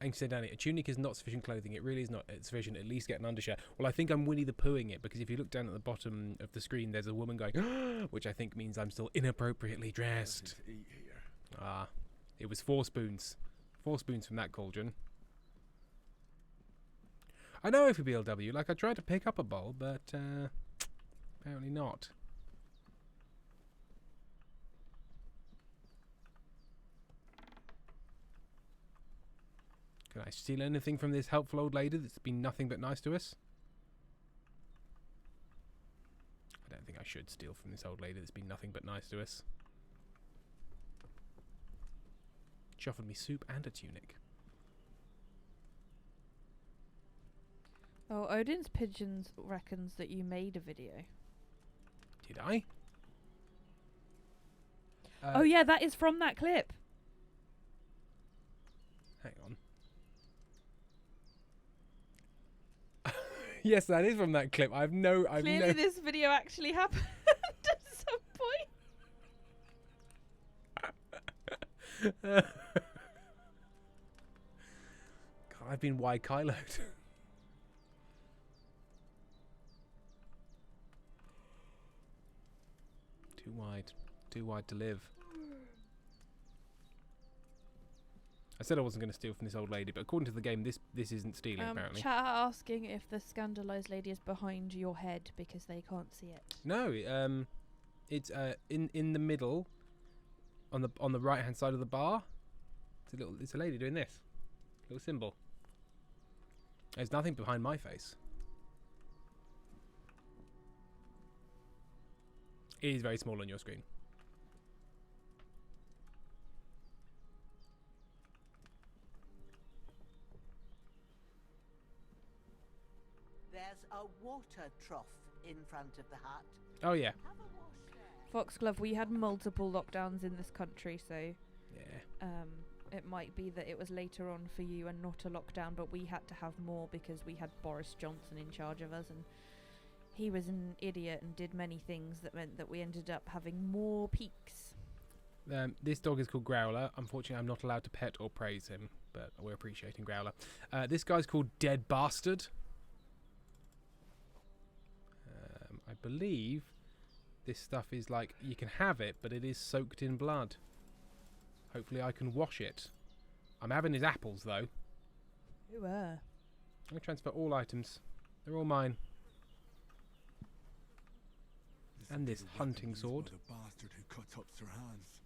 And said, Danny, a tunic is not sufficient clothing. It really is not sufficient. At least get an undershirt. Well, I think I'm Winnie the Poohing it, because if you look down at the bottom of the screen, there's a woman going, which I think means I'm still inappropriately dressed. Ah, it was 4 spoons. 4 spoons from that cauldron. I know if BLW, like I tried to pick up a bowl, but apparently not. Can I steal anything from this helpful old lady that's been nothing but nice to us? I don't think I should steal from this old lady that's been nothing but nice to us. She offered me soup and a tunic. Oh, Odin's Pigeons reckons that you made a video. Did I? Oh yeah, that is from that clip. Hang on. Yes, that is from that clip. Clearly this video actually happened at some point. God, I've been Kylo'd. Too wide to live. I said I wasn't going to steal from this old lady, but according to the game, this isn't stealing, apparently. Chat asking if the scandalised lady is behind your head because they can't see it. No, it's in the middle, on the right hand side of the bar. It's a lady doing this, little symbol. There's nothing behind my face. It is very small on your screen. There's a water trough in front of the hut. Oh yeah. Foxglove, we had multiple lockdowns in this country, so yeah. It might be that it was later on for you and not a lockdown, but we had to have more because we had Boris Johnson in charge of us, and he was an idiot and did many things that meant that we ended up having more peaks. This dog is called Growler. Unfortunately, I'm not allowed to pet or praise him, but we're appreciating Growler. This guy's called Dead Bastard. I believe this stuff is like, you can have it, but it is soaked in blood. Hopefully I can wash it. I'm having his apples, though. Who are? I'm going to transfer all items. They're all mine. And this hunting sword. The bastard who cut up Sir Hans.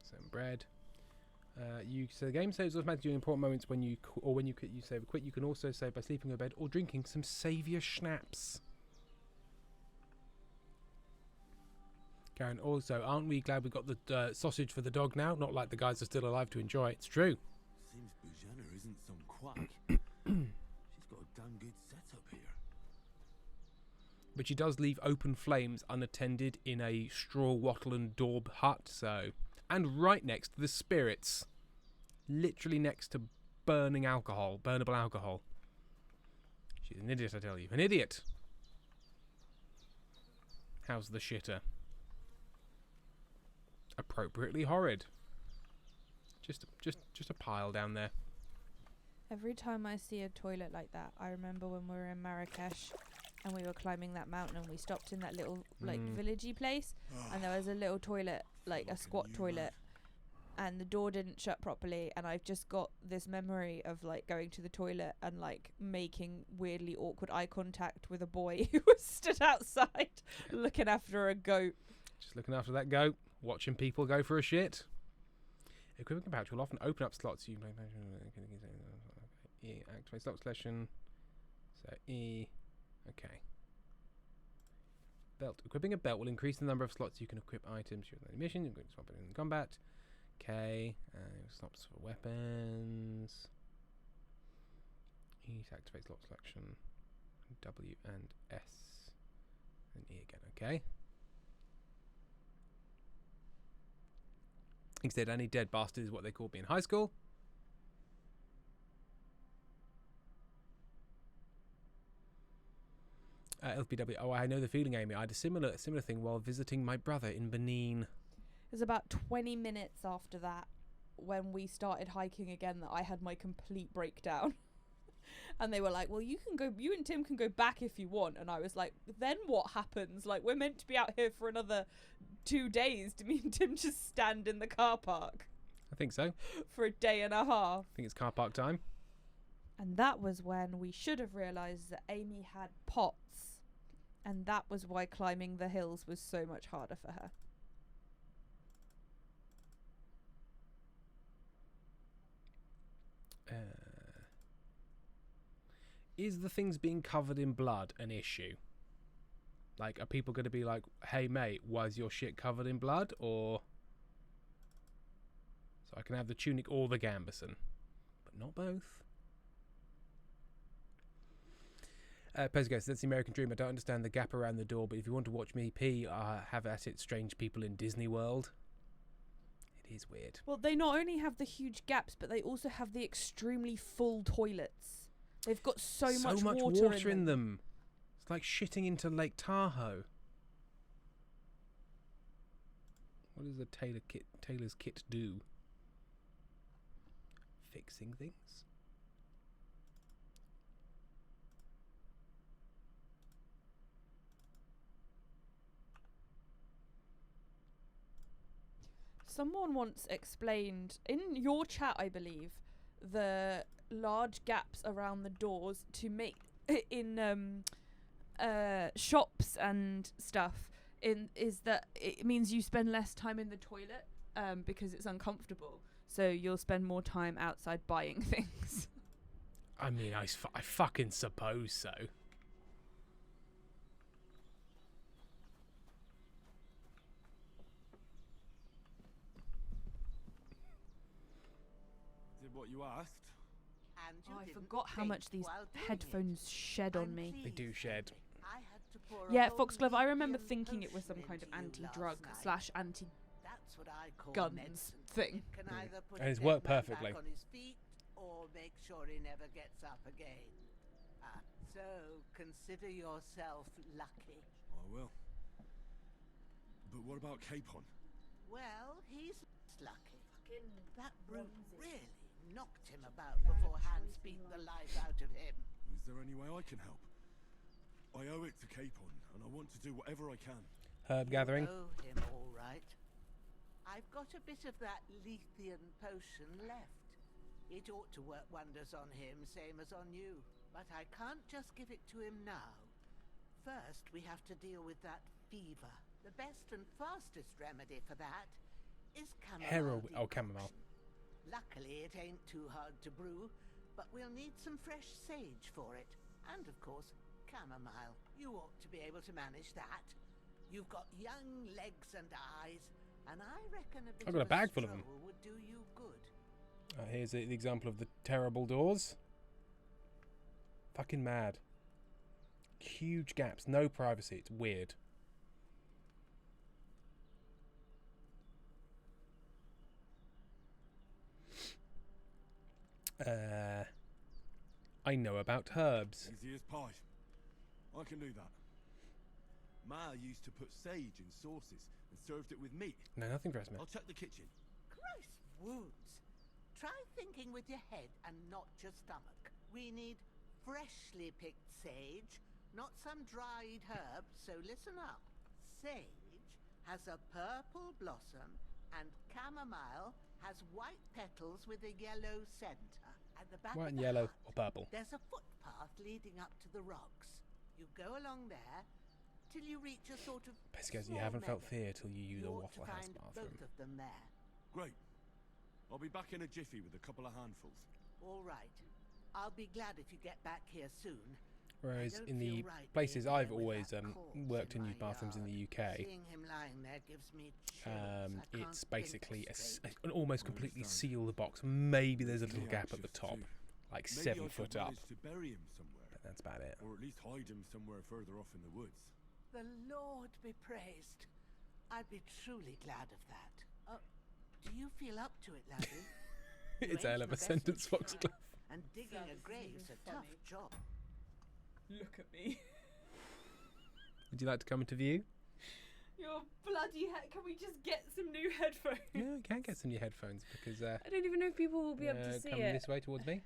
Some bread. So the game saves automatically during important moments when you you save or quit. You can also save by sleeping in bed or drinking some saviour schnapps. Karen, also, aren't we glad we got the sausage for the dog now? Not like the guys are still alive to enjoy it. It's true. Seems Bujana isn't some quack. She's got a damn good setup here. But she does leave open flames unattended in a straw wattle and daub hut, so... And right next to the spirits. Literally next to burnable alcohol. She's an idiot, I tell you. An idiot! How's the shitter? Appropriately horrid. Just a pile down there. Every time I see a toilet like that, I remember when we were in Marrakesh and we were climbing that mountain and we stopped in that little villagey place and there was a little toilet, like a squat toilet, and the door didn't shut properly, and I've just got this memory of like going to the toilet and like making weirdly awkward eye contact with a boy who was stood outside looking after a goat. Just looking after that goat, watching people go for a shit. Equipment pouch will often open up slots. You activate slot selection. So E. Okay. Belt. Equipping a belt will increase the number of slots you can equip items during the mission. You're going to swap it in combat. Okay. Stops for weapons. E to activate slot selection. W and S. And E again. Okay. Instead, any dead bastard is what they called me in high school. LPW. Oh, I know the feeling, Amy. I had a similar thing while visiting my brother in Benin. It was about 20 minutes after that when we started hiking again that I had my complete breakdown. And they were like, well, you and Tim can go back if you want. And I was like, then what happens? Like, we're meant to be out here for another 2 days. Do me and Tim just stand in the car park? I think so. For a day and a half. I think it's car park time. And that was when we should have realised that Amy had POTS. And that was why climbing the hills was so much harder for her. Is the things being covered in blood an issue? Like, are people going to be like, hey mate, was your shit covered in blood? Or... So I can have the tunic or the gambeson, but not both. Pesgos, that's the American dream. I don't understand the gap around the door, but if you want to watch me pee, have at it, strange people in Disney World. It is weird. Well, they not only have the huge gaps, but they also have the extremely full toilets. They've got so much water in them. It's like shitting into Lake Tahoe. What does a tailor's kit do? Fixing things? Someone once explained, in your chat I believe, the large gaps around the doors to make in shops and stuff is that it means you spend less time in the toilet because it's uncomfortable, so you'll spend more time outside buying things. I mean, I fucking suppose so. Did what you asked? And you I didn't forgot how think much these while doing headphones shed on me. They do shed. I had to pour a Yeah, whole Foxglove, I remember Nepean thinking it was some potion kind of into you anti-drug last slash night. anti That's what I call guns medicine. thing. It can either put And a it's dead worked man perfectly. back on his feet or make sure he never gets up again. So consider yourself lucky. I will. But what about Capon? Well, he's lucky. That brute really knocked him about before Hans beat the life out of him. Is there any way I can help? I owe it to Capon, and I want to do whatever I can. Herb gathering. You owe him all right. I've got a bit of that Lethean potion left. It ought to work wonders on him, same as on you. But I can't just give it to him now. First, we have to deal with that fever. The best and fastest remedy for that is chamomile. Chamomile. Luckily, it ain't too hard to brew, but we'll need some fresh sage for it. And, of course, chamomile. You ought to be able to manage that. You've got young legs and eyes, and I reckon a bit I've got a of bag full of them. stroll would do you good. Here's the example of the terrible doors. Fucking mad. Huge gaps, no privacy. It's weird. I know about herbs. Easy as pie. I can do that. Ma used to put sage in sauces and served it with meat. No, nothing for us, man. I'll check the kitchen. Christ wounds. Try thinking with your head and not your stomach. We need freshly picked sage, not some dried herb, so listen up. Sage has a purple blossom and chamomile has white petals with a yellow center. At the back White of and the yellow hut, or purple. there's a footpath leading up to the rocks. You go along there till you reach a sort of Pescos, you small haven't felt meadow. fear till you use a You ought to Waffle House find bathroom. both of them there. Great. I'll be back in a jiffy with a couple of handfuls. All right. I'll be glad if you get back here soon. Whereas I don't in the feel right places being I've there with always that corpse worked in my used bathrooms in the UK, Seeing him lying there gives me chills. I can't it's think basically straight. an almost completely sealed box. Maybe there's a little gap at the top, like Maybe 7 I foot should up. manage to bury him somewhere. But that's about it. Or at least hide him somewhere further off in the woods. The Lord be praised. I'd be truly glad of that. Do you feel up to it, laddie? You It's a ain't hell of the a best sentence, of shape, Foxglove. And digging a grave's a tough job. Look at me. Would you like to come into view? Your bloody head. Can we just get some new headphones? Yeah, you can get some new headphones because. I don't even know if people will be able to see coming it. this way towards me.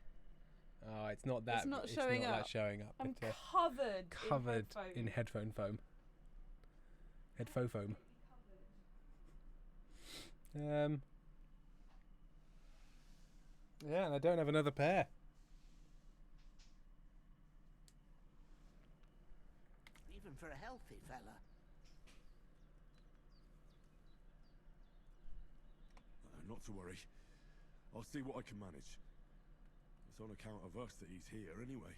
Oh, it's not that. It's not showing not up. That showing up. I'm but, covered in headphone foam. Headphone foam. Yeah, and I don't have another pair. Even for a healthy fella. Not to worry. I'll see what I can manage. It's on account of us that he's here anyway.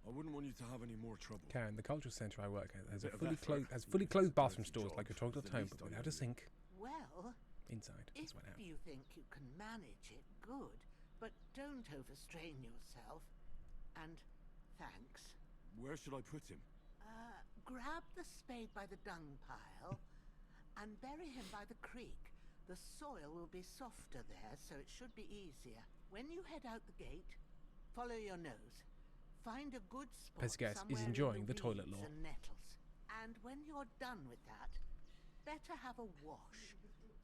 I wouldn't want you to have any more trouble. Karen, the cultural centre I work at has Bit of fully effort. clothed bathroom stores like a toilet at home, but without a sink. Well, Inside. if That's what happened. you think you can manage it, good. But don't overstrain yourself. And thanks. Where should I put him? Grab the spade by the dung pile and bury him by the creek. The soil will be softer there, so it should be easier. When you head out the gate, follow your nose. Find a good spot Pesgas somewhere is in enjoying the weeds toilet law. and nettles. And when you're done with that, better have a wash,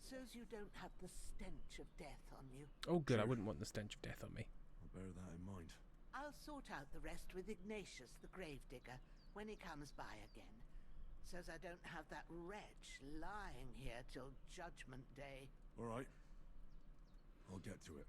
so's you don't have the stench of death on you. Oh, good. I wouldn't want the stench of death on me. I'll bear that in mind. I'll sort out the rest with Ignatius, the gravedigger, when he comes by again, so's I don't have that wretch lying here till Judgment Day. All right. I'll get to it.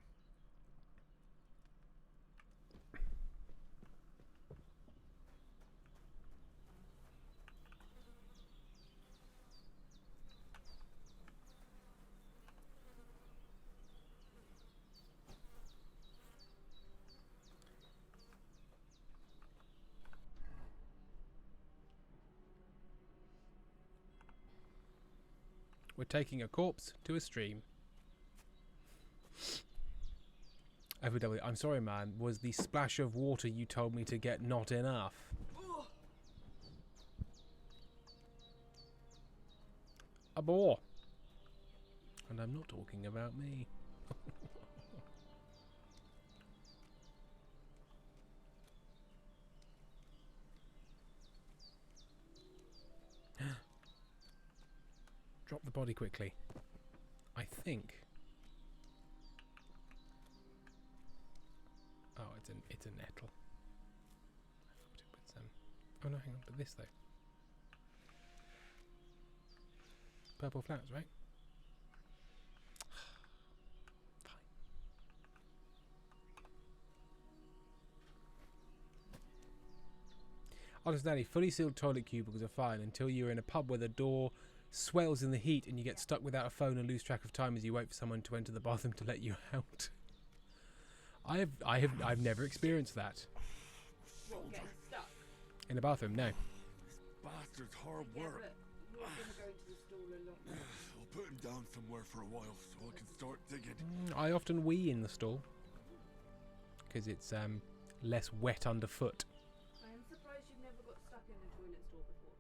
We're taking a corpse to a stream. FW, I'm sorry, man. Was the splash of water you told me to get not enough? A boar. And I'm not talking about me. Drop the body quickly. I think. Oh, it's a nettle. Oh no, hang on. But this though. Purple flowers, right? Fine. Honestly, fully sealed toilet cubicles are fine until you're in a pub where the door swells in the heat and you get stuck without a phone and lose track of time as you wait for someone to enter the bathroom to let you out. I've never experienced that. What, getting stuck? In a bathroom, no. Bastard's hard Yeah, work. but you're gonna go into the stall a lot more. I'll put him down somewhere for a while so I can start digging. I often wee in the stall because it's less wet underfoot. I'm surprised you've never got stuck in the toilet stall before.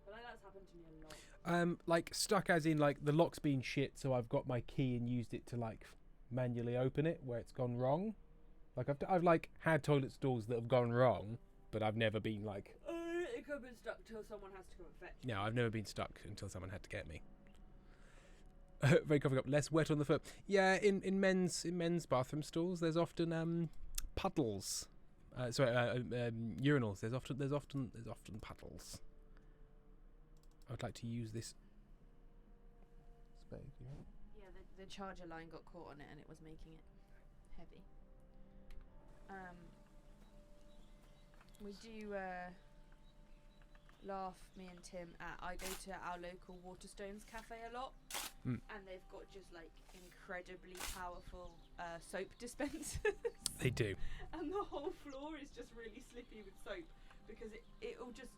But like that's happened to me a lot. Like stuck as in like the lock's been shit, so I've got my key and used it to like manually open it where it's gone wrong. Like I've like had toilet stalls that have gone wrong, but I've never been like. It could have been stuck till someone has to come and fetch. No, I've never been stuck until someone had to get me. Very coffee cup, less wet on the foot. Yeah, in men's bathroom stalls, there's often puddles. Urinals. There's often puddles. I would like to use this spade. Yeah, the charger line got caught on it and it was making it heavy. We do laugh, me and Tim, I go to our local Waterstones cafe a lot, and they've got just like incredibly powerful soap dispensers. They do. And the whole floor is just really slippy with soap because it'll just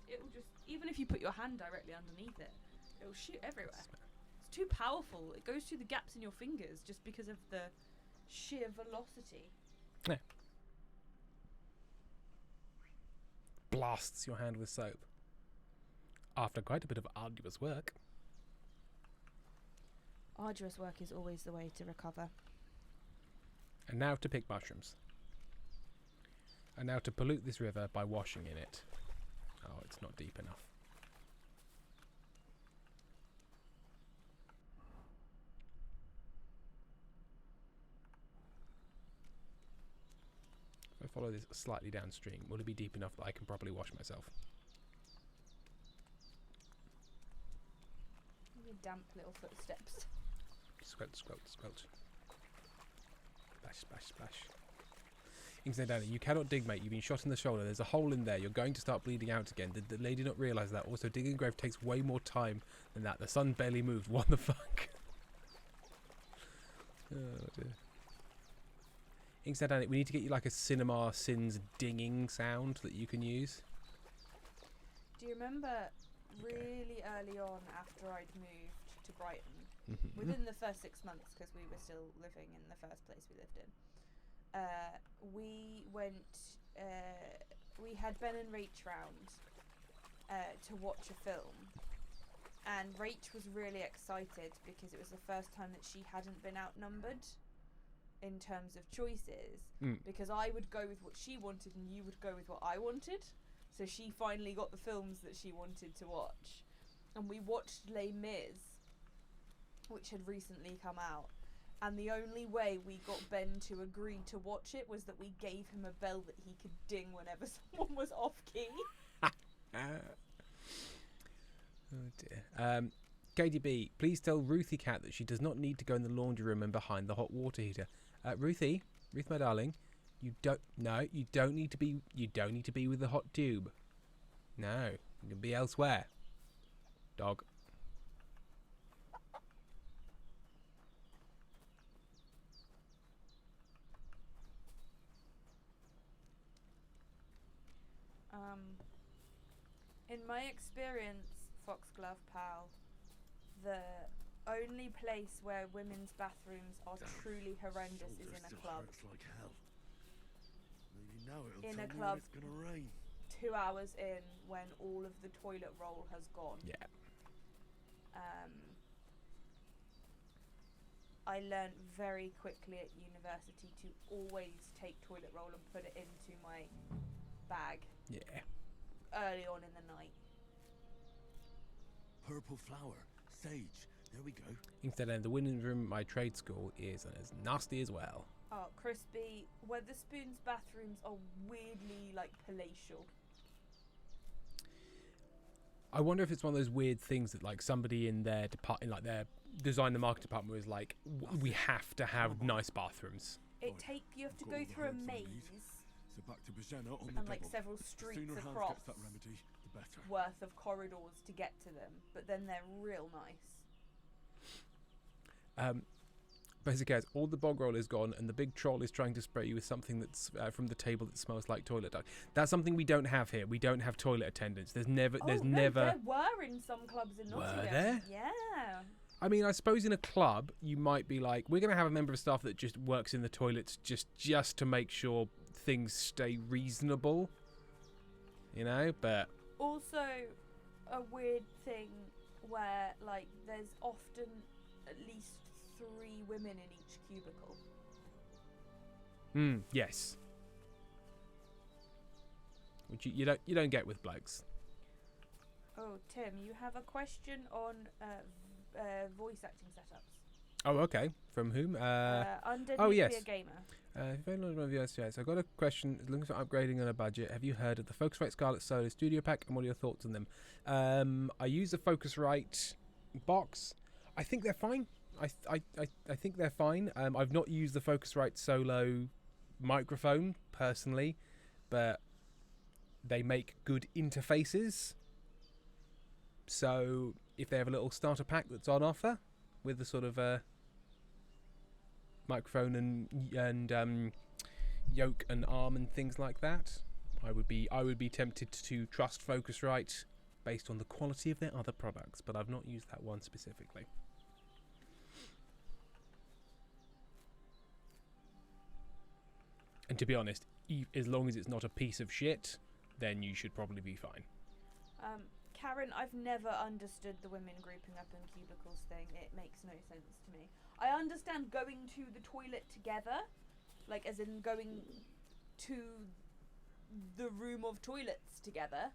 even if you put your hand directly underneath it, it'll shoot everywhere. It's too powerful. It goes through the gaps in your fingers just because of the sheer velocity. Yeah. Blasts your hand with soap. After quite a bit of arduous work. Arduous work is always the way to recover. And now to pick mushrooms. And now to pollute this river by washing in it. Oh, it's not deep enough. follow this slightly downstream. Will it be deep enough that I can properly wash myself? Your damp little footsteps. Squelch, squelch, squelch. Splash, splash, splash. Instead, Danny, you cannot dig, mate. You've been shot in the shoulder. There's a hole in there. You're going to start bleeding out again. Did the lady not realise that? Also, digging a grave takes way more time than that. The sun barely moved. What the fuck? Oh, dear. Instead, Danny, we need to get you like a Cinema Sins dinging sound that you can use. Do you remember really early on after I'd moved to Brighton, within the first 6 months, because we were still living in the first place we lived in, we went, we had Ben and Rach round to watch a film, and Rach was really excited because it was the first time that she hadn't been outnumbered in terms of choices, because I would go with what she wanted and you would go with what I wanted. So she finally got the films that she wanted to watch. And we watched Les Mis, which had recently come out. And the only way we got Ben to agree to watch it was that we gave him a bell that he could ding whenever someone was off key. Oh dear. KDB, please tell Ruthie Cat that she does not need to go in the laundry room and behind the hot water heater. Ruth, my darling, you don't need to be with the hot tube. No, you can be elsewhere. Dog. In my experience, Foxglove Pal, the only place where women's bathrooms are truly horrendous is in a club. Like hell. You know it'll In tell a me club, when it's gonna rain. 2 hours in, when all of the toilet roll has gone. Yeah. I learned very quickly at university to always take toilet roll and put it into my bag. Yeah. Early on in the night. Purple flower, sage. There we go. Instead, the women's room at my trade school is as nasty as well. Oh, Crispy, Weatherspoon's bathrooms are weirdly like palatial. I wonder if it's one of those weird things that like somebody in their like their design and marketing department was like, we have to have nice bathrooms. You have to go through a maze. So back to Bajana on And the like double. several streets Sooner Hans across gets that remedy, the better. worth of corridors to get to them, but then they're real nice. Basically, guys, all the bog roll is gone, and the big troll is trying to spray you with something that's from the table that smells like toilet dust. That's something we don't have here. We don't have toilet attendants. There's never. There were in some clubs in Nottingham. Were there? Yeah. I mean, I suppose in a club you might be like, we're going to have a member of staff that just works in the toilets just to make sure things stay reasonable, you know. But Also, a weird thing where like there's often at least 3 women in each cubicle. Yes. Which you don't get with blokes. Oh, Tim, you have a question on voice acting setups. Oh, okay. From whom? Under oh, Nuclear yes. Gamer. Yes, I've got a question. Looking for upgrading on a budget. Have you heard of the Focusrite Scarlet Solo Studio Pack, and what are your thoughts on them? I use the Focusrite box. I think they're fine. I think they're fine. I've not used the Focusrite Solo microphone personally, but they make good interfaces. So if they have a little starter pack that's on offer with the sort of microphone and yoke and arm and things like that, I would be tempted to trust Focusrite based on the quality of their other products, but I've not used that one specifically. And to be honest, as long as it's not a piece of shit, then you should probably be fine. Karen, I've never understood the women grouping up in cubicles thing. It makes no sense to me. I understand going to the toilet together, like as in going to the room of toilets together,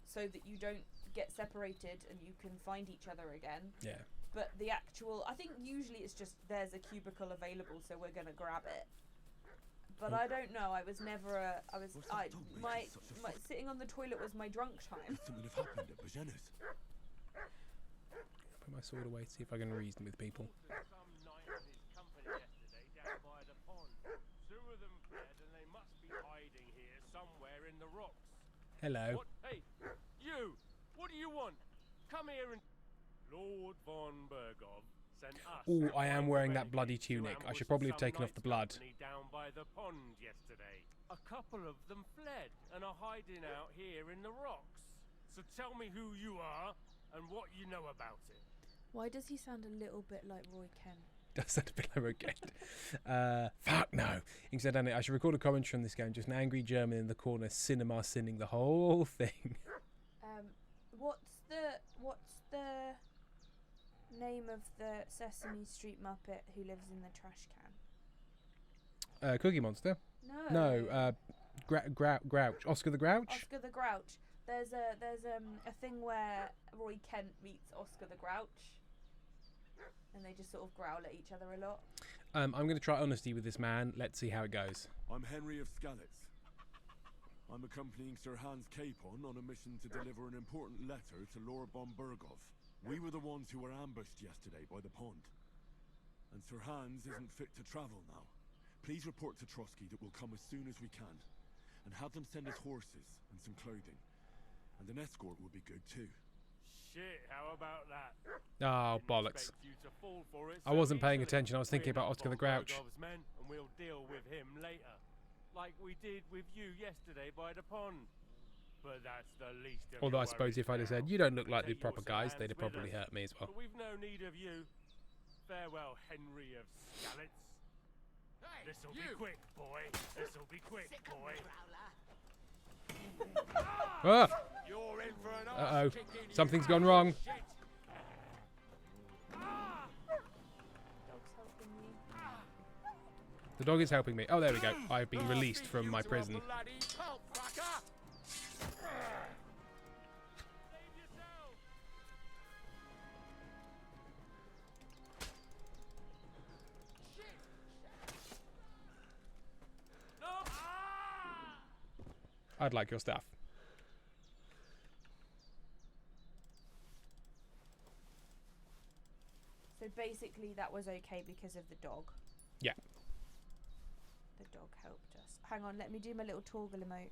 so that you don't get separated and you can find each other again. Yeah. But the actual, I think usually it's just there's a cubicle available, so we're gonna grab it. But I don't know. I was never a. I was. My sitting on the toilet was my drunk time. Something have happened at Bajena's. Put my sword away, see if I can reason with people. Some knight and his company yesterday down by the pond. 2 of them fled, and they must be hiding here somewhere in the rocks. Hello. What? Hey, you! What do you want? Come here and... Lord von Bergov sent us... Oh, I am wearing that bloody tunic. I should probably have taken off the blood. Down by the pond yesterday. A couple of them fled and are hiding out here in the rocks. So tell me who you are and what you know about it. Why does he sound a little bit like Roy Kent? Does sound a bit like Roy Kent. Fuck no. Instead, I should record a commentary on this game. Just an angry German in the corner, cinema sinning the whole thing. What's the name of the Sesame Street Muppet who lives in the trash can? Cookie Monster. No. Grouch. Oscar the Grouch. Oscar the Grouch. There's a thing where Roy Kent meets Oscar the Grouch, and they just sort of growl at each other a lot. I'm going to try honesty with this man. Let's see how it goes. I'm Henry of Skalitz. I'm accompanying Sir Hans Capon on a mission to deliver an important letter to Lord von Bergov. We were the ones who were ambushed yesterday by the pond. And Sir Hans isn't fit to travel now. Please report to Trotsky that we'll come as soon as we can. And have them send us horses and some clothing. And an escort would be good too. Shit, how about that? Oh, bollocks. I wasn't paying attention. I was thinking about Oscar the Grouch. Men, and we'll deal with him later. Like we did with you yesterday by the pond. But that's the least of Although your I suppose if I'd have said, you don't look like the proper guys, they'd have probably hurt me as well. But we've no need of you. Farewell, Henry of Skalitz. This'll be quick, boy. This'll be quick, boy. Ah! You're in for an Uh-oh. Something's gone wrong. The dog is helping me. Oh, there we go. I've been released from my prison. I'd like your stuff. So basically that was okay because of the dog. Yeah. The dog helped us. Hang on, let me do my little toggle emote.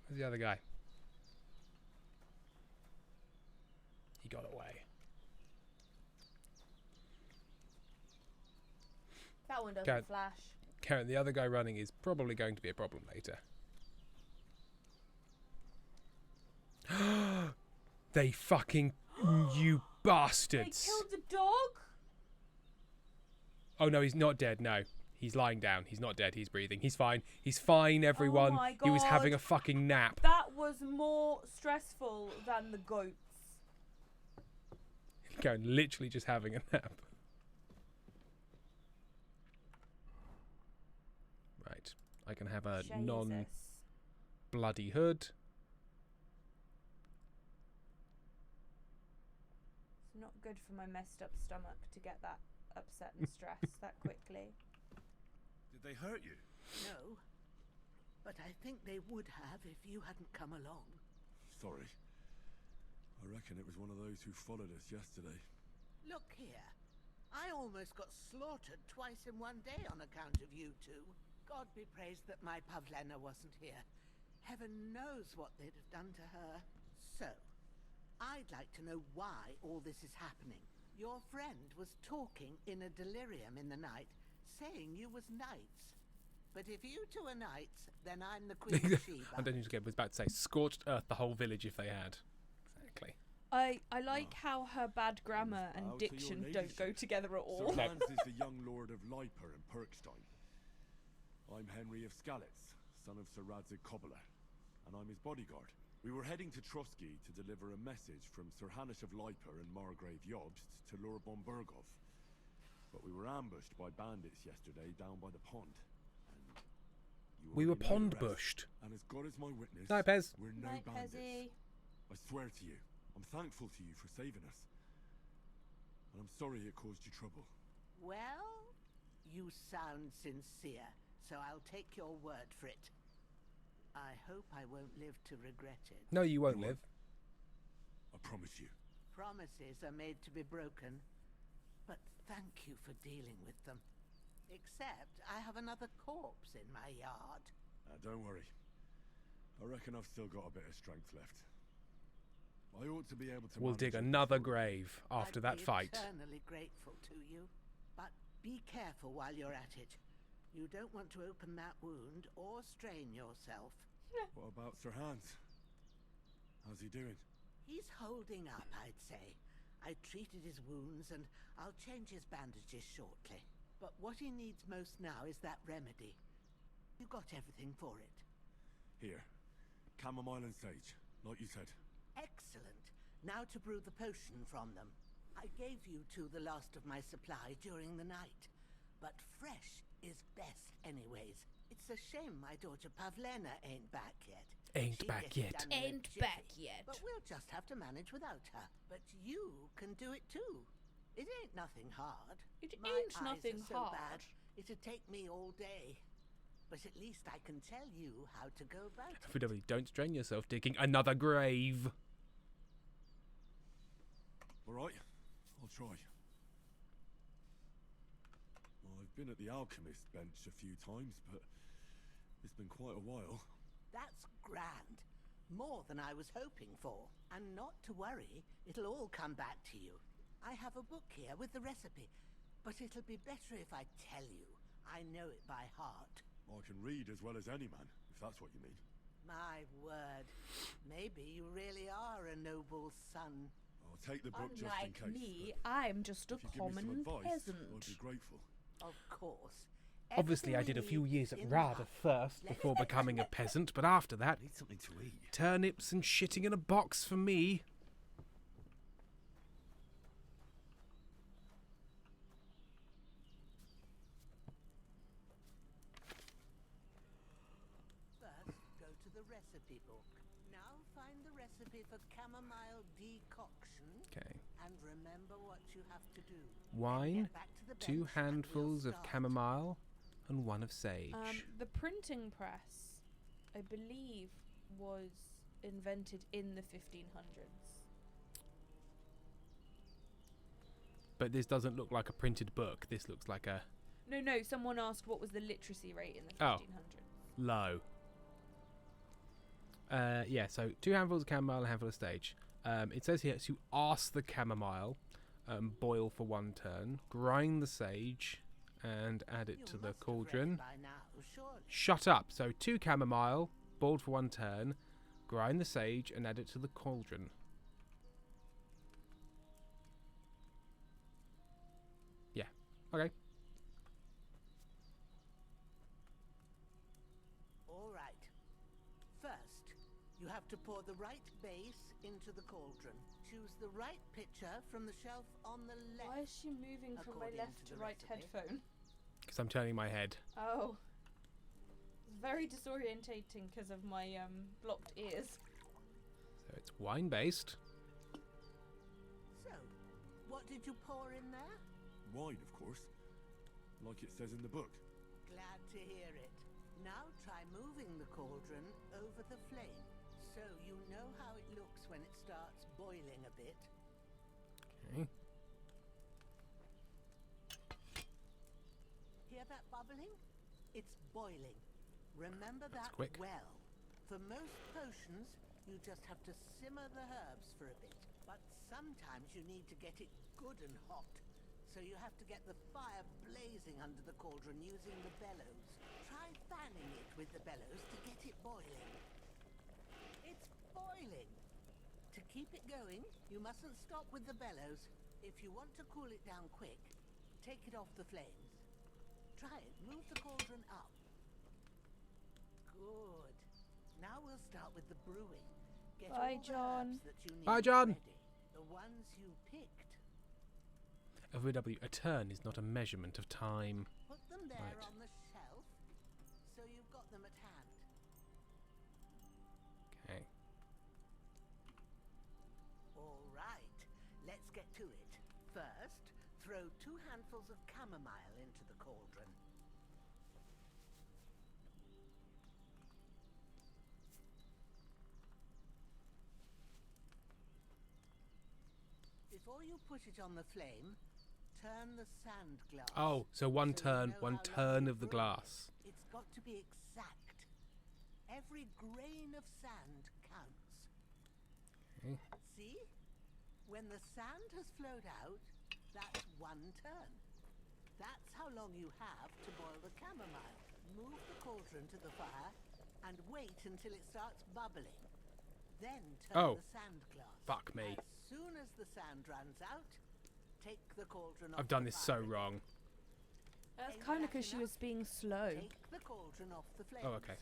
Where's the other guy? He got away. That one doesn't flash. Karen, the other guy running is probably going to be a problem later. They fucking... you bastards! They killed the dog? Oh no, he's not dead, no. He's lying down. He's not dead, he's breathing. He's fine. He's fine, everyone. Oh my God. He was having a fucking nap. That was more stressful than the goats. Karen, literally just having a nap. Right. I can have a non-bloody hood. It's not good for my messed up stomach to get that upset and stressed that quickly. Did they hurt you? No. But I think they would have if you hadn't come along. Sorry. I reckon it was one of those who followed us yesterday. Look here. I almost got slaughtered twice in one day on account of you two. God be praised that my Pavlena wasn't here. Heaven knows what they'd have done to her. So, I'd like to know why all this is happening. Your friend was talking in a delirium in the night, saying you was knights. But if you two are knights, then I'm the Queen of Sheba. I don't need to get. I was about to say scorched earth the whole village if they had. Exactly. I like how her bad grammar and diction don't go together at all. Sir Hans is the young lord of Leiper and Perkstein. I'm Henry of Skalitz, son of Sir Radzig Kobyla, and I'm his bodyguard. We were heading to Trotsky to deliver a message from Sir Hanush of Leiper and Margrave Jobst to Lord von Bergov. But we were ambushed by bandits yesterday down by the pond. We were pond-bushed. And as God is my witness, Night, Pez. we're no Night, bandits. Pezzy. I swear to you, I'm thankful to you for saving us. And I'm sorry it caused you trouble. Well, You sound sincere, so I'll take your word for it. I hope I won't live to regret it. No, you won't live. I promise you. Promises are made to be broken, but thank you for dealing with them. Except I have another corpse in my yard. Don't worry. I reckon I've still got a bit of strength left. I ought to be able to. We'll dig another grave after that fight. I'm eternally grateful to you, but be careful while you're at it. You don't want to open that wound or strain yourself. What about Sir Hans? How's he doing? He's holding up, I'd say. I treated his wounds and I'll change his bandages shortly. But what he needs most now is that remedy. You got everything for it. Here. Chamomile and sage, like you said. Excellent. Now to brew the potion from them. I gave you two the last of my supply during the night. But fresh is best anyways. It's a shame my daughter Pavlena ain't back yet. Ain't back yet. Ain't back yet. But we'll just have to manage without her. But you can do it too. It ain't nothing hard. It My ain't eyes nothing are so hard. bad, it'd take me all day. But at least I can tell you how to go about it. Don't strain yourself digging another grave. All right, I'll try. Well, I've been at the alchemist bench a few times, but it's been quite a while. That's grand. More than I was hoping for. And not to worry, it'll all come back to you. I have a book here with the recipe, but it'll be better if I tell you. I know it by heart. I can read as well as any man, if that's what you mean. My word. Maybe you really are a noble son. I'll take the book just in Unlike case. me, I'm just a If you give me some common advice, peasant. I'd be grateful. Of course. Obviously, I did a few years at Rada first before becoming a peasant, but after that, Need something to eat. turnips and shitting in a box for me. First, go to the recipe book. Now find the recipe for chamomile decoction. Okay. And remember what you have to do. Wine, Get back to the 2 bench and we'll handfuls of start. chamomile, and 1 of sage. The printing press, I believe, was invented in the 1500s. But this doesn't look like a printed book. This looks like a No, someone asked what was the literacy rate in the 1500s. low. Yeah, so 2 handfuls of chamomile and a handful of sage. It says here to ask the chamomile, boil for 1 turn, grind the sage, and add it to the cauldron. By now, surely. Shut up. So 2 chamomile, boiled for 1 turn, grind the sage, and add it to the cauldron. Yeah. Okay. All right. First, you have to pour the right base into the cauldron. Choose the right pitcher from the shelf on the left. Why is she moving from my according left to to the right recipe. headphone? Because I'm turning my head. Oh. It's very disorientating because of my blocked ears. So it's wine based. So, what did you pour in there? Wine, of course. Like it says in the book. Glad to hear it. Now try moving the cauldron over the flame, so you know how it looks when it starts boiling a bit. Okay. Hear that bubbling? It's boiling. Remember That's that quick. well. For most potions, you just have to simmer the herbs for a bit. But sometimes you need to get it good and hot. So you have to get the fire blazing under the cauldron using the bellows. Try fanning it with the bellows to get it boiling. It's boiling! To keep it going, you mustn't stop with the bellows. If you want to cool it down quick, take it off the flames. Try it. Move the cauldron up. Good. Now we'll start with the brewing. Get Bye, all the John. herbs that you need Bye, John. ready. The ones you picked. OW, a turn is not a measurement of time. Put them there Right. on the shelf, so you've got them at hand. Okay. All right. Let's get to it. First, Throw 2 handfuls of chamomile into the cauldron. Before you put it on the flame, turn the sand glass. Oh, so one so you turn, know one how long turn you of the brew. glass. It's got to be exact. Every grain of sand counts. Okay. See? When the sand has flowed out, that's 1 turn. That's how long you have to boil the chamomile. Move the cauldron to the fire and wait until it starts bubbling. Then turn the sand glass. Fuck me. As soon as the sand runs out, take the cauldron off I've done the this so fire. wrong. That's kind of because she was being slow. Take the cauldron off the flames. Oh, okay.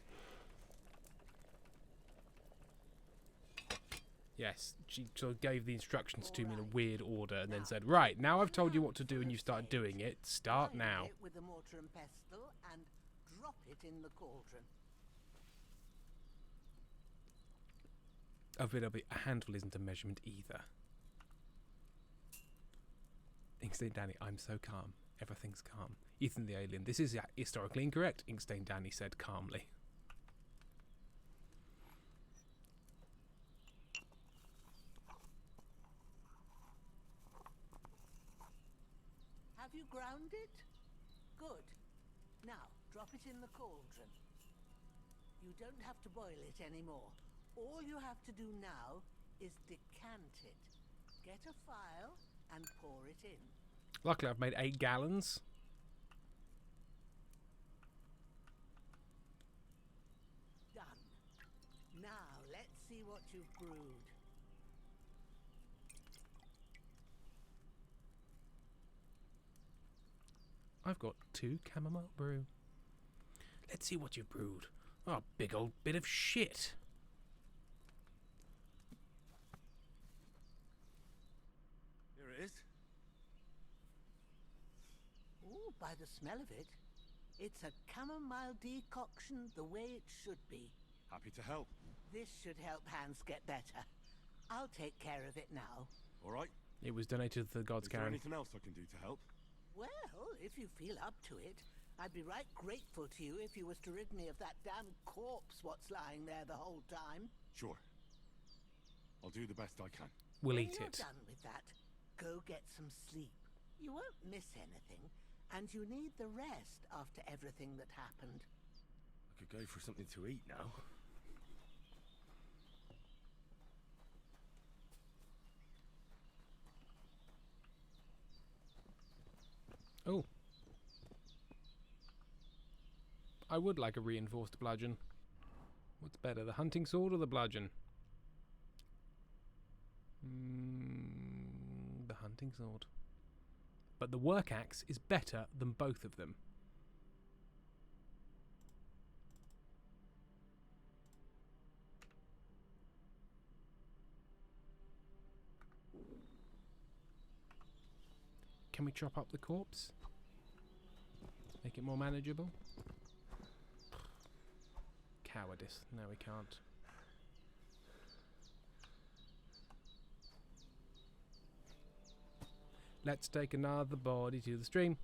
Yes, she sort of gave the instructions to me in a weird order and then said, right, now I've told you what to do and you started doing it, start now. It with a mortar and pestle and drop it in the cauldron. Oh, but a handle isn't a measurement either. Inkstained Danny, I'm so calm. Everything's calm. Ethan the alien, this is historically incorrect, Inkstained Danny said calmly. Have you ground it? Good. Now, drop it in the cauldron. You don't have to boil it anymore. All you have to do now is decant it. Get a file and pour it in. Luckily, I've made 8 gallons. Done. Now, let's see what you've brewed. I've got 2 chamomile brew. Let's see what you've brewed. Oh, big old bit of shit. Here it is. Ooh, by the smell of it, it's a chamomile decoction the way it should be. Happy to help. This should help Hans get better. I'll take care of it now. All right. It was donated to the gods, Is there Karen. anything else I can do to help? Well, if you feel up to it, I'd be right grateful to you if you was to rid me of that damn corpse what's lying there the whole time. Sure. I'll do the best I can. We'll When eat you're it. done with that, go get some sleep. You won't miss anything, and you need the rest after everything that happened. I could go for something to eat now. Oh. I would like a reinforced bludgeon. What's better, the hunting sword or the bludgeon? The hunting sword. But the work axe is better than both of them. Can we chop up the corpse? Make it more manageable? Cowardice. No, we can't. Let's take another body to the stream.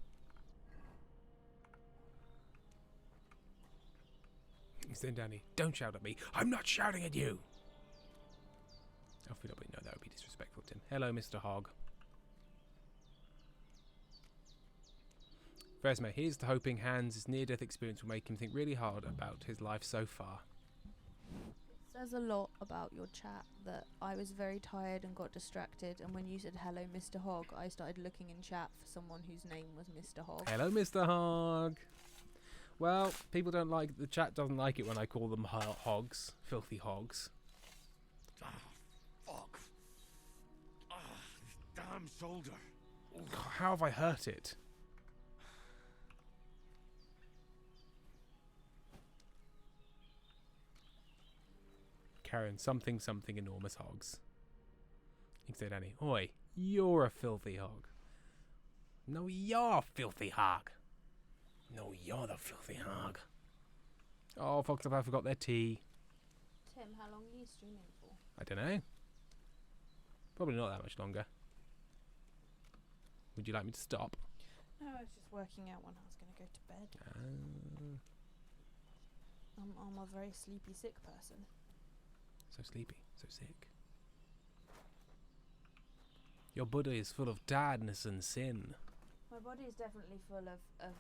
Then Danny, don't shout at me. I'm not shouting at you. Oh, no, that would be disrespectful, Tim. Hello, Mr. Hog. Versma, here's to hoping Hans' near-death experience will make him think really hard about his life so far. Says a lot about your chat that I was very tired and got distracted, and when you said hello Mr. Hog, I started looking in chat for someone whose name was Mr. Hog. Hello, Mr. Hog. Well, people don't like, the chat doesn't like it when I call them hogs, filthy hogs. Ah, fuck. Ah, this damn shoulder. How have I hurt it? Karen, something enormous hogs. You can say, Danny, oi, you're a filthy hog. No, you're a filthy hog. No, you're the filthy hog. Oh, Fox have I forgot their tea. Tim, how long are you streaming for? I don't know. Probably not that much longer. Would you like me to stop? No, I was just working out when I was going to go to bed. I'm a very sleepy, sick person. So sleepy, so sick. Your body is full of tiredness and sin. My body is definitely full of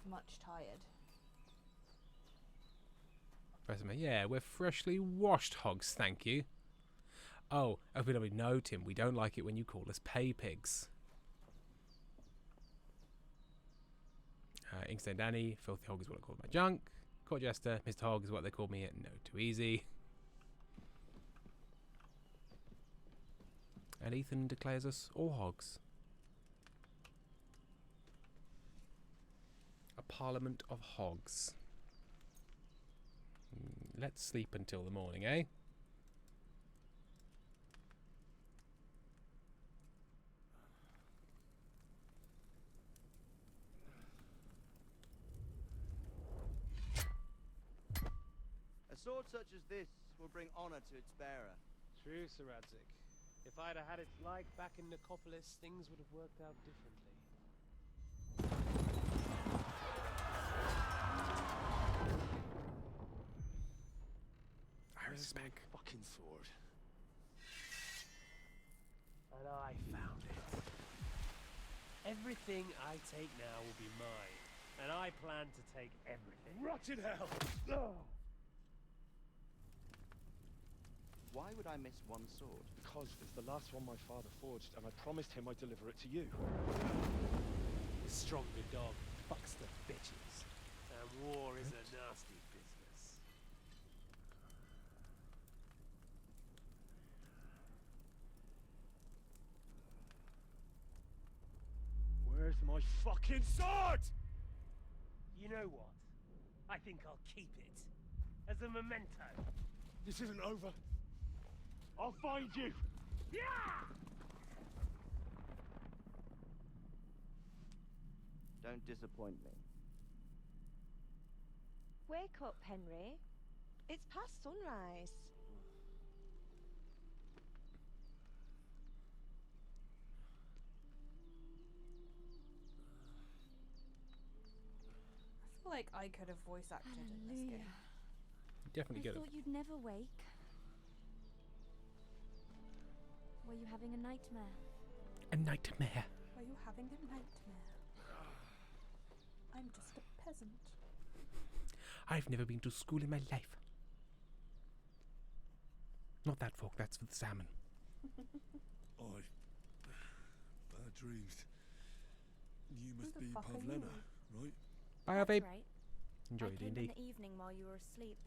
much tired. Resume, yeah, we're freshly washed hogs, thank you. Oh, OPW, no, Tim, we don't like it when you call us pay pigs. Inkstone Danny, Filthy Hog is what I call my junk. Court Jester, Mr. Hog is what they call me at No Too Easy. And Ethan declares us all hogs. A parliament of hogs. Let's sleep until the morning, eh? A sword such as this will bring honor to its bearer. True, Sir Radzik. If I'd have had its like back in Nicopolis, things would have worked out differently. I respect. Fucking sword. And I found it. Everything I take now will be mine, and I plan to take everything. Rotted hell! Ugh. Why would I miss one sword? Because it's the last one my father forged, and I promised him I'd deliver it to you. The stronger dog fucks the bitches, and war is a nasty business. Where's my fucking sword? You know what? I think I'll keep it as a memento. This isn't over. I'll find you! Yeah! Don't disappoint me. Wake up, Henry. It's past sunrise. I feel like I could have voice acted in this game. Definitely I get it. thought you'd never wake. Were you having a nightmare? A nightmare. Are you having a nightmare? I'm just a peasant. I've never been to school in my life. Not that fork, that's for the salmon. Oi. Bad dreams. You must the be fuck are Pavlena, right? Bye, babe. Right. Enjoy I your came D&D. in the evening while you were asleep.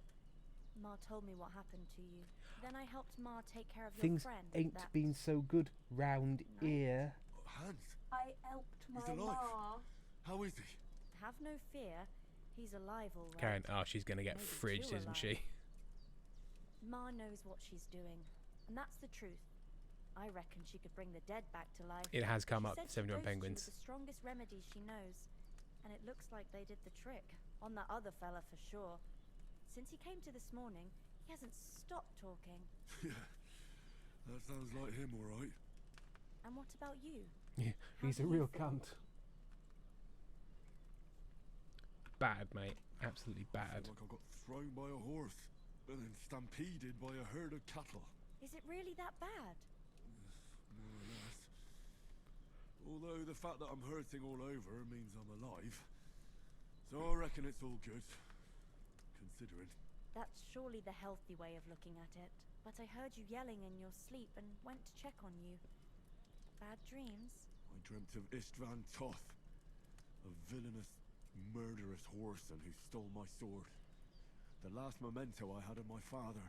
Ma told me what happened to you. Then I helped Ma take care of Things your friend. ain't that been so good round here. Hans, I helped my he's alive. ma. How is he? Have no fear. He's alive, all right. Karen, oh, she's gonna get Maybe fridged, too isn't alive. she? Ma knows what she's doing, and that's the truth. I reckon she could bring the dead back to life. It has come She up, said she 71 dosed you penguins. with the strongest remedy she knows, and it looks like they did the trick on that other fella for sure. Since he came to this morning, he hasn't stopped talking. Yeah, that sounds like him, all right. And what about you? Yeah, he's a real cunt. Bad, mate. Absolutely bad. Feel like I got thrown by a horse and then stampeded by a herd of cattle. Is it really that bad? More or less. Although the fact that I'm hurting all over means I'm alive. So I reckon it's all good. Considering. That's surely the healthy way of looking at it. But I heard you yelling in your sleep and went to check on you. Bad dreams? I dreamt of Istvan Toth, a villainous, murderous whoreson who stole my sword. The last memento I had of my father,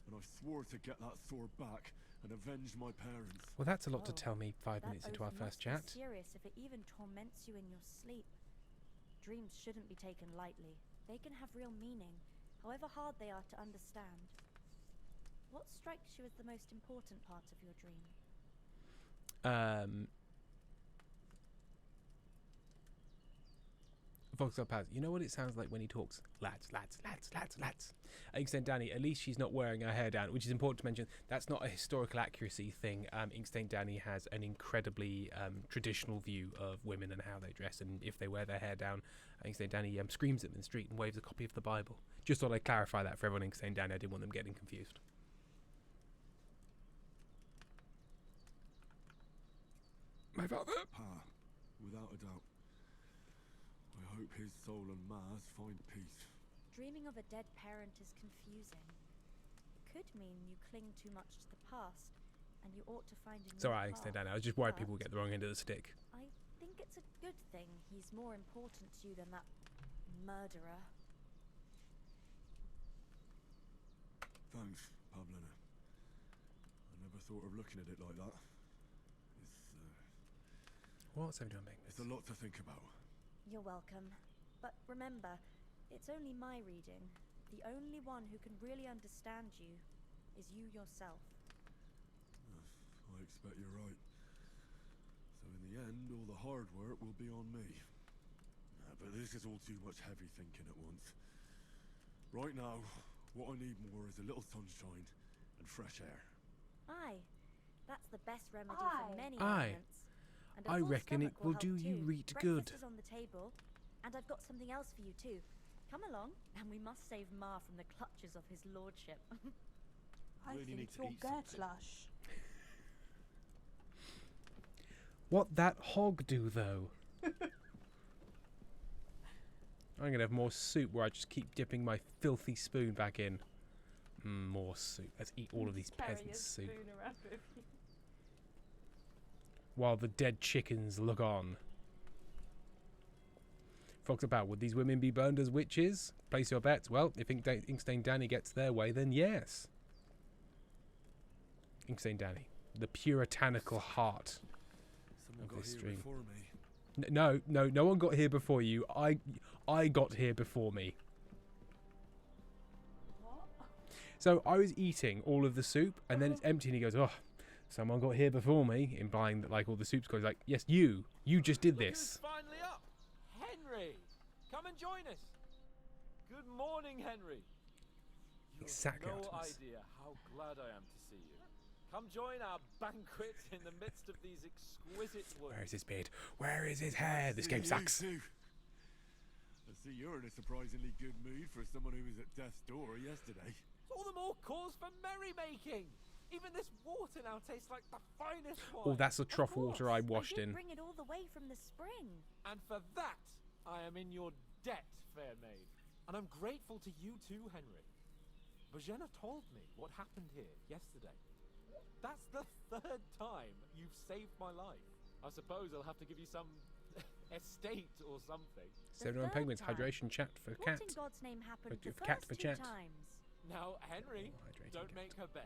and I swore to get that sword back and avenge my parents. Well, that's a lot to Oh, tell me 5 that minutes into our oath first must chat. be serious if it even torments you in your sleep. Dreams shouldn't be taken lightly. They can have real meaning, however hard they are to understand. What strikes you as the most important part of your dream? Foxglove has. You know what it sounds like when he talks? Lads, lads, lads, lads, lads. Inkstained Danny, at least she's not wearing her hair down, which is important to mention. That's not a historical accuracy thing. Inkstained Danny has an incredibly traditional view of women and how they dress, and if they wear their hair down, Inkstained Danny screams at them in the street and waves a copy of the Bible. Just thought I'd clarify that for everyone. Inkstained Danny, I didn't want them getting confused. My father? Pa, without a doubt. I hope his soul and Ma's find peace. Dreaming of a dead parent is confusing. It could mean you cling too much to the past, and you ought to find a new It's alright, path. I was just worried But people would get the wrong end of the stick. I think it's a good thing he's more important to you than that murderer. Thanks, Pavlina. I never thought of looking at it like that. What's everyone doing? It's a lot to think about. You're welcome. But remember, it's only my reading. The only one who can really understand you is you yourself. I expect you're right. So in the end, all the hard work will be on me. But this is all too much heavy thinking at once. Right now, what I need more is a little sunshine and fresh air. Aye. That's the best remedy for many Aye. ailments. And a I full reckon it stomach will help do you too. reet Breakfast good. is on the table, and I've got something else for you too. Come along, and we must save Ma from the clutches of his lordship. I Really think need to you're eat something. Gertlush. What that hog do, though? I'm gonna have more soup where I just keep dipping my filthy spoon back in. More soup. Let's eat all of these peasant soup. While the dead chickens look on. Fox about, would these women be burned as witches? Place your bets. Well, if Inkstained Danny gets their way, then yes. Inkstained Danny, the puritanical heart Someone of got this here stream. before me. No one got here before you. I got here before me. So I was eating all of the soup, and then it's empty, and he goes, "Oh, someone got here before me," implying that like all the soup's gone. He's like, "Yes, you just did Look this." who's finally up. Henry, come and join us. Good morning, Henry. Exactly. No Optimus. idea how glad I am to see you. Come join our banquet in the midst of these exquisite woods. Where is his beard? Where is his hair? This game You sucks. too. I see you're in a surprisingly good mood for someone who was at death's door yesterday. All the more cause for merrymaking. Even this water now tastes like the finest wine. Oh, that's the trough water I washed in. Bring it all the way from the spring. And for that, I am in your debt, fair maid. And I'm grateful to you too, Henry. Bojena told me what happened here yesterday. That's the third time you've saved my life. I suppose I'll have to give you some estate or something. 71 penguins. Hydration chat for What cat. in God's name happened For the cat first for two chat. times? Now, Henry, hydrating don't cat. make her beg.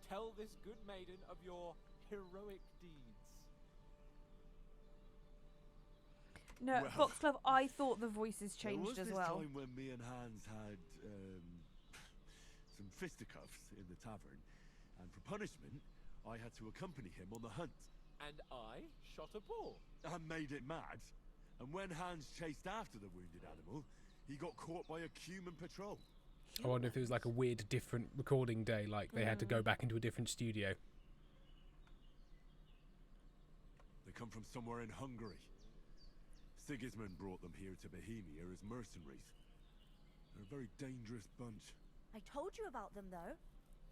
Tell this good maiden of your heroic deeds. No, Well, Foxglove, I thought the voices changed there as was well. this time when me and Hans had some fisticuffs in the tavern, and for punishment, I had to accompany him on the hunt. And I shot a ball. I made it mad, and when Hans chased after the wounded animal, he got caught by a human patrol. I wonder if it was like a weird, different recording day, like they had to go back into a different studio. They come from somewhere in Hungary. Sigismund brought them here to Bohemia as mercenaries. They're a very dangerous bunch. I told you about them though.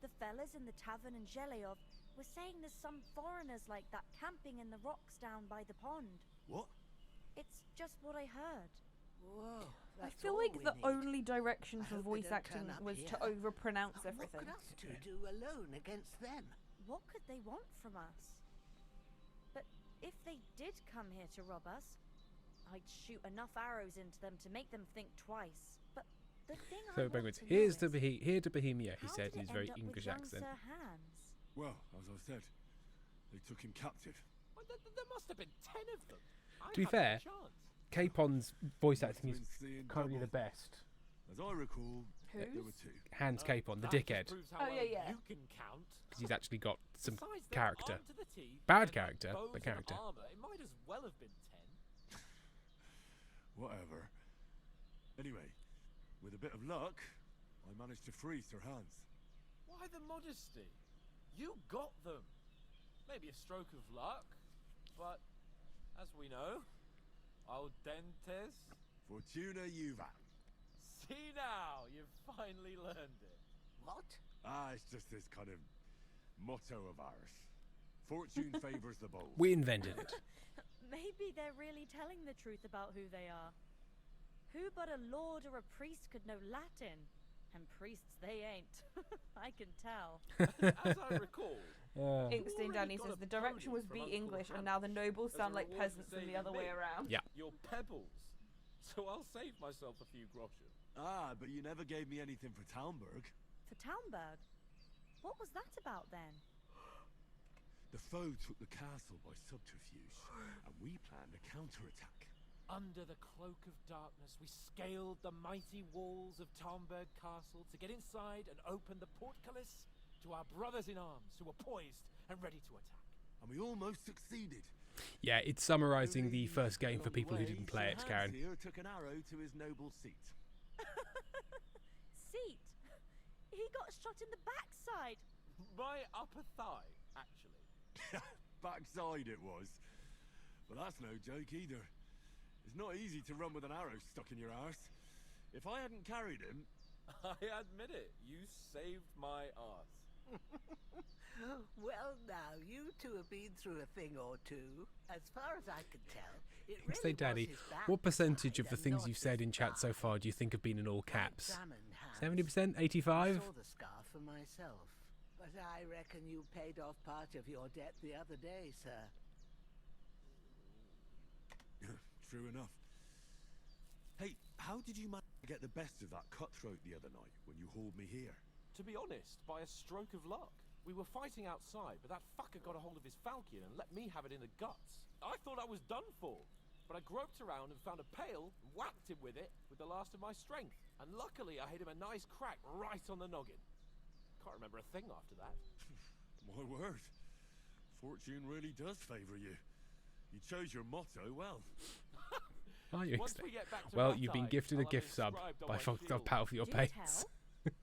The fellas in the tavern in Zhelyov were saying there's some foreigners like that camping in the rocks down by the pond. What? It's just what I heard. Whoa, I that's feel all like we the need. only direction I for hope they voice don't acting turn up was to here. overpronounce And everything. What could us two do alone against them? What could they want from us? But if they did come here to rob us, I'd shoot enough arrows into them to make them think twice. But the thing I So want penguins, to know here's is, to here to Bohemia, he how said did in his it very end up with English young accent. Sir Hans? Well, as I said, they took him captive. Well, there must have been 10 of them. I To be had no fair, chance. Capon's voice acting is been seeing currently the double. best. As I recall, there Whose? were two. Hans Capon, the That just dickhead, proves how Oh, well yeah, yeah. You can count. because he's actually got some Besides, they're character. armed to the teeth, Bad and character, bows but and character. armor. It might as well have been 10. Whatever. Anyway, with a bit of luck, I managed to free Sir Hans. Why the modesty? You got them. Maybe a stroke of luck, but as we know, al dentes. Fortuna juvat. See now, you've finally learned it. What? It's just this kind of motto of ours. Fortune favors the bold. We invented it. Maybe they're really telling the truth about who they are. Who but a lord or a priest could know Latin? And priests they ain't. I can tell. As I recall, Inkstein Danny says the direction was be English and now the nobles sound like peasants and the other way around. Yeah. Your pebbles. So I'll save myself a few groschen. But you never gave me anything for Talmberg. For Talmberg? What was that about then? The foe took the castle by subterfuge, and we planned a counterattack. Under the cloak of darkness, we scaled the mighty walls of Talmberg Castle to get inside and open the portcullis to our brothers in arms who were poised and ready to attack. And we almost succeeded. Yeah, it's summarising the first game for people who didn't play it, Karen. Here took an arrow to his noble seat. Seat? He got shot in the backside. My upper thigh, actually. Backside it was. But that's no joke either. It's not easy to run with an arrow stuck in your arse. If I hadn't carried him... I admit it, you saved my arse. Well, now, you two have been through a thing or two. As far as I can tell, it really Say, Daddy, was his back what percentage of side the and things not you've said his in chat so thigh. far do you think have been in all caps? Examined Hans. 70%? I 85? saw the scarf for myself. But I reckon you paid off part of your debt the other day, sir. True enough. Hey, how did you manage to get the best of that cutthroat the other night when you hauled me here? To be honest, by a stroke of luck. We were fighting outside, but that fucker got a hold of his falchion and let me have it in the guts. I thought I was done for, but I groped around and found a pail and whacked him with it with the last of my strength. And luckily I hit him a nice crack right on the noggin. Can't remember a thing after that. My word. Fortune really does favour you. You chose your motto well. Are you Once we get back to well, you've been Rattay, gifted a I'll have gift sub inscribed on by my Fucked Up shield. Pal for your Do paints.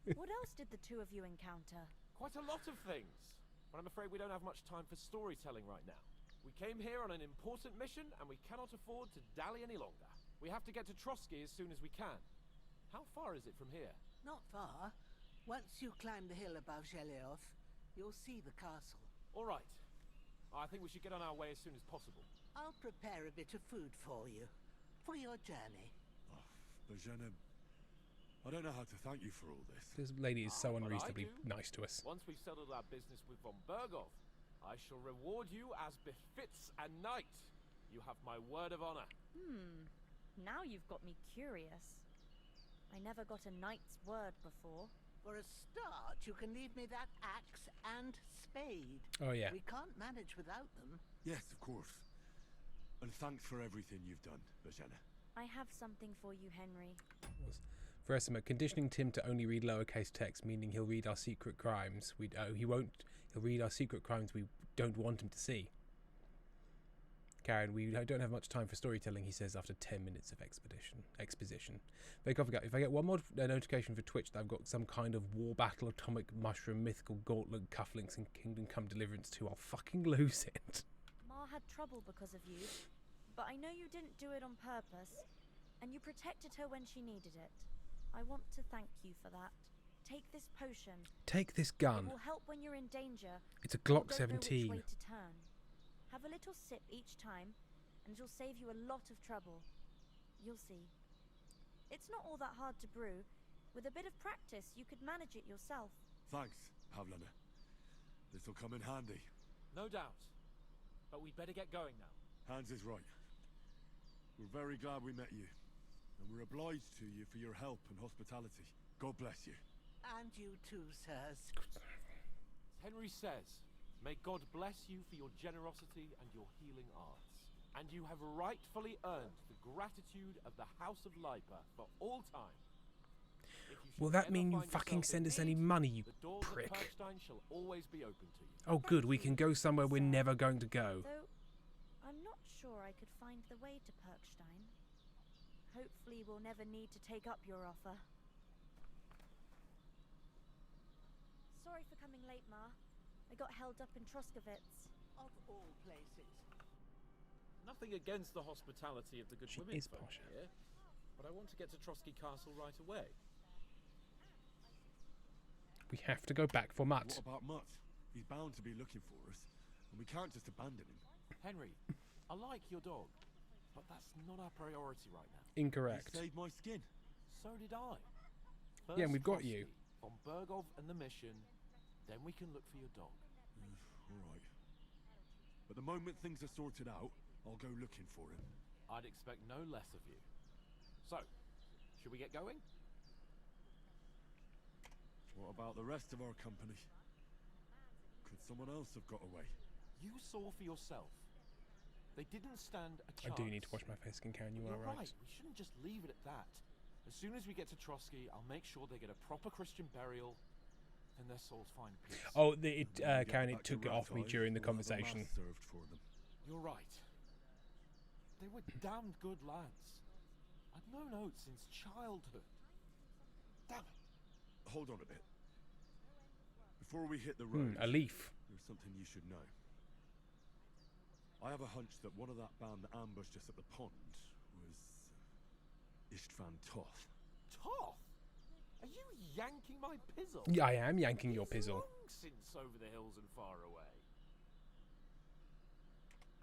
What else did the two of you encounter? Quite a lot of things, but I'm afraid we don't have much time for storytelling right now. We came here on an important mission, and we cannot afford to dally any longer. We have to get to Trotsky as soon as we can. How far is it from here? Not far. Once you climb the hill above Geleoth, you'll see the castle. All right. I think we should get on our way as soon as possible. I'll prepare a bit of food for you, for your journey. Bajana, I don't know how to thank you for all this. This lady is so But I unreasonably do. nice to us. Once we've settled our business with von Bergov, I shall reward you as befits a knight. You have my word of honor. Now you've got me curious. I never got a knight's word before. For a start, you can leave me that axe and spade. Oh, yeah. We can't manage without them. Yes, of course. And thanks for everything you've done, Bajana. I have something for you, Henry. For estimate, conditioning Tim to only read lowercase text, meaning he'll read our secret crimes. He won't. He'll read our secret crimes we don't want him to see. Karen, we don't have much time for storytelling, he says after 10 minutes of exposition. Bake off, if I get one more notification for Twitch that I've got some kind of war battle, atomic mushroom, mythical gauntlet, cufflinks, and Kingdom Come Deliverance 2, I'll fucking lose it. Ma had trouble because of you, but I know you didn't do it on purpose, and you protected her when she needed it. I want to thank you for that. Take this potion. Take this It gun. will help when you're in danger. It's a or Glock don't know which 17. way to turn. Have a little sip each time, and it'll save you a lot of trouble. You'll see. It's not all that hard to brew. With a bit of practice, you could manage it yourself. Thanks, Havlana. This'll come in handy. No doubt. But we'd better get going now. Hans is right. We're very glad we met you. And we're obliged to you for your help and hospitality. God bless you. And you too, sirs. Henry says, may God bless you for your generosity and your healing arts. And you have rightfully earned the gratitude of the House of Lipa for all time. If you should Will that ever mean you find fucking yourself send in us any need, money, you the doors prick? of Perkstein shall always be open to you. Oh good, we can go somewhere we're never going to go. Though, I'm not sure I could find the way to Perkstein. Hopefully we'll never need to take up your offer. Sorry for coming late, Ma. I got held up in Troskowitz. Of all places. Nothing against the hospitality of the good She women is folk posh. here, but I want to get to Trotsky Castle right away. We have to go back for Mutt. What about Mutt? He's bound to be looking for us, and we can't just abandon him. Henry, I like your dog, but that's not our priority right now. Incorrect. He saved my skin. So did I. Yeah, and First we've got you. Trotsky, von Bergov and the mission, then we can look for your dog. All right. But the moment things are sorted out, I'll go looking for him. I'd expect no less of you. So, should we get going? What about the rest of our company? Could someone else have got away? You saw for yourself. They didn't stand a I chance. do need to wash my face, Can you are You're right. We shouldn't just leave it at that. As soon as we get to Trotsky, I'll make sure they get a proper Christian burial, and their souls find peace. Oh, Karen, it took it off me during the conversation. Served for them. You're right. They were damned good lads. I've known Oates since childhood. Damn it. Hold on a bit. Before we hit the road, A leaf. there's something you should know. I have a hunch that one of that band that ambushed us at the pond was Istvan Toth. Toth? Are you yanking my pizzle? Yeah, I am yanking your pizzle. Long since over the hills and far away.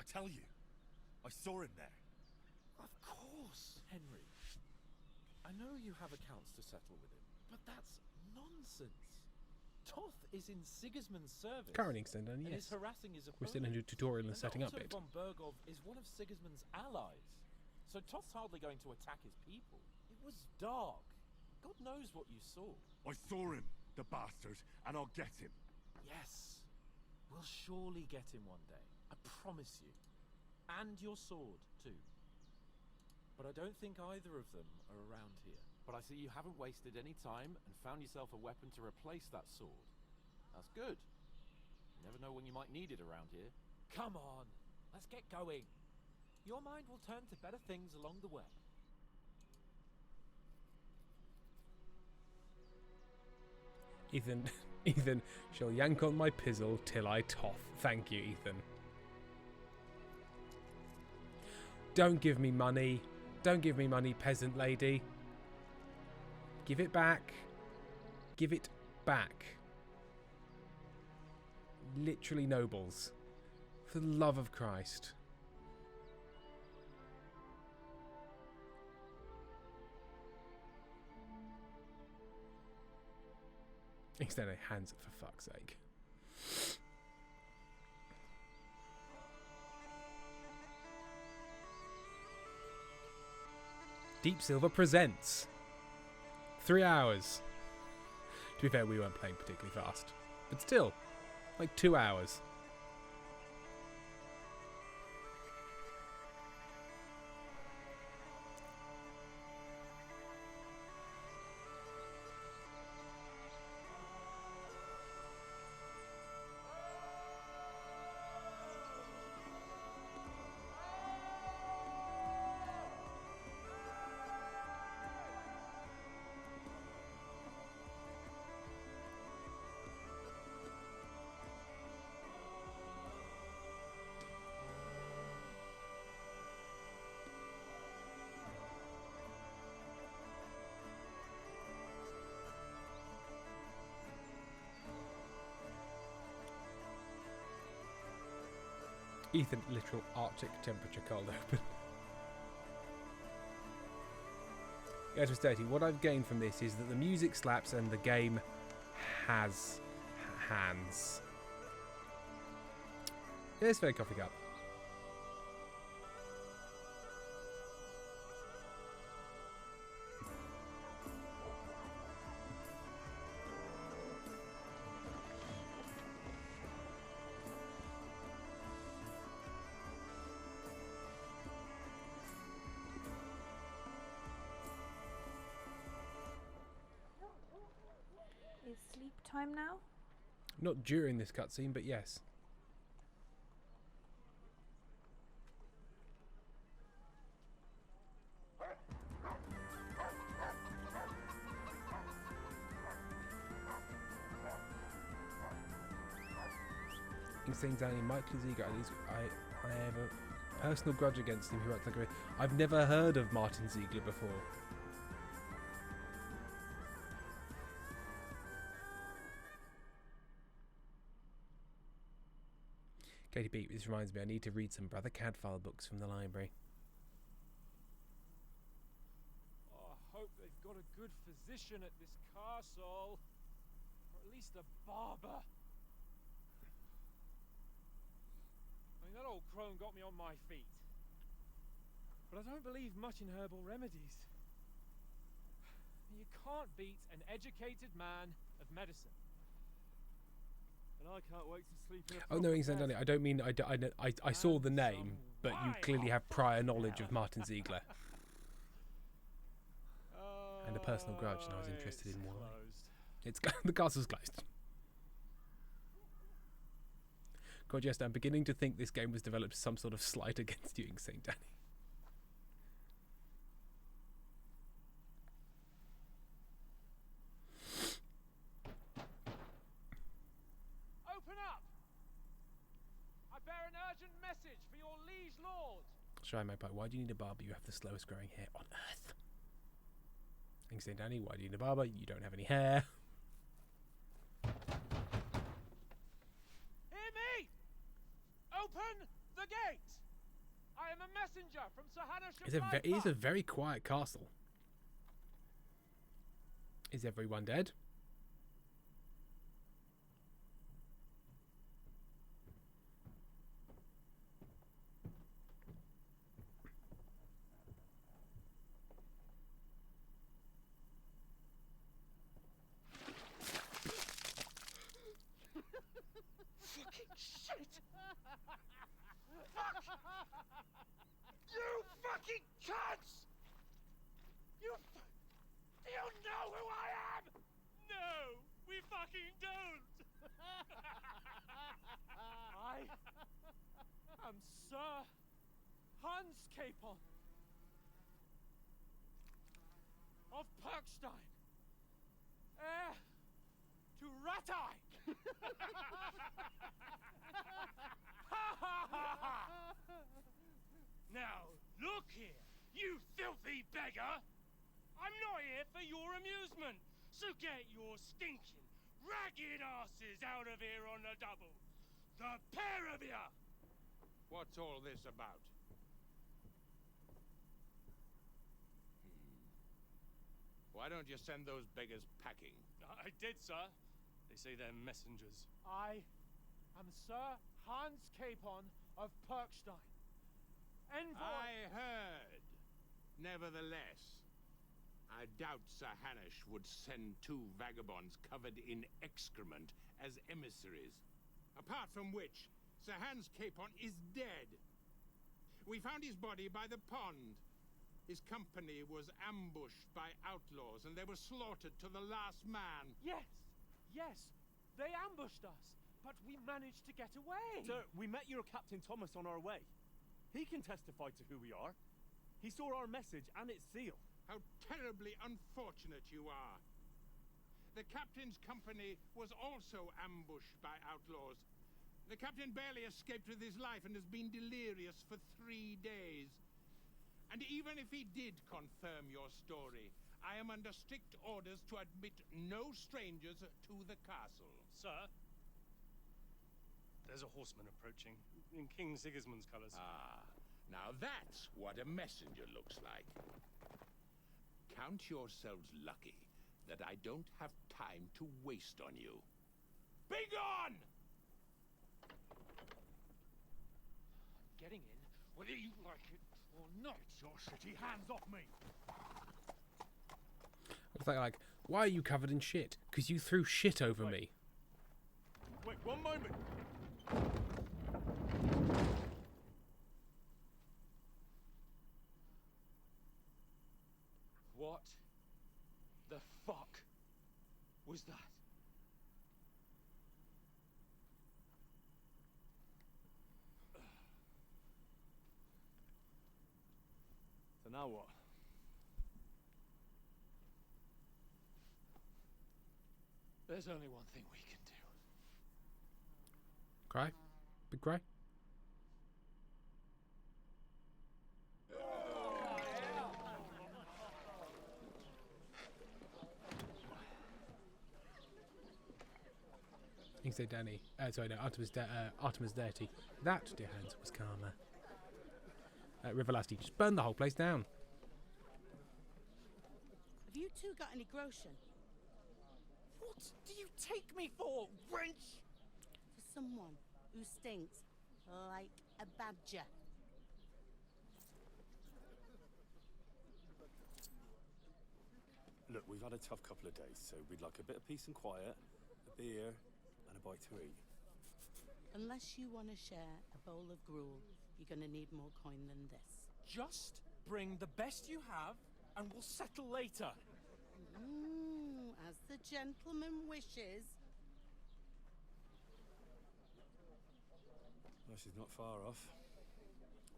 I tell you, I saw him there. Of course, Henry. I know you have accounts to settle with him, but that's nonsense. Toth is in Sigismund's service. Currently extended, and yes. is harassing his We're still in opponent. a tutorial and And setting up Otto bit. von Bergov is one of Sigismund's allies, so Toth's hardly going to attack his people. It was dark. God knows what you saw. I saw him, the bastard, and I'll get him. Yes. We'll surely get him one day. I promise you. And your sword, too. But I don't think either of them are around here. But I see you haven't wasted any time and found yourself a weapon to replace that sword. That's good. You never know when you might need it around here. Come on, let's get going. Your mind will turn to better things along the way. Ethan shall yank on my pizzle till I toth. Thank you, Ethan. Don't give me money. Don't give me money, peasant lady. Give it back. Give it back. Literally nobles. For the love of Christ. Extend a hands up for fuck's sake. Deep Silver presents 3 hours. To be fair, we weren't playing particularly fast, but still, like 2 hours. Ethan, literal Arctic temperature cold open. Yeah, it was dirty. What I've gained from this is that the music slaps and the game has hands. Here's fair coffee cup. Is sleep time now? Not during this cutscene, but yes. Insane Danny, Michael Ziegler. At least I have a personal grudge against him. Who acts like a... I've never heard of Martin Ziegler before. Katie Beat, this reminds me, I need to read some Brother Cadfael books from the library. Oh, I hope they've got a good physician at this castle. Or at least a barber. I mean, that old crone got me on my feet. But I don't believe much in herbal remedies. You can't beat an educated man of medicine. And I can't wait to sleep in a Oh no, proper Insane bed. Danny, I don't mean I saw the name, but you clearly have prior knowledge of Martin Ziegler. And a personal grudge, and I was interested in why. It's the castle's closed. God, yes, I'm beginning to think this game was developed as some sort of slight against you, Insane Danny. Open up! I bear an urgent message for your liege lord. Shy Magpie, why do you need a barber? You have the slowest growing hair on earth. Insane Danny, why do you need a barber? You don't have any hair. Hear me! Open the gate! I am a messenger from Sir Hanush. It is a very quiet castle. Is everyone dead? Fucking shit! Fuck! You fucking cunts! Do you know who I am? No, we fucking don't! I am Sir Hans Capon of Perkstein, heir to Ratai! Now, look here, you filthy beggar! I'm not here for your amusement, so get your stinking, ragged asses out of here on the double! The pair of you! What's all this about? Why don't you send those beggars packing? I did, sir. They say they're messengers. I am Sir Hans Capon of Perkstein. Envoy... I heard. Nevertheless, I doubt Sir Hanush would send two vagabonds covered in excrement as emissaries. Apart from which, Sir Hans Capon is dead. We found his body by the pond. His company was ambushed by outlaws, and they were slaughtered to the last man. Yes, yes, they ambushed us, but we managed to get away. Sir, we met your Captain Thomas on our way. He can testify to who we are. He saw our message and its seal. How terribly unfortunate you are. The captain's company was also ambushed by outlaws. The captain barely escaped with his life and has been delirious for 3 days. And even if he did confirm your story, I am under strict orders to admit no strangers to the castle. Sir, there's a horseman approaching, in King Sigismund's colours. Ah, now that's what a messenger looks like. Count yourselves lucky that I don't have time to waste on you. Be gone! I'm getting in, whether you like it or not. Your shitty hands off me! It's like, why are you covered in shit? Because you threw shit over me. Wait, one moment! What the fuck was that? So now what? There's only one thing we can do. Cry? Big cry? You can say Danny. Sorry, no, Artemis Deity. That, dear Hans, was karma. Riverlasty, just burn the whole place down. Have you two got any groschen? What do you take me for, wench? For someone who stinks like a badger. Look, we've had a tough couple of days, so we'd like a bit of peace and quiet, a beer, and a bite to eat. Unless you want to share a bowl of gruel, you're going to need more coin than this. Just bring the best you have, and we'll settle later. As the gentleman wishes. Well, she's not far off.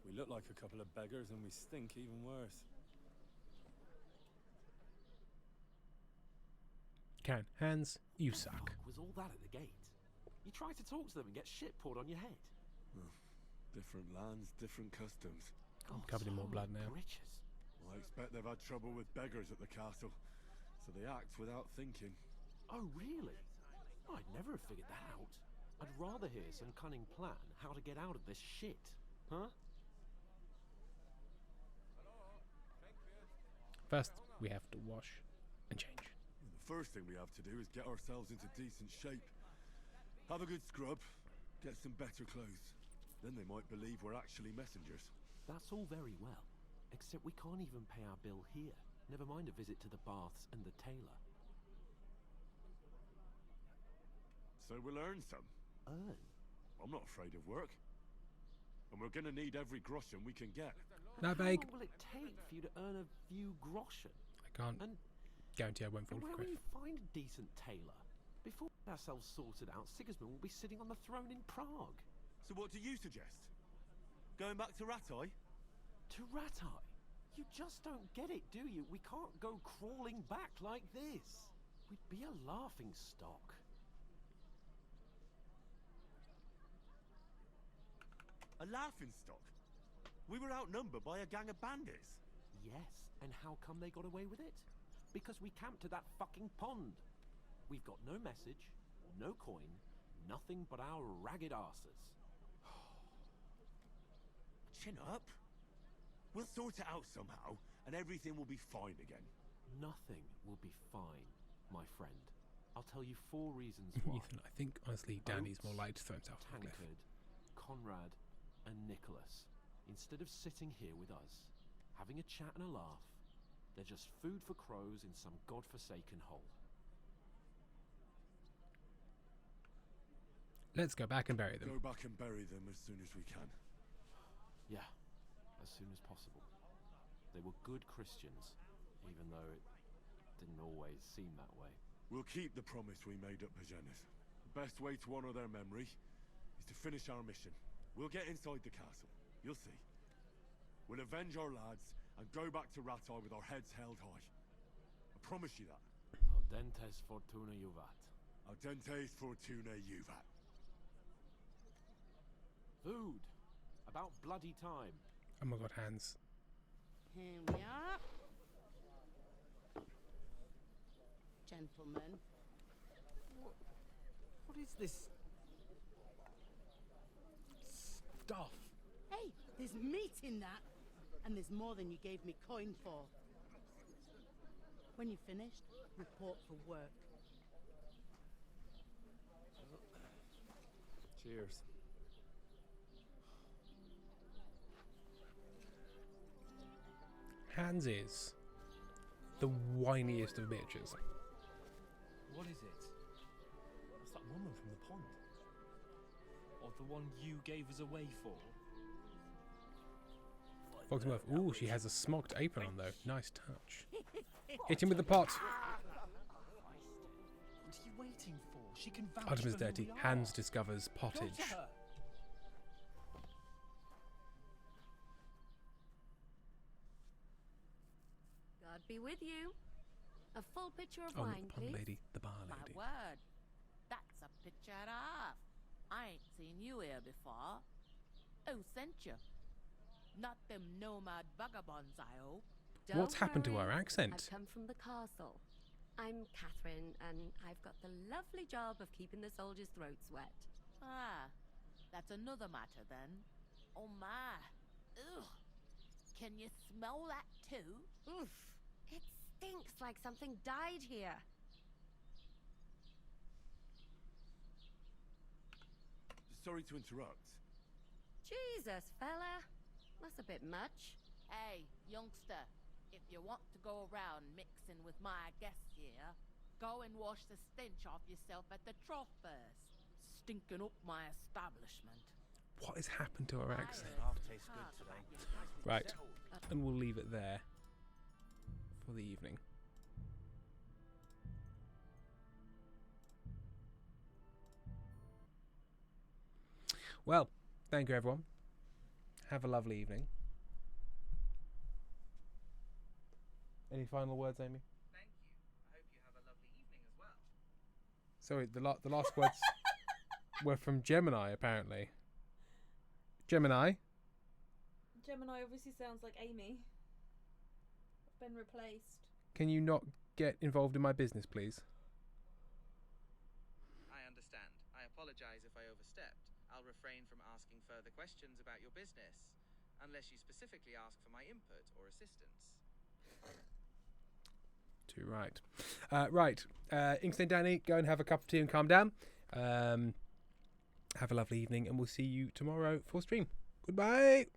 We look like a couple of beggars, and we stink even worse. Karen, Hans, you suck. Was all that at the gate? You try to talk to them and get shit poured on your head. Different lands, different customs. I'm covered in more blood now. Riches. Well, I expect they've had trouble with beggars at the castle, so they act without thinking. Oh, really? I'd never have figured that out. I'd rather hear some cunning plan how to get out of this shit. Huh? First, we have to wash and change. The first thing we have to do is get ourselves into decent shape. Have a good scrub, get some better clothes. Then they might believe we're actually messengers. That's all very well, except we can't even pay our bill here. Never mind a visit to the baths and the tailor. So we'll earn some. Earn? I'm not afraid of work. And we're gonna need every groschen we can get. No, How bag. long will it take for you to earn a few groschen? I can't guarantee I won't fall And for where will Griff. you find a decent tailor? Before we get ourselves sorted out, Sigismund will be sitting on the throne in Prague. So what do you suggest? Going back to Ratai? To Ratai? You just don't get it, do you? We can't go crawling back like this. We'd be a laughing stock. A laughing stock? We were outnumbered by a gang of bandits. Yes, and how come they got away with it? Because we camped at that fucking pond. We've got no message, no coin, nothing but our ragged arses. Chin up. We'll sort it out somehow, and everything will be fine again. Nothing will be fine, my friend. I'll tell you 4 reasons why. Ethan, I think honestly Danny's more likely to throw himself off a cliff. Tancred, Conrad, and Nicholas, instead of sitting here with us, having a chat and a laugh, they're just food for crows in some godforsaken hole. Let's go back and bury them. Go back and bury them as soon as we can. Yeah, as soon as possible. They were good Christians, even though it didn't always seem that way. We'll keep the promise we made at Pagenis. The best way to honor their memory is to finish our mission. We'll get inside the castle. You'll see. We'll avenge our lads and go back to Ratai with our heads held high. I promise you that. Audentes fortuna juvat. Audentes fortuna juvat. Food! About bloody time. Oh my god, Hans. Here we are. Gentlemen. What is this stuff? Hey, there's meat in that. And there's more than you gave me coin for. When you're finished, report for work. Cheers. Hans is the whiniest of bitches. What is it? It's that woman from the pond. Or the one you gave us away for. Foxworth. Ooh, she has a smocked apron on though. Nice touch. Hit him with the pot. What are you waiting for? She can vouch Artemis for who dirty. we are. Hans discovers Go pottage. to her. God be with you. A full pitcher of Oh, not wine, the pond please. lady, the bar My lady. word. That's a picture and a half. I ain't seen you here before. Who sent you? Not them nomad vagabonds, I hope. What's happened to worry, her accent? I've come from the castle. I'm Catherine, and I've got the lovely job of keeping the soldiers' throats wet. Ah, that's another matter then. Oh my. Ugh. Can you smell that too? Oof. It stinks like something died here. Sorry to interrupt. Jesus, fella. That's a bit much. Hey, youngster, if you want to go around mixing with my guests here, go and wash the stench off yourself at the trough first. Stinking up my establishment. What has happened to her accent? Half tastes good today. Right, and we'll leave it there for the evening. Well, thank you everyone. Have a lovely evening. Any final words, Amy? Thank you. I hope you have a lovely evening as well. Sorry, the last words were from Gemini, apparently. Gemini? Gemini obviously sounds like Amy. Been replaced. Can you not get involved in my business, please? I understand. I apologize if I overstepped. I'll refrain from asking further questions about your business, unless you specifically ask for my input or assistance. Too right. Right. Inkster and Danny, go and have a cup of tea and calm down. Have a lovely evening, and we'll see you tomorrow for stream. Goodbye.